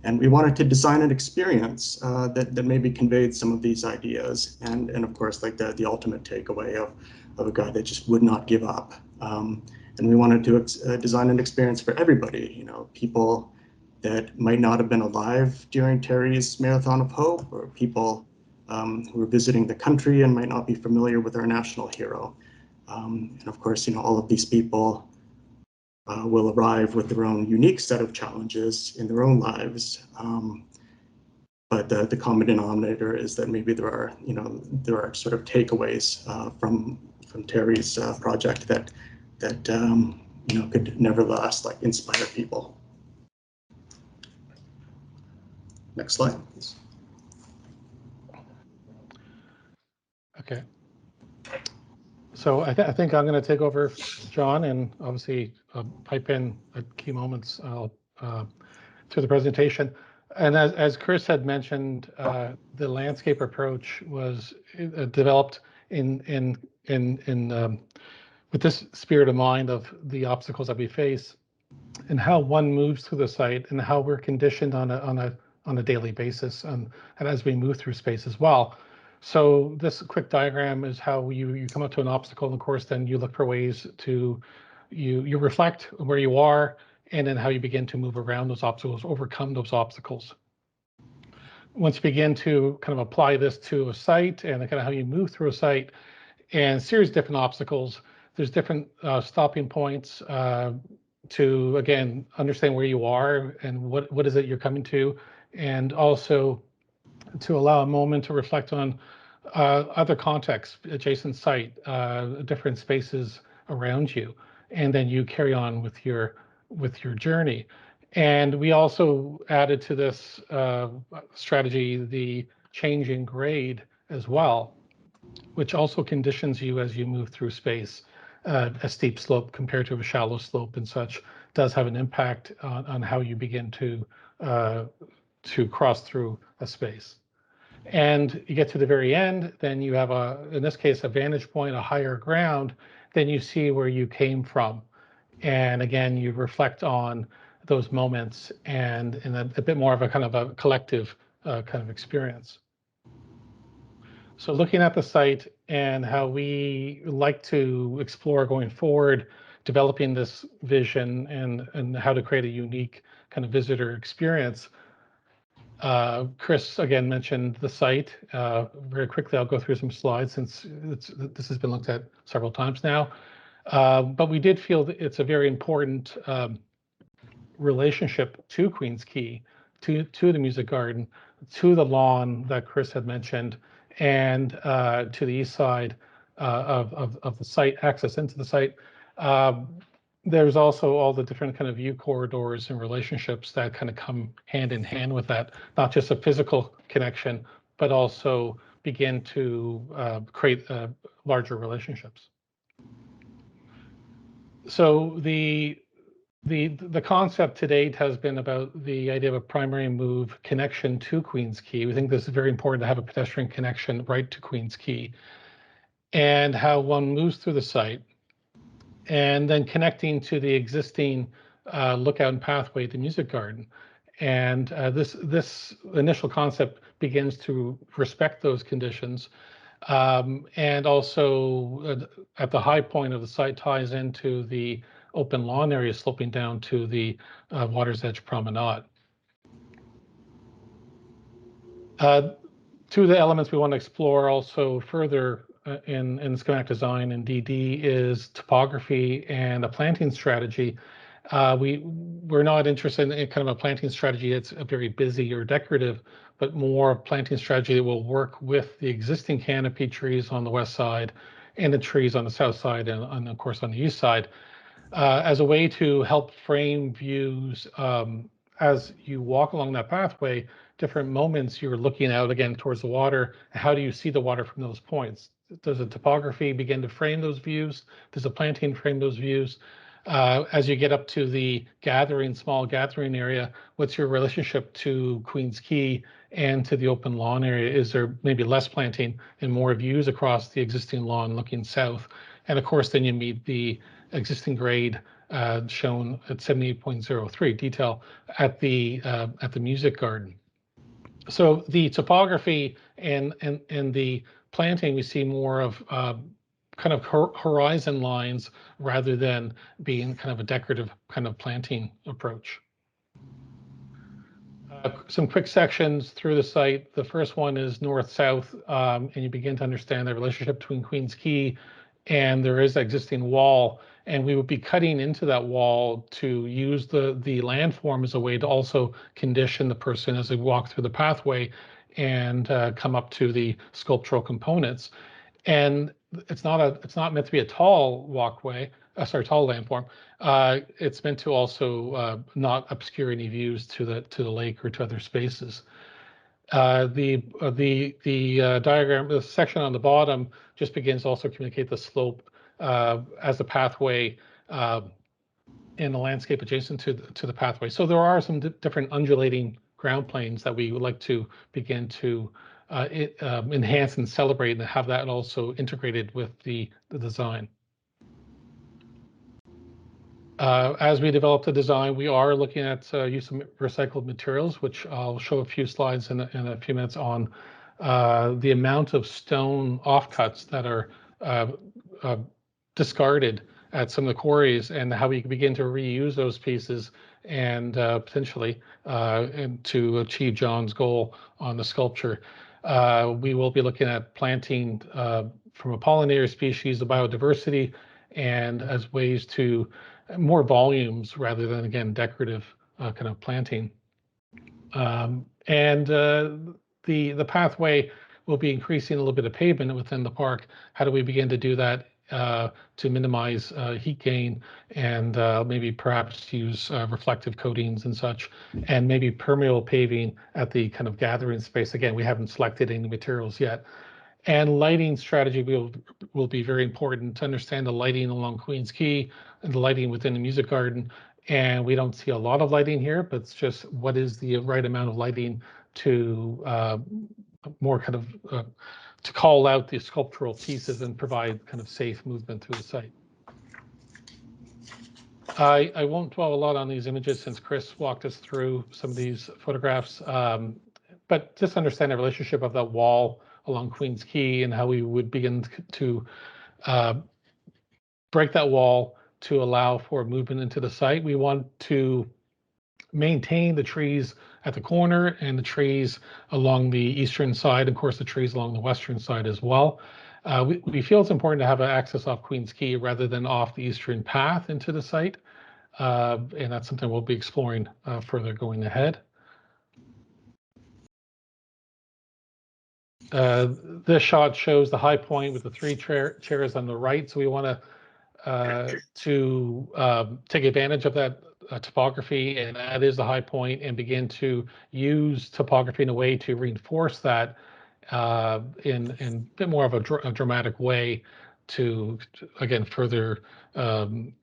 And we wanted to design an experience that maybe conveyed some of these ideas. And of course, like the ultimate takeaway of a guy that just would not give up. And we wanted to design an experience for everybody, people that might not have been alive during Terry's Marathon of Hope, or people who are visiting the country and might not be familiar with our national hero. And of course, all of these people will arrive with their own unique set of challenges in their own lives. But the common denominator is that maybe there are sort of takeaways from Terry's project that could nevertheless inspire people. Next slide, please. Okay. So I think I'm going to take over, John, and obviously pipe in at key moments through the presentation. And as Chris had mentioned, the landscape approach was developed with this spirit of mind of the obstacles that we face and how one moves through the site and how we're conditioned on a daily basis and as we move through space as well. So this quick diagram is how you come up to an obstacle, and of course then you look for ways to you reflect where you are and then how you begin to move around those obstacles, overcome those obstacles. Once you begin to kind of apply this to a site and kind of how you move through a site and series of different obstacles, there's different stopping points to, again, understand where you are and what is it you're coming to, and also to allow a moment to reflect on other contexts, adjacent site, different spaces around you, and then you carry on with your journey. And we also added to this strategy the change in grade as well, which also conditions you as you move through space. A steep slope compared to a shallow slope and such does have an impact on how you begin to cross through a space. And you get to the very end, then you have in this case, a vantage point, a higher ground, then you see where you came from. And again, you reflect on those moments and in a bit more of a kind of a collective kind of experience. So looking at the site and how we like to explore going forward, developing this vision and how to create a unique kind of visitor experience. Chris again mentioned the site. Very quickly, I'll go through some slides since this has been looked at several times now. But we did feel that it's a very important relationship to Queen's Quay, to the Music Garden, to the lawn that Chris had mentioned, and to the east side of the site, access into the site. There's also all the different kind of view corridors and relationships that kind of come hand in hand with that, not just a physical connection, but also begin to create larger relationships. So the concept to date has been about the idea of a primary move connection to Queen's Quay. We think this is very important to have a pedestrian connection right to Queen's Quay, and how one moves through the site and then connecting to the existing lookout and pathway at the music garden. And this initial concept begins to respect those conditions, and also at the high point of the site ties into the open lawn area sloping down to the Water's Edge Promenade. Two of the elements we want to explore also further in schematic design and DD is topography and a planting strategy. We're not interested in kind of a planting strategy that's very busy or decorative, but more planting strategy that will work with the existing canopy trees on the west side and the trees on the south side and of course on the east side, as a way to help frame views as you walk along that pathway. Different moments you're looking out again towards the water. How do you see the water from those points? Does the topography begin to frame those views? Does the planting frame those views? As you get up to the small gathering area, what's your relationship to Queen's Quay and to the open lawn area? Is there maybe less planting and more views across the existing lawn looking south? And of course, then you meet the existing grade shown at 78.03 detail at the music garden. So the topography and the planting, we see more of kind of horizon lines rather than being kind of a decorative kind of planting approach. Some quick sections through the site. The first one is north-south, and you begin to understand the relationship between Queen's Quay and there is an existing wall, and we would be cutting into that wall to use the landform as a way to also condition the person as they walk through the pathway and come up to the sculptural components. And it's not meant to be a tall walkway, tall landform. It's meant to also not obscure any views to the lake or to other spaces. The diagram, the section on the bottom, just begins to also communicate the slope as the pathway in the landscape adjacent to the pathway. So there are some different undulating ground planes that we would like to begin to enhance and celebrate, and have that also integrated with the design. As we develop the design, we are looking at use of recycled materials, which I'll show a few slides in a few minutes on the amount of stone offcuts that are discarded at some of the quarries, and how we can begin to reuse those pieces and potentially and to achieve John's goal on the sculpture. We will be looking at planting from a pollinator species, the biodiversity, and as ways to more volumes rather than, again, decorative kind of planting. The pathway will be increasing a little bit of pavement within the park. How do we begin to do that to minimize heat gain, and maybe perhaps use reflective coatings and such, and maybe permeable paving at the kind of gathering space? Again, we haven't selected any materials yet. And lighting strategy will be very important to understand the lighting along Queen's Quay and the lighting within the music garden. And we don't see a lot of lighting here, but it's just what is the right amount of lighting to more kind of to call out the sculptural pieces and provide kind of safe movement through the site. I won't dwell a lot on these images since Chris walked us through some of these photographs, but just understand the relationship of that wall along Queen's Quay and how we would begin to break that wall to allow for movement into the site. We want to maintain the trees at the corner and the trees along the eastern side, of course the trees along the western side as well. We feel it's important to have an access off Queen's Quay rather than off the eastern path into the site, and that's something we'll be exploring further going ahead. This shot shows the high point with the three chairs on the right. So we want to take advantage of that topography, and that is the high point, and begin to use topography in a way to reinforce that in a bit more of a dramatic way to again further kind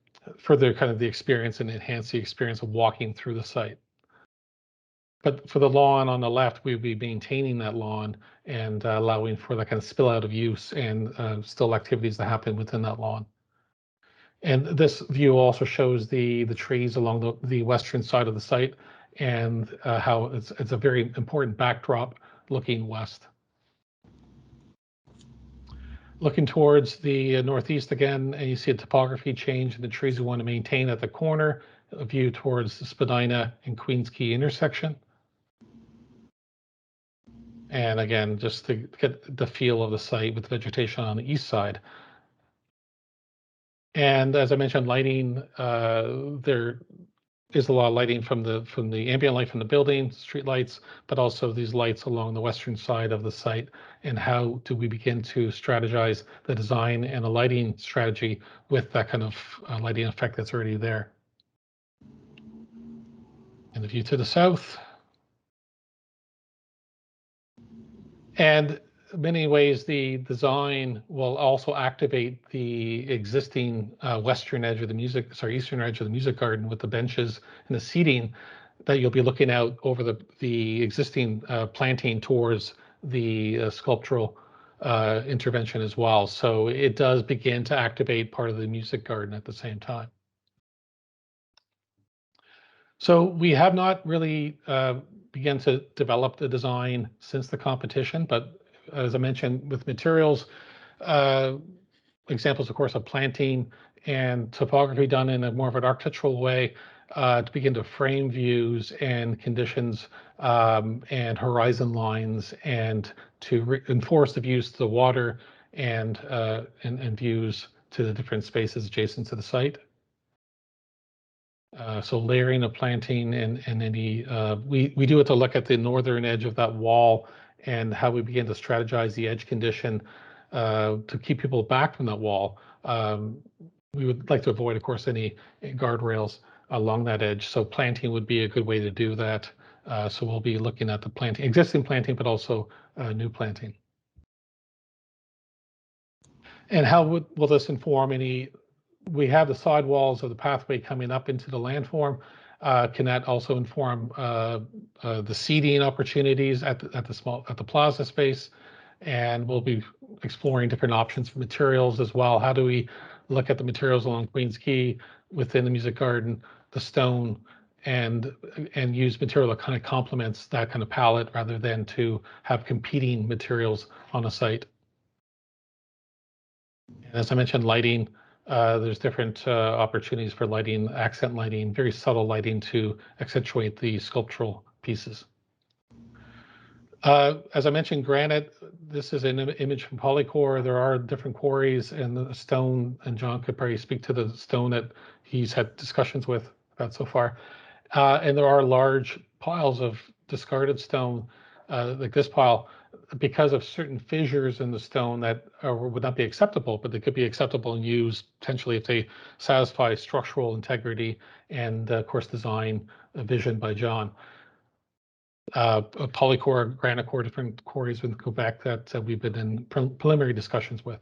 of the experience and enhance the experience of walking through the site. But for the lawn on the left, we'll be maintaining that lawn and allowing for that kind of spill out of use and still activities that happen within that lawn. And this view also shows the trees along the western side of the site, and how it's a very important backdrop looking west. Looking towards the northeast again, and you see a topography change in the trees we want to maintain at the corner, a view towards the Spadina and Queens Quay intersection. And again, just to get the feel of the site with vegetation on the east side. And as I mentioned, lighting, there is a lot of lighting from the ambient light from the building, street lights, but also these lights along the western side of the site. And how do we begin to strategize the design and the lighting strategy with that kind of lighting effect that's already there? And the view to the south. And in many ways, the design will also activate the existing eastern edge of the music garden with the benches and the seating that you'll be looking out over the existing planting towards the sculptural intervention as well. So it does begin to activate part of the music garden at the same time. So we have not really begun to develop the design since the competition, but as I mentioned, with materials, examples, of course, of planting and topography done in a more of an architectural way to begin to frame views and conditions and horizon lines, and to enforce the views to the water and views to the different spaces adjacent to the site. So layering of planting and any, we do it to look at the northern edge of that wall and how we begin to strategize the edge condition to keep people back from that wall. We would like to avoid, of course, any guardrails along that edge. So planting would be a good way to do that. So we'll be looking at the planting, existing planting, but also new planting. And how will this inform any? We have the sidewalls of the pathway coming up into the landform. Can that also inform the seating opportunities at the plaza space? And we'll be exploring different options for materials as well. How do we look at the materials along Queens Quay within the music garden, the stone, and use material that kind of complements that kind of palette rather than to have competing materials on a site? And as I mentioned, lighting. There's different opportunities for lighting, accent lighting, very subtle lighting to accentuate the sculptural pieces. As I mentioned, granite, this is an image from Polycore. There are different quarries and the stone, and John could probably speak to the stone that he's had discussions with about so far. And there are large piles of discarded stone, like this pile, because of certain fissures in the stone that would not be acceptable, but they could be acceptable and used potentially if they satisfy structural integrity and, of course, design vision by John. Polycore, granite core, different quarries in Quebec that we've been in preliminary discussions with.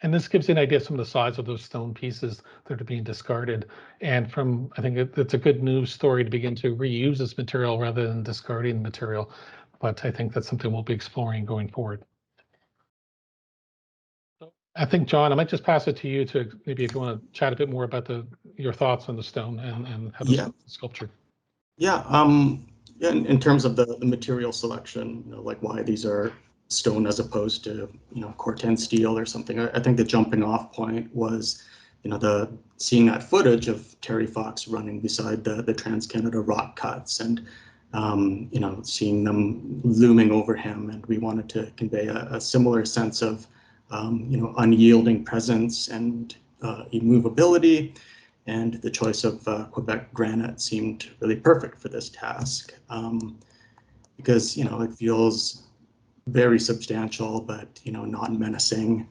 And this gives you an idea of some of the size of those stone pieces that are being discarded. And I think it's a good news story to begin to reuse this material rather than discarding the material. But I think that's something we'll be exploring going forward. So I think, John, I might just pass it to you to maybe if you want to chat a bit more about your thoughts on the stone and how the sculpture. Yeah, in terms of the material selection, like why these are stone as opposed to Corten steel or something. I think the jumping off point was seeing that footage of Terry Fox running beside the Trans-Canada rock cuts and seeing them looming over him, and we wanted to convey a similar sense of unyielding presence and immovability. And the choice of Quebec granite seemed really perfect for this task because it feels very substantial, but not menacing.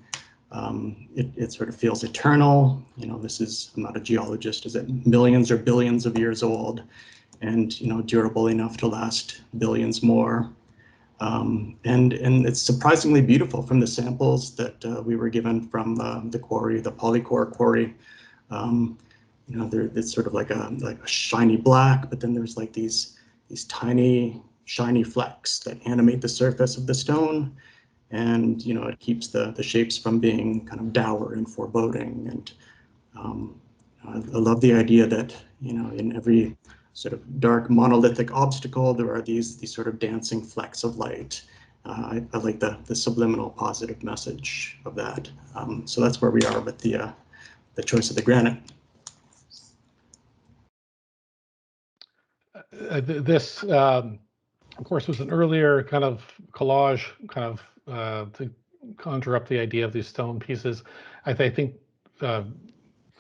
It sort of feels eternal. This is, I'm not a geologist, is it millions or billions of years old, and durable enough to last billions more. And it's surprisingly beautiful from the samples that we were given from the quarry, the Polycore quarry. It's sort of like a shiny black, but then there's like these tiny shiny flecks that animate the surface of the stone. and it keeps the shapes from being kind of dour and foreboding. And I love the idea that in every sort of dark monolithic obstacle there are these sort of dancing flecks of light. I like the subliminal positive message of that. So that's where we are with the choice of the granite. This, of course, was an earlier kind of collage, kind of to conjure up the idea of these stone pieces. I think the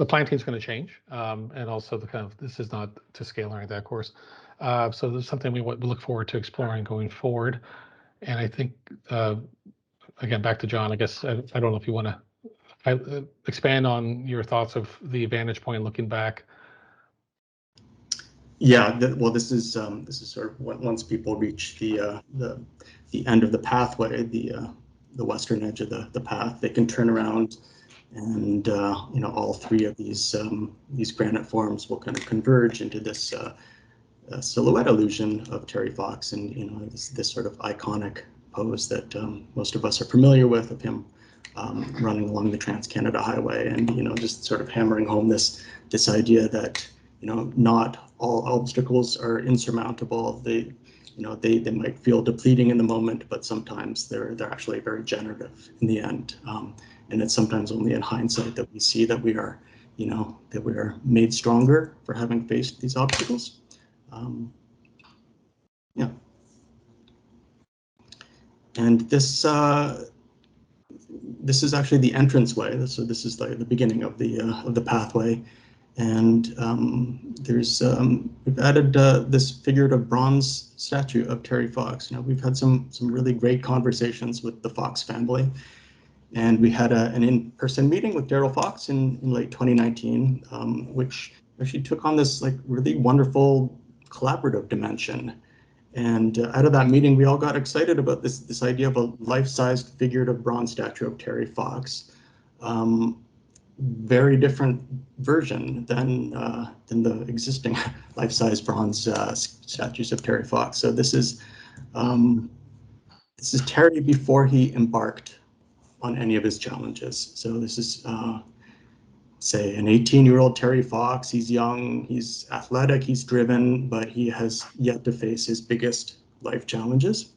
planting is going to change, and also the kind of, this is not to scale or anything, of course. So there's something we look forward to exploring going forward. And I think, again, back to John, I guess, I don't know if you want to expand on your thoughts of the vantage point looking back. Yeah, well, this is sort of once people reach the end of the pathway, the western edge of the path, they can turn around, and all three of these granite forms will kind of converge into this silhouette illusion of Terry Fox, and this sort of iconic pose that most of us are familiar with, of him running along the Trans-Canada Highway, and just sort of hammering home this idea that not all obstacles are insurmountable. They might feel depleting in the moment, but sometimes they're actually very generative in the end. And it's sometimes only in hindsight that we see that we are made stronger for having faced these obstacles. Yeah. And this is actually the entranceway. So this is the beginning of the pathway. And we've added this figurative bronze statue of Terry Fox. We've had some really great conversations with the Fox family, and we had an in-person meeting with Daryl Fox in late 2019, which actually took on this really wonderful collaborative dimension. And out of that meeting, we all got excited about this idea of a life-sized figurative bronze statue of Terry Fox. Very different version than the existing life-size bronze statues of Terry Fox. So this is Terry before he embarked on any of his challenges. So this is say an 18-year-old Terry Fox. He's young, he's athletic, he's driven, but he has yet to face his biggest life challenges.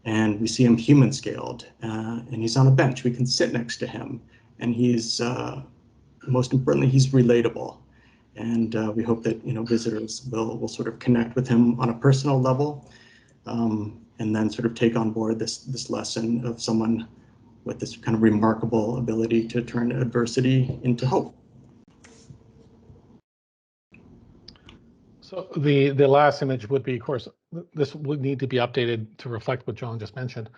And we see him human scaled, and he's on a bench. We can sit next to him. And he's, most importantly, he's relatable. And we hope that visitors will sort of connect with him on a personal level, and then sort of take on board this lesson of someone with this kind of remarkable ability to turn adversity into hope. So the last image would be, of course, this would need to be updated to reflect what John just mentioned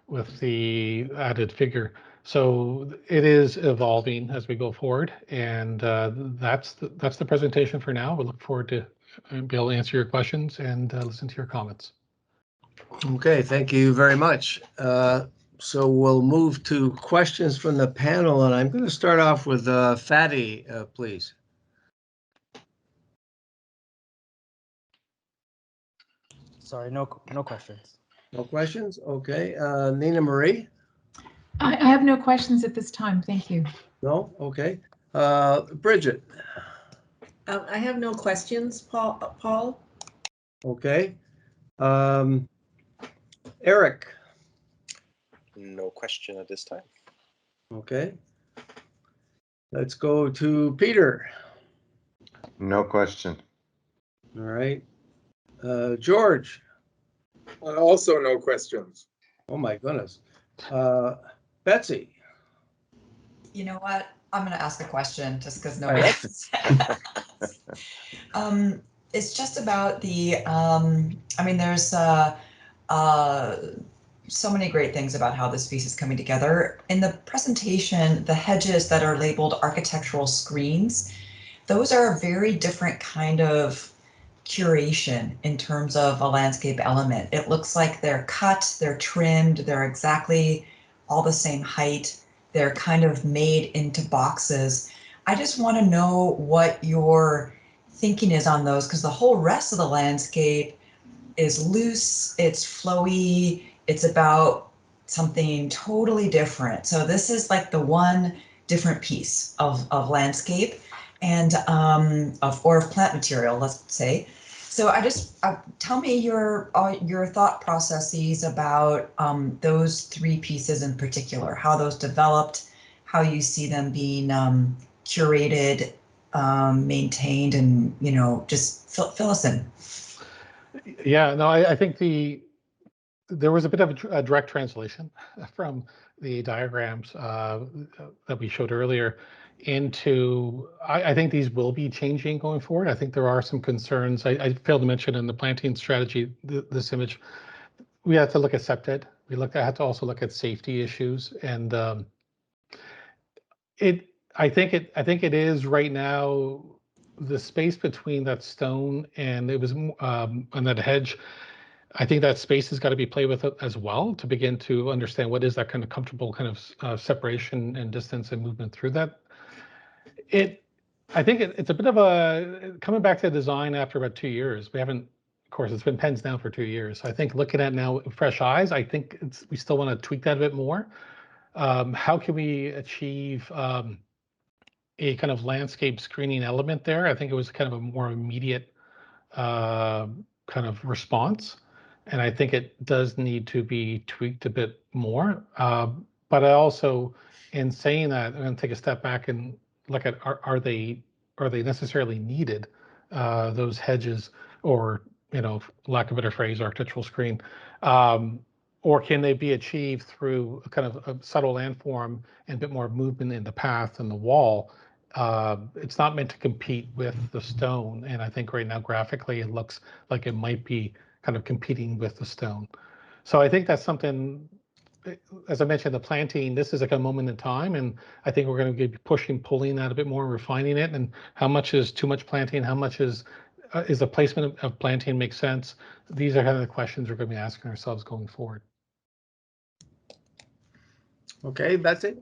with the added figure. So it is evolving as we go forward, and that's the presentation for now. We look forward to be able to answer your questions and listen to your comments. Okay, thank you very much. So we'll move to questions from the panel, and I'm going to start off with Fatty, please. Sorry, no questions. No questions? Okay. Nina Marie? I have no questions at this time. Thank you. No? Okay. Bridget? I have no questions, Paul. Okay. Eric? No question at this time. Okay. Let's go to Peter. No question. All right. George? Also no questions. Oh my goodness. Betsy? You know what? I'm going to ask a question just because All nobody right. else. It's just about the, I mean, there's so many great things about how this piece is coming together. In the presentation, the hedges that are labeled architectural screens, those are a very different kind of curation in terms of a landscape element. It looks like they're cut, they're trimmed, they're exactly all the same height. They're kind of made into boxes. I just want to know what your thinking is on those, because the whole rest of the landscape is loose, it's flowy, it's about something totally different. So this is like the one different piece of landscape and of plant material, let's say. So I just tell me your thought processes about those three pieces in particular, how those developed, how you see them being curated, maintained, and just fill us in. Yeah, no, I think there was a bit of a direct translation from the diagrams that we showed earlier into, I think these will be changing going forward. I think there are some concerns. I failed to mention in the planting strategy, this image, we had to look at septic. Had to also look at safety issues. And I think it is right now, the space between that stone and and that hedge, I think that space has got to be played with as well to begin to understand what is that kind of comfortable kind of separation and distance and movement through that. I think it's a bit of a coming back to design after about 2 years. We haven't, of course, it's been pens now for 2 years. So I think looking at now fresh eyes, I think we still want to tweak that a bit more. How can we achieve a kind of landscape screening element there? I think it was kind of a more immediate kind of response. And I think it does need to be tweaked a bit more. But I also, in saying that, I'm going to take a step back and look at are they necessarily needed, those hedges, or lack of a better phrase, architectural screen, or can they be achieved through a kind of a subtle landform and a bit more movement in the path and the wall? It's not meant to compete with the stone, and I think right now graphically it looks like it might be kind of competing with the stone. So I think that's something, as I mentioned, the planting, this is like a moment in time, and I think we're going to be pulling that a bit more, refining it, and how much is too much planting, how much is the placement of planting make sense? These are kind of the questions we're going to be asking ourselves going forward. Okay, Betsy?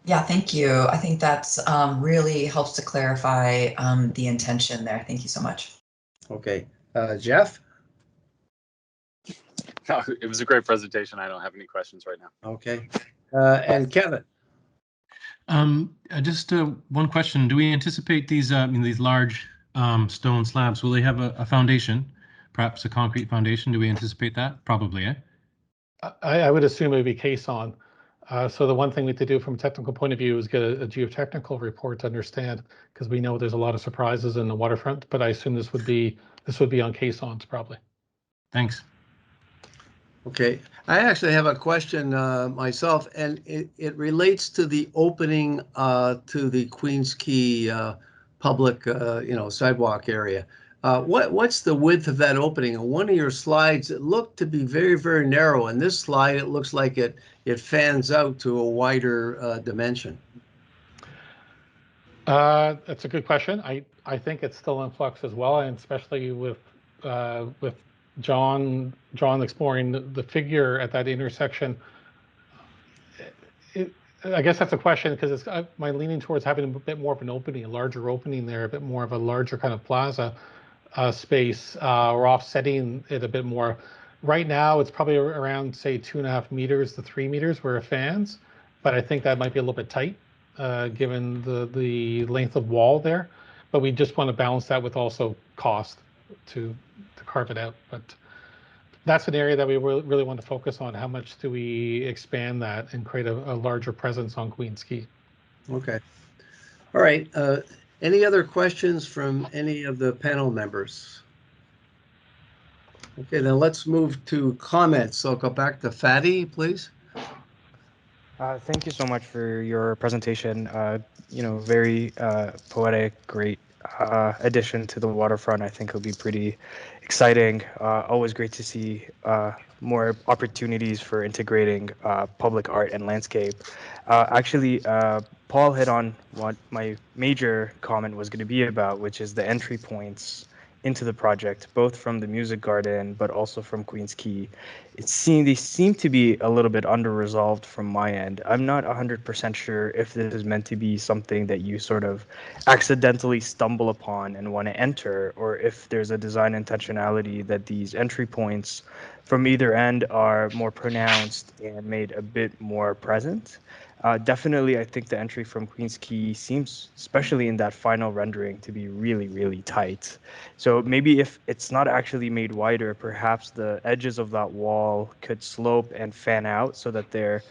Yeah, thank you. I think that's really helps to clarify the intention there. Thank you so much. Okay, Jeff? No, it was a great presentation. I don't have any questions right now. Okay, and Kevin? Just one question. Do we anticipate these large stone slabs, will they have a foundation, perhaps a concrete foundation? Do we anticipate that? Probably, eh? I would assume it would be caisson. So the one thing we have to do from a technical point of view is get a geotechnical report to understand, because we know there's a lot of surprises in the waterfront, but I assume this would be on caissons probably. Thanks. Okay, I actually have a question myself, and it relates to the opening to the Queens Quay public, sidewalk area. What's the width of that opening? On one of your slides, it looked to be very, very narrow. In this slide, it looks like it fans out to a wider dimension. That's a good question. I think it's still in flux as well, and especially with John exploring the figure at that intersection. I guess that's a question, because it's my leaning towards having a bit more of an opening, a larger opening there, a bit more of a larger kind of plaza space, or offsetting it a bit more. Right now, it's probably around, say, 2.5 meters to 3 meters where it fans, but I think that might be a little bit tight given the length of wall there. But we just want to balance that with also cost to carve it out. But that's an area that we really want to focus on. How much do we expand that and create a larger presence on Queens Quay? Okay. All right. Any other questions from any of the panel members? Okay, then let's move to comments. So I'll go back to Fatty, please. Thank you so much for your presentation. Very poetic, great addition to the waterfront. I think it'll be pretty exciting. Always great to see more opportunities for integrating public art and landscape. Actually, Paul hit on what my major comment was going to be about, which is the entry points into the project, both from the Music Garden, but also from Queens Quay. they seem to be a little bit under-resolved from my end. I'm not 100% sure if this is meant to be something that you sort of accidentally stumble upon and want to enter, or if there's a design intentionality that these entry points from either end are more pronounced and made a bit more present. Definitely, I think the entry from Queen's Quay seems, especially in that final rendering, to be really, really tight. So maybe if it's not actually made wider, perhaps the edges of that wall could slope and fan out so that they're,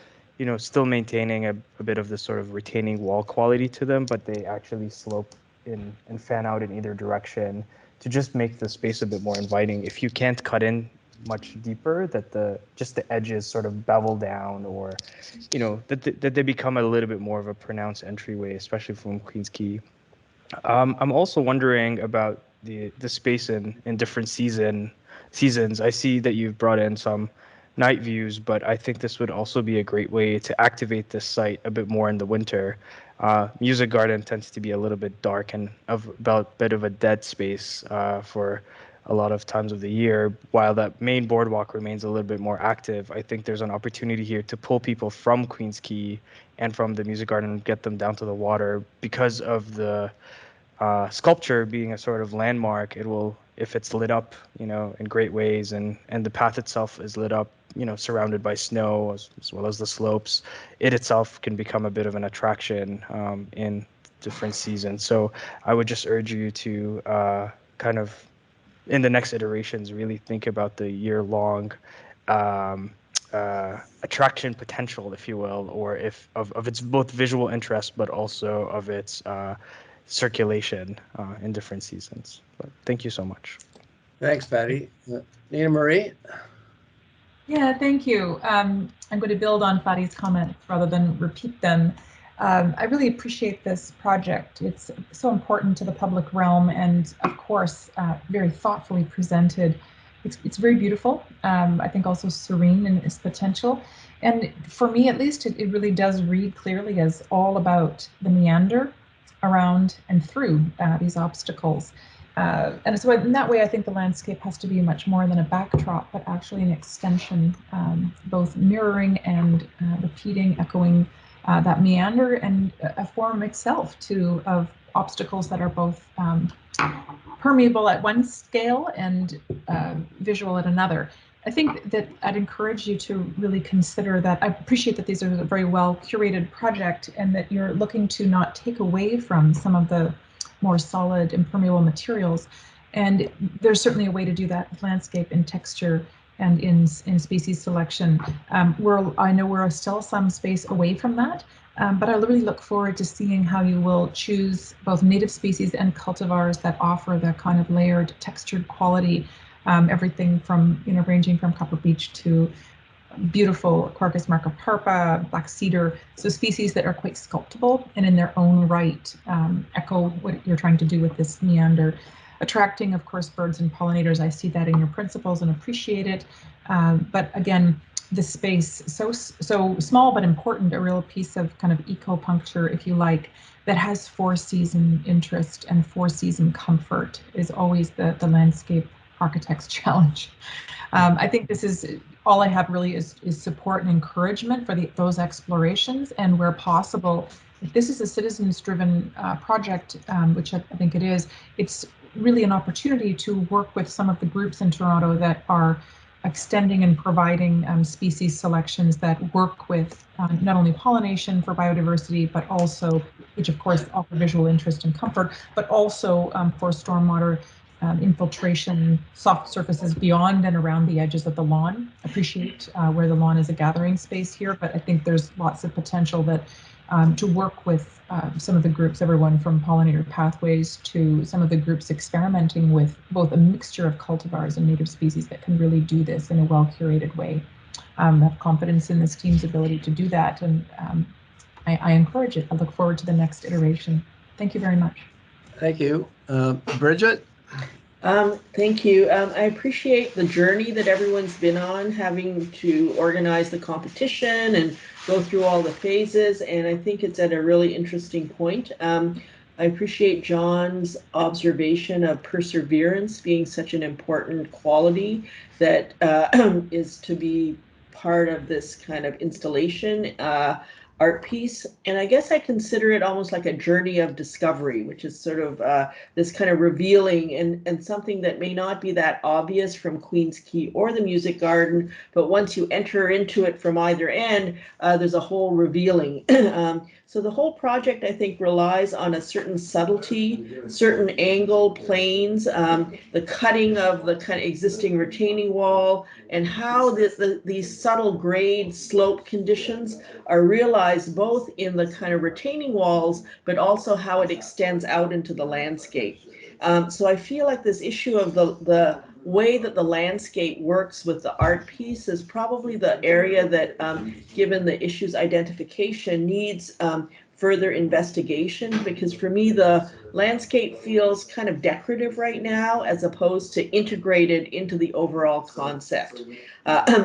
still maintaining a bit of this sort of retaining wall quality to them, but they actually slope in and fan out in either direction to just make the space a bit more inviting. If you can't cut in much deeper, that just the edges sort of bevel down, or that they become a little bit more of a pronounced entryway, especially from Queen's Quay. I'm also wondering about the space in different seasons. I see that you've brought in some night views, but I think this would also be a great way to activate this site a bit more in the winter. Music Garden tends to be a little bit dark and about a bit of a dead space for a lot of times of the year, while that main boardwalk remains a little bit more active. I think there's an opportunity here to pull people from Queen's Quay and from the Music Garden and get them down to the water because of the sculpture being a sort of landmark. It will, if it's lit up, in great ways, and the path itself is lit up, surrounded by snow as well as the slopes, it itself can become a bit of an attraction in different seasons. So I would just urge you to kind of, in the next iterations, really think about the year-long attraction potential, if you will, or if of its both visual interest, but also of its circulation in different seasons. But thank you so much. Thanks, Patty. Nina Marie? Yeah, thank you. I'm going to build on Fadi's comments rather than repeat them. I really appreciate this project. It's so important to the public realm and, of course, very thoughtfully presented. It's very beautiful. I think also serene in its potential. And for me, at least, it really does read clearly as all about the meander around and through these obstacles. And so in that way, I think the landscape has to be much more than a backdrop, but actually an extension, both mirroring and repeating, echoing that meander, and a form itself too of obstacles that are both permeable at one scale and visual at another. I think that I'd encourage you to really consider that. I appreciate that these are a very well curated project and that you're looking to not take away from some of the more solid impermeable materials. And there's certainly a way to do that with landscape and texture and in species selection. I know we're still some space away from that, but I really look forward to seeing how you will choose both native species and cultivars that offer the kind of layered, textured quality, everything from, ranging from Copper Beech to beautiful Quercus macrocarpa, black cedar, so species that are quite sculptable and in their own right echo what you're trying to do with this meander. Attracting, of course, birds and pollinators. I see that in your principles and appreciate it. But again, the space, so small but important, a real piece of kind of eco-puncture, if you like, that has four-season interest and four-season comfort is always the landscape architect's challenge. I think this is all I have really is support and encouragement for those explorations, and where possible, if this is a citizens-driven project, which I think it is, it's really an opportunity to work with some of the groups in Toronto that are extending and providing species selections that work with not only pollination for biodiversity, but also, which of course offer visual interest and comfort, but also for stormwater infiltration, soft surfaces beyond and around the edges of the lawn. Appreciate where the lawn is a gathering space here, but I think there's lots of potential that to work with some of the groups, everyone from pollinator pathways to some of the groups experimenting with both a mixture of cultivars and native species that can really do this in a well-curated way. I have confidence in this team's ability to do that, and I encourage it. I look forward to the next iteration. Thank you very much. Thank you. Bridget? Thank you. I appreciate the journey that everyone's been on, having to organize the competition and go through all the phases, and I think it's at a really interesting point. I appreciate John's observation of perseverance being such an important quality that is to be part of this kind of installation art piece. And I guess I consider it almost like a journey of discovery, which is sort of this kind of revealing and something that may not be that obvious from Queen's Quay or the Music Garden, but once you enter into it from either end, there's a whole revealing. So the whole project, I think, relies on a certain subtlety, certain angle, planes, the cutting of the kind of existing retaining wall, and how these subtle grade slope conditions are realized both in the kind of retaining walls, but also how it extends out into the landscape. So I feel like this issue of the way that the landscape works with the art piece is probably the area that, given the issue's identification, needs further investigation, because for me the landscape feels kind of decorative right now as opposed to integrated into the overall concept.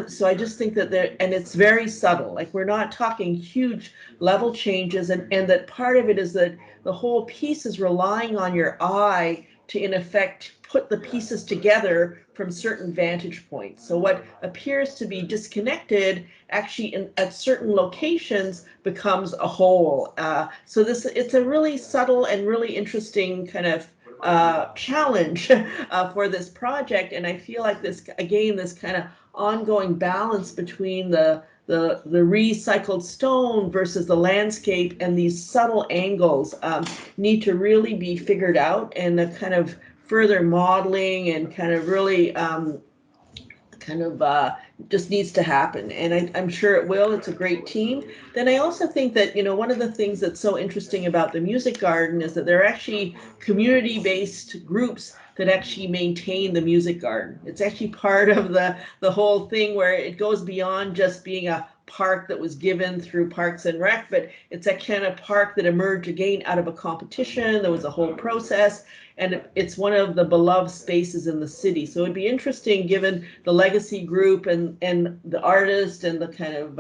So I just think that and it's very subtle, like we're not talking huge level changes, and that part of it is that the whole piece is relying on your eye to, in effect, put the pieces together from certain vantage points. So what appears to be disconnected actually at certain locations becomes a whole. So it's a really subtle and really interesting kind of challenge for this project. And I feel like this, again, this kind of ongoing balance between the recycled stone versus the landscape and these subtle angles need to really be figured out, and the kind of further modeling and kind of really just needs to happen, and I'm sure it will. It's a great team. Then I also think that, you know, one of the things that's so interesting about the Music Garden is that there are actually community-based groups that actually maintain the Music Garden. It's actually part of the whole thing, where it goes beyond just being a park that was given through Parks and Rec, but it's a kind of park that emerged again out of a competition. There was a whole process, and it's one of the beloved spaces in the city. So it'd be interesting, given the legacy group and the artist and the kind of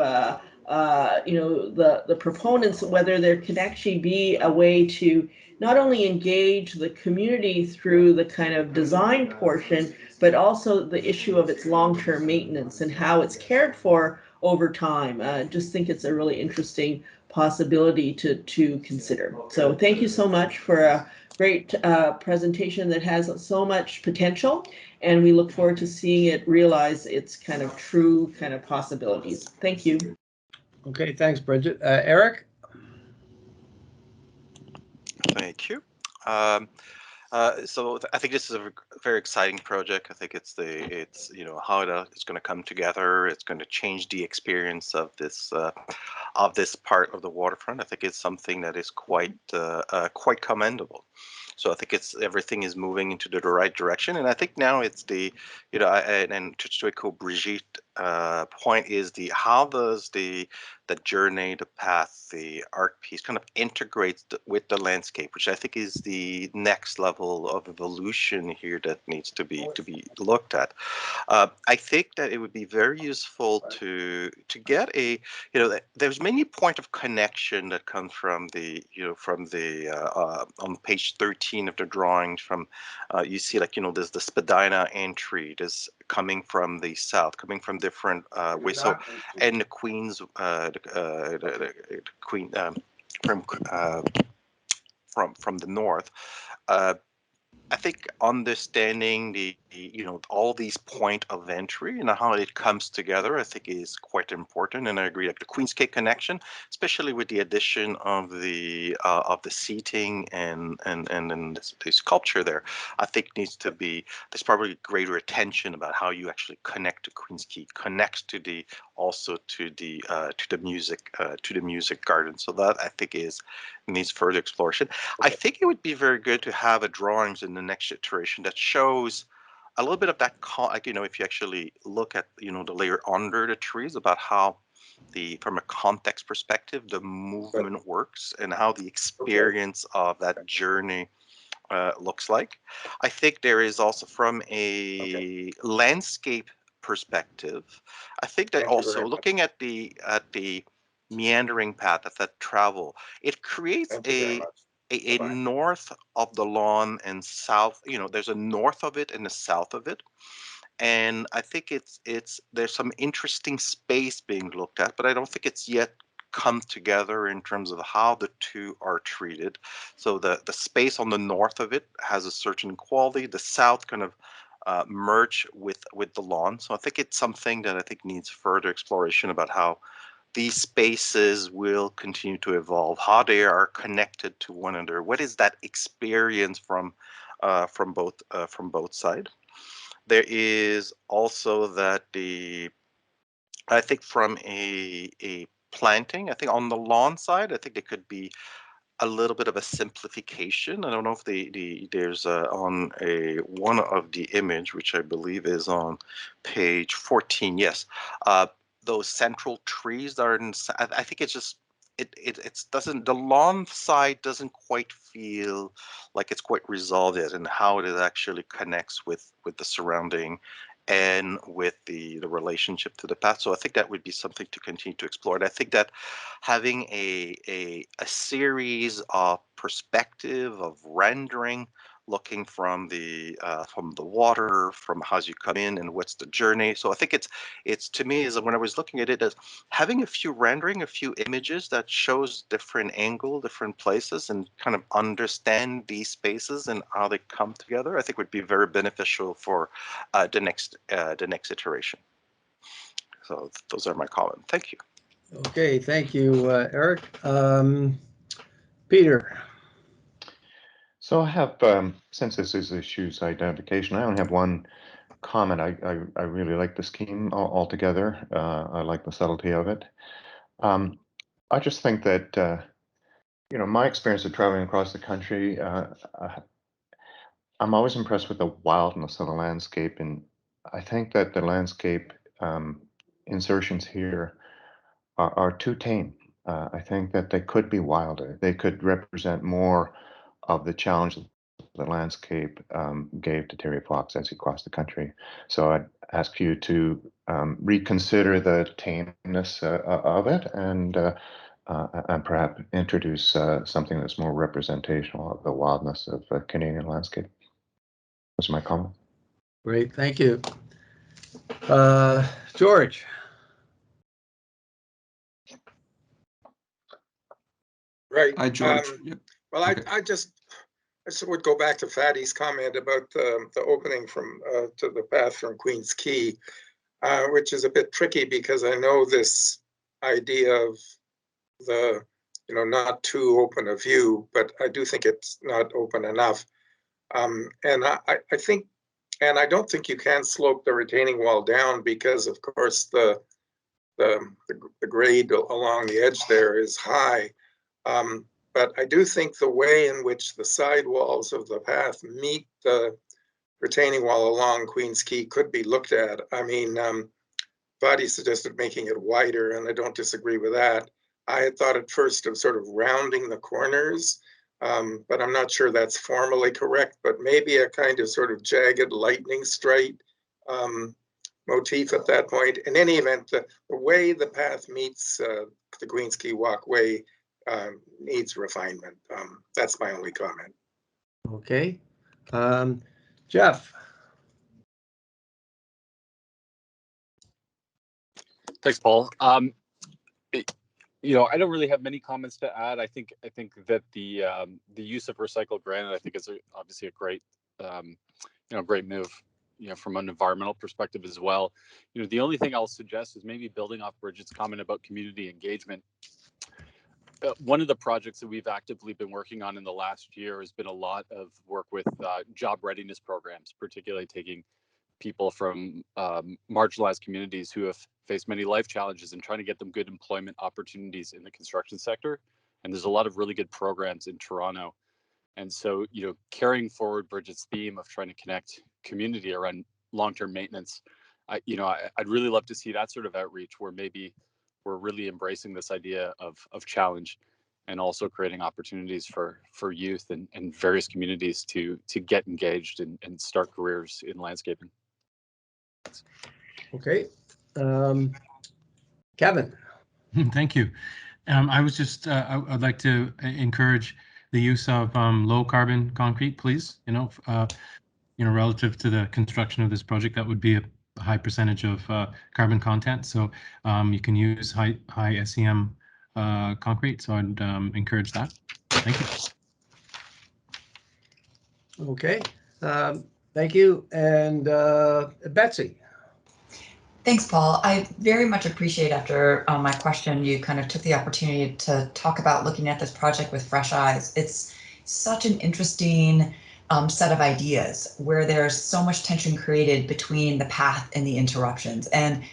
you know, the proponents, whether there can actually be a way to not only engage the community through the kind of design portion, but also the issue of its long-term maintenance and how it's cared for over time. Just think it's a really interesting possibility to consider. So thank you so much for a great presentation that has so much potential, and we look forward to seeing it realize its kind of true kind of possibilities. Thank you. Okay, thanks, Bridget. Eric? Thank you. So I think this is a very exciting project. I think it's you know, how it's going to come together. It's going to change the experience of this part of the waterfront. I think it's something that is quite commendable. So I think everything is moving into the right direction, and I think now it's the, you know, and to echo Brigitte point is how does the journey, the path, the art piece kind of integrates with the landscape, which I think is the next level of evolution here that needs to be looked at. I think that it would be very useful to get a, you know, there's many point of connection that comes from the, you know, from the on page 13 of the drawings, from you see, like, you know, there's the Spadina entry, there's coming from the south, coming from different ways. So, and the Queen's the Queen from the north. I think understanding you know, all these point of entry and how it comes together, I think is quite important. And I agree, like the Queen's Cake connection, especially with the addition of the seating and the sculpture there, I think needs to be, there's probably greater attention about how you actually connect to Queen's Cake, connects to the music garden. So that I think needs further exploration. I think it would be very good to have a drawings in the next iteration that shows a little bit of that, like, you know, if you actually look at, you know, the layer under the trees, about how from a context perspective, the movement works and how the experience of that journey looks like. I think there is also, from a landscape perspective, I think that also looking at the meandering path, at that travel, it creates a north of the lawn and south. You know, there's a north of it and a south of it. And I think there's some interesting space being looked at, but I don't think it's yet come together in terms of how the two are treated. So the space on the north of it has a certain quality. The south kind of merge with the lawn. So I think it's something that I think needs further exploration about how these spaces will continue to evolve, how they are connected to one another. What is that experience from both sides? There is also that I think from a planting, I think on the lawn side, I think there could be a little bit of a simplification. I don't know if there's on one of the image, which I believe is on page 14. Yes, those central trees that are in. I think it's just it doesn't, the lawn side doesn't quite feel like it's quite resolved yet, and how it actually connects with the surrounding and with the relationship to the path. So I think that would be something to continue to explore. And I think that having a series of perspective of rendering, looking from the water, from how you come in and what's the journey. So I think it's to me, is when I was looking at it, as having a few rendering, a few images that shows different angle, different places, and kind of understand these spaces and how they come together, I think would be very beneficial for the next iteration. So those are my comments. Thank you. Okay, thank you, Eric. Peter. So I have, since this is issues identification, I only have one comment. I really like the scheme altogether. I like the subtlety of it. I just think that, you know, my experience of traveling across the country, I'm always impressed with the wildness of the landscape. And I think that the landscape insertions here are too tame. I think that they could be wilder. They could represent more of the challenge the landscape gave to Terry Fox as he crossed the country. So I'd ask you to reconsider the tameness of it, and perhaps introduce something that's more representational of the wildness of the Canadian landscape. Those are my comments. Great, thank you. George. Right. Hi, George. Yep. Well, okay. I just would go back to Fatty's comment about the opening from to the path from Queen's Quay, which is a bit tricky because I know this idea of the, you know, not too open a view, but I do think it's not open enough. And I think, and I don't think you can slope the retaining wall down because, of course, the grade along the edge there is high. But I do think the way in which the side walls of the path meet the retaining wall along Queen's Quay could be looked at. I mean, Vadi suggested making it wider, and I don't disagree with that. I had thought at first of sort of rounding the corners, but I'm not sure that's formally correct, but maybe a kind of sort of jagged lightning strike motif at that point. In any event, the way the path meets the Queen's Quay walkway needs refinement. That's my only comment. Okay. Jeff. Thanks, Paul. You know, I don't really have many comments to add. I think that the use of recycled granite, I think, is obviously a great, great move. You know, from an environmental perspective as well. You know, the only thing I'll suggest is maybe building off Bridget's comment about community engagement. One of the projects that we've actively been working on in the last year has been a lot of work with job readiness programs, particularly taking people from marginalized communities who have faced many life challenges and trying to get them good employment opportunities in the construction sector. And there's a lot of really good programs in Toronto. And so, you know, carrying forward Bridget's theme of trying to connect community around long-term maintenance, I'd really love to see that sort of outreach where maybe we're really embracing this idea of challenge and also creating opportunities for youth and various communities to get engaged and start careers in landscaping. Okay. Kevin. Thank you. I was just, I'd like to encourage the use of low carbon concrete, please. Relative to the construction of this project, that would be a high percentage of carbon content. So you can use high SEM concrete. So I'd encourage that. Thank you. Okay. Thank you. And Betsy. Thanks, Paul. I very much appreciate after my question, you kind of took the opportunity to talk about looking at this project with fresh eyes. It's such an interesting set of ideas where there's so much tension created between the path and the interruptions. And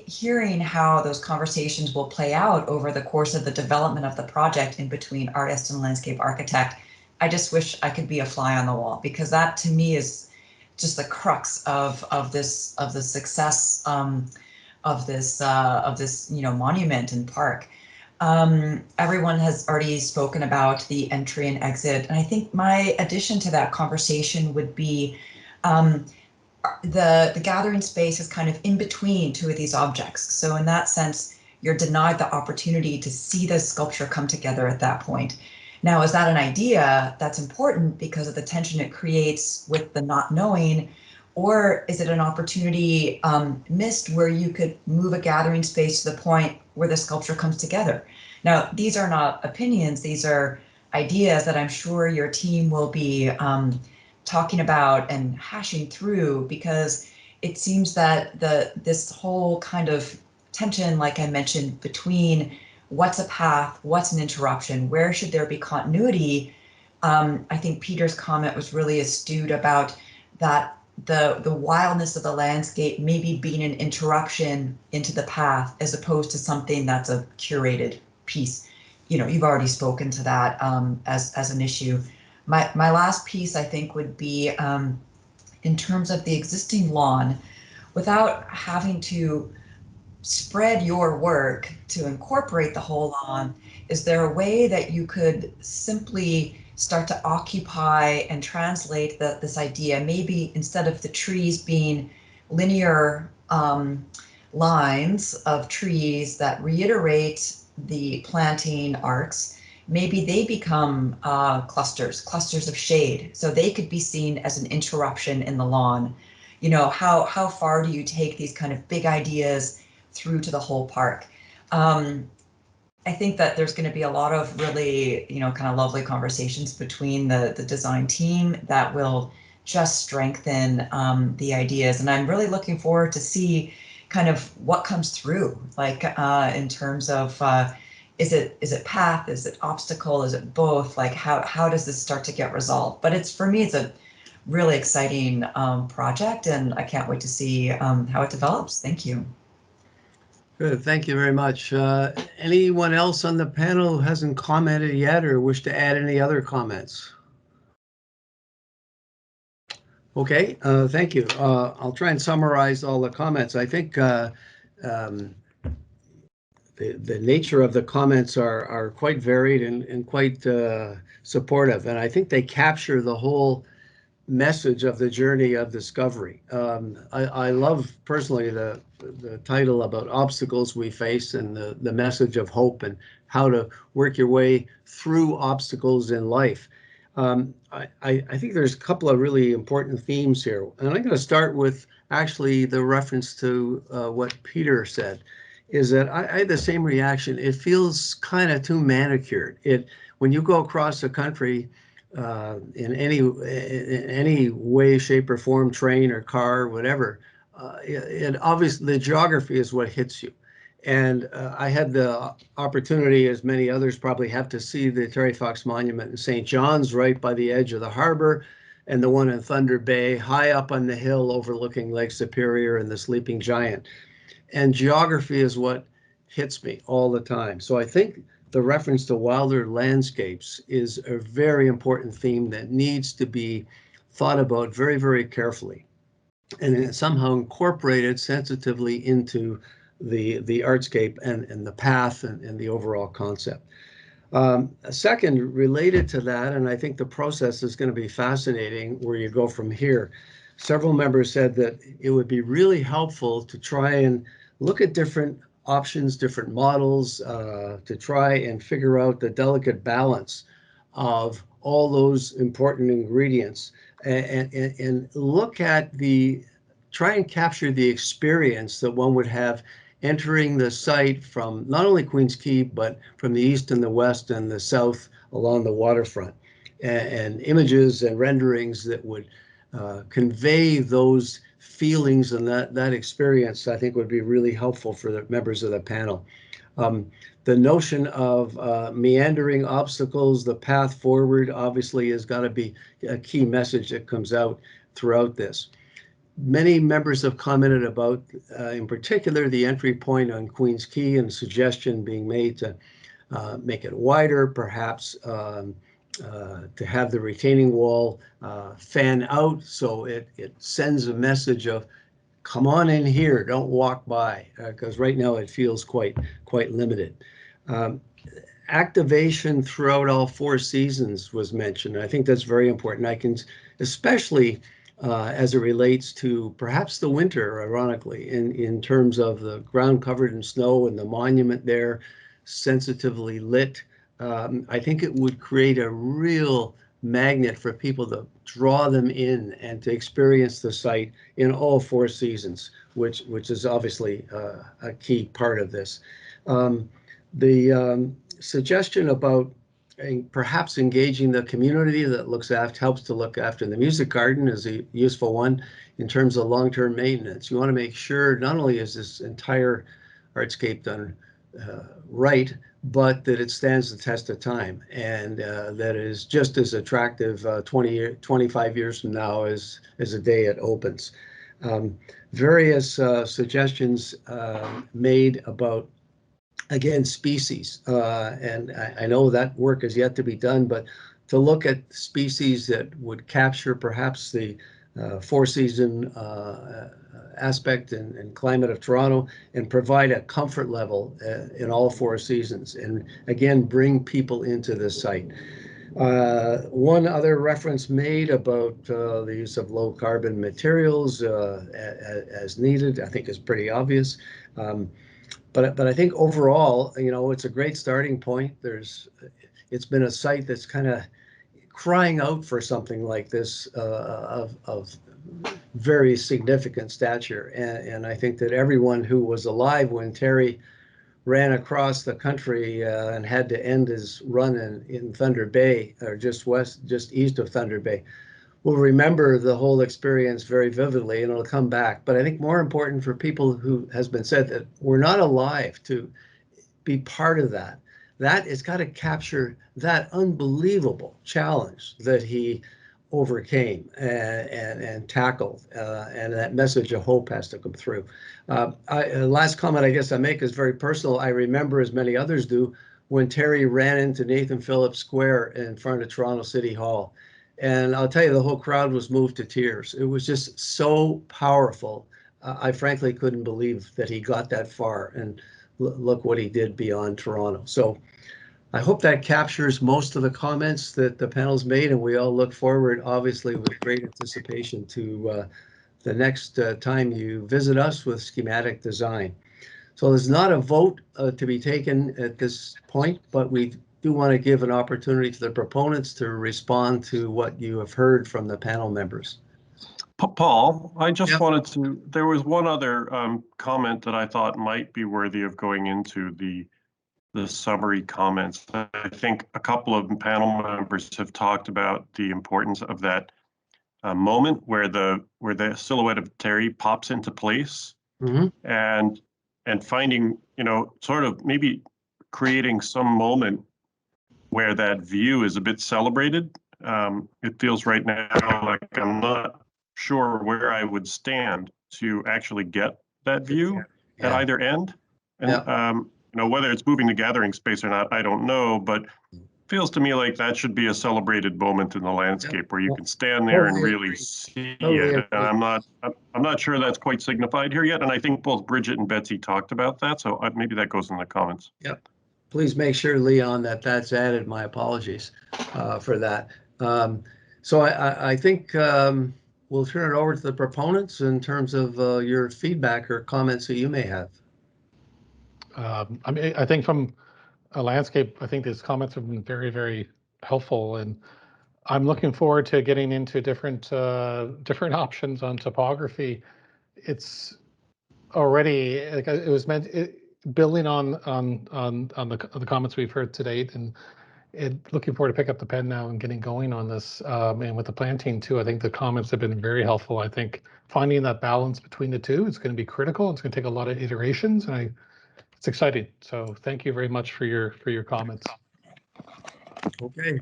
hearing how those conversations will play out over the course of the development of the project in between artist and landscape architect, I just wish I could be a fly on the wall, because that to me is just the crux of the success of this monument and park. Everyone has already spoken about the entry and exit, and I think my addition to that conversation would be the gathering space is kind of in between two of these objects. So in that sense, you're denied the opportunity to see the sculpture come together at that point. Now, is that an idea that's important because of the tension it creates with the not knowing, or is it an opportunity missed where you could move a gathering space to the point where the sculpture comes together? Now, these are not opinions, these are ideas that I'm sure your team will be talking about and hashing through, because it seems that this whole kind of tension, like I mentioned, between what's a path, what's an interruption, where should there be continuity? I think Peter's comment was really astute about that the wildness of the landscape maybe being an interruption into the path as opposed to something that's a curated piece. You've already spoken to that as an issue. My last piece, I think, would be in terms of the existing lawn, without having to spread your work to incorporate the whole lawn, is there a way that you could simply start to occupy and translate this idea? Maybe instead of the trees being linear lines of trees that reiterate the planting arcs, maybe they become clusters of shade, so they could be seen as an interruption in the lawn. How far do you take these kind of big ideas through to the whole park? I think that there's going to be a lot of really, kind of lovely conversations between the design team that will just strengthen the ideas. And I'm really looking forward to see kind of what comes through, like in terms of, is it path, is it obstacle, is it both? Like how does this start to get resolved? But for me, it's a really exciting project, and I can't wait to see how it develops. Thank you. Good, thank you very much. Anyone else on the panel who hasn't commented yet or wish to add any other comments? Okay, thank you. I'll try and summarize all the comments. I think the nature of the comments are quite varied and quite supportive, and I think they capture the whole message of the journey of discovery. I love personally the title about obstacles we face, and the message of hope and how to work your way through obstacles in life. I think there's a couple of really important themes here, and I'm going to start with actually the reference to what Peter said, is that I had the same reaction. It feels kind of too manicured. When you go across the country, in any way, shape, or form, train or car, whatever, it obviously the geography is what hits you. And I had the opportunity, as many others probably have, to see the Terry Fox Monument in St. John's, right by the edge of the harbor, and the one in Thunder Bay, high up on the hill overlooking Lake Superior and the Sleeping Giant. And geography is what hits me all the time. So I think the reference to wilder landscapes is a very important theme that needs to be thought about very, very carefully, and somehow incorporated sensitively into the artscape and the path and the overall concept. Second, related to that, and I think the process is going to be fascinating where you go from here. Several members said that it would be really helpful to try and look at different options, different models, to try and figure out the delicate balance of all those important ingredients and look at try and capture the experience that one would have entering the site from not only Queens Quay, but from the east and the west and the south along the waterfront, and images and renderings that would convey those feelings and that experience, I think would be really helpful for the members of the panel. The notion of meandering obstacles, the path forward, obviously has got to be a key message that comes out throughout this. Many members have commented about, in particular, the entry point on Queens Quay and suggestion being made to make it wider, perhaps to have the retaining wall fan out so it sends a message of come on in here, don't walk by, because right now it feels quite limited. Activation throughout all 4 seasons was mentioned. I think that's very important. I can, especially as it relates to perhaps the winter, ironically, in terms of the ground covered in snow and the monument there, sensitively lit. I think it would create a real magnet for people to draw them in and to experience the site in all 4 seasons, which is obviously a key part of this. The suggestion about perhaps engaging the community that helps to look after the music garden is a useful one in terms of long-term maintenance. You want to make sure not only is this entire artscape done right, but that it stands the test of time and that it is just as attractive 25 years from now as the day it opens. Various suggestions made about, again, species, and I know that work is yet to be done, but to look at species that would capture perhaps the 4-season aspect and climate of Toronto and provide a comfort level in all 4 seasons, and again bring people into the site. One other reference made about the use of low carbon materials as needed, I think is pretty obvious. But I think overall, it's a great starting point. It's been a site that's kind of crying out for something like this of very significant stature. And I think that everyone who was alive when Terry ran across the country and had to end his run in Thunder Bay, or just east of Thunder Bay, will remember the whole experience very vividly, and it'll come back. But I think more important for people who has been said that we're not alive to be part of that. That it's got to capture that unbelievable challenge that he overcame and tackled, and that message of hope has to come through. Last comment I guess I make is very personal. I remember, as many others do, when Terry ran into Nathan Phillips Square in front of Toronto City Hall. And I'll tell you, the whole crowd was moved to tears. It was just so powerful. I frankly couldn't believe that he got that far, and look what he did beyond Toronto. So I hope that captures most of the comments that the panel's made, and we all look forward, obviously, with great anticipation to the next time you visit us with schematic design. So there's not a vote to be taken at this point, but we do want to give an opportunity to the proponents to respond to what you have heard from the panel members. Paul, I just wanted to, there was one other comment that I thought might be worthy of going into the summary comments. I think a couple of panel members have talked about the importance of that moment where the silhouette of Terry pops into place, and finding, sort of maybe creating some moment where that view is a bit celebrated. It feels right now like I'm not sure where I would stand to actually get that view at either end. And whether it's moving the gathering space or not, I don't know, but feels to me like that should be a celebrated moment in the landscape where you can stand there and really see it. And I'm not sure that's quite signified here yet. And I think both Bridget and Betsy talked about that. So maybe that goes in the comments. Yep. Please make sure, Leon, that's added. My apologies for that. So I think we'll turn it over to the proponents in terms of your feedback or comments that you may have. I mean, I think from a landscape, I think these comments have been very, very helpful, and I'm looking forward to getting into different options on topography. It's already, like it was meant, building on the comments we've heard to date, and looking forward to pick up the pen now and getting going on this. And with the planting too, I think the comments have been very helpful. I think finding that balance between the two is going to be critical. It's going to take a lot of iterations, and it's exciting. So thank you very much for your comments. Okay,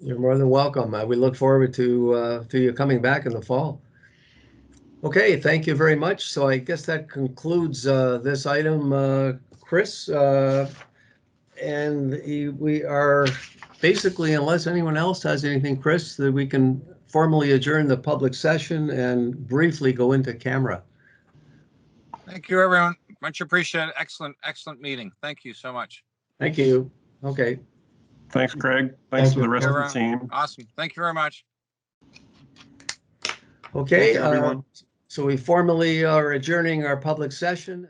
you're more than welcome. We look forward to you coming back in the fall. Okay, thank you very much. So I guess that concludes this item, Chris. And we are basically, unless anyone else has anything, Chris, that we can formally adjourn the public session and briefly go into camera. Thank you, everyone. Much appreciated. Excellent meeting. Thank you so much. Thank you. Okay. Thanks, Craig. Thanks to the rest of the Everyone. team. Awesome. Thank you very much. Okay, Thank you, everyone. So we formally are adjourning our public session.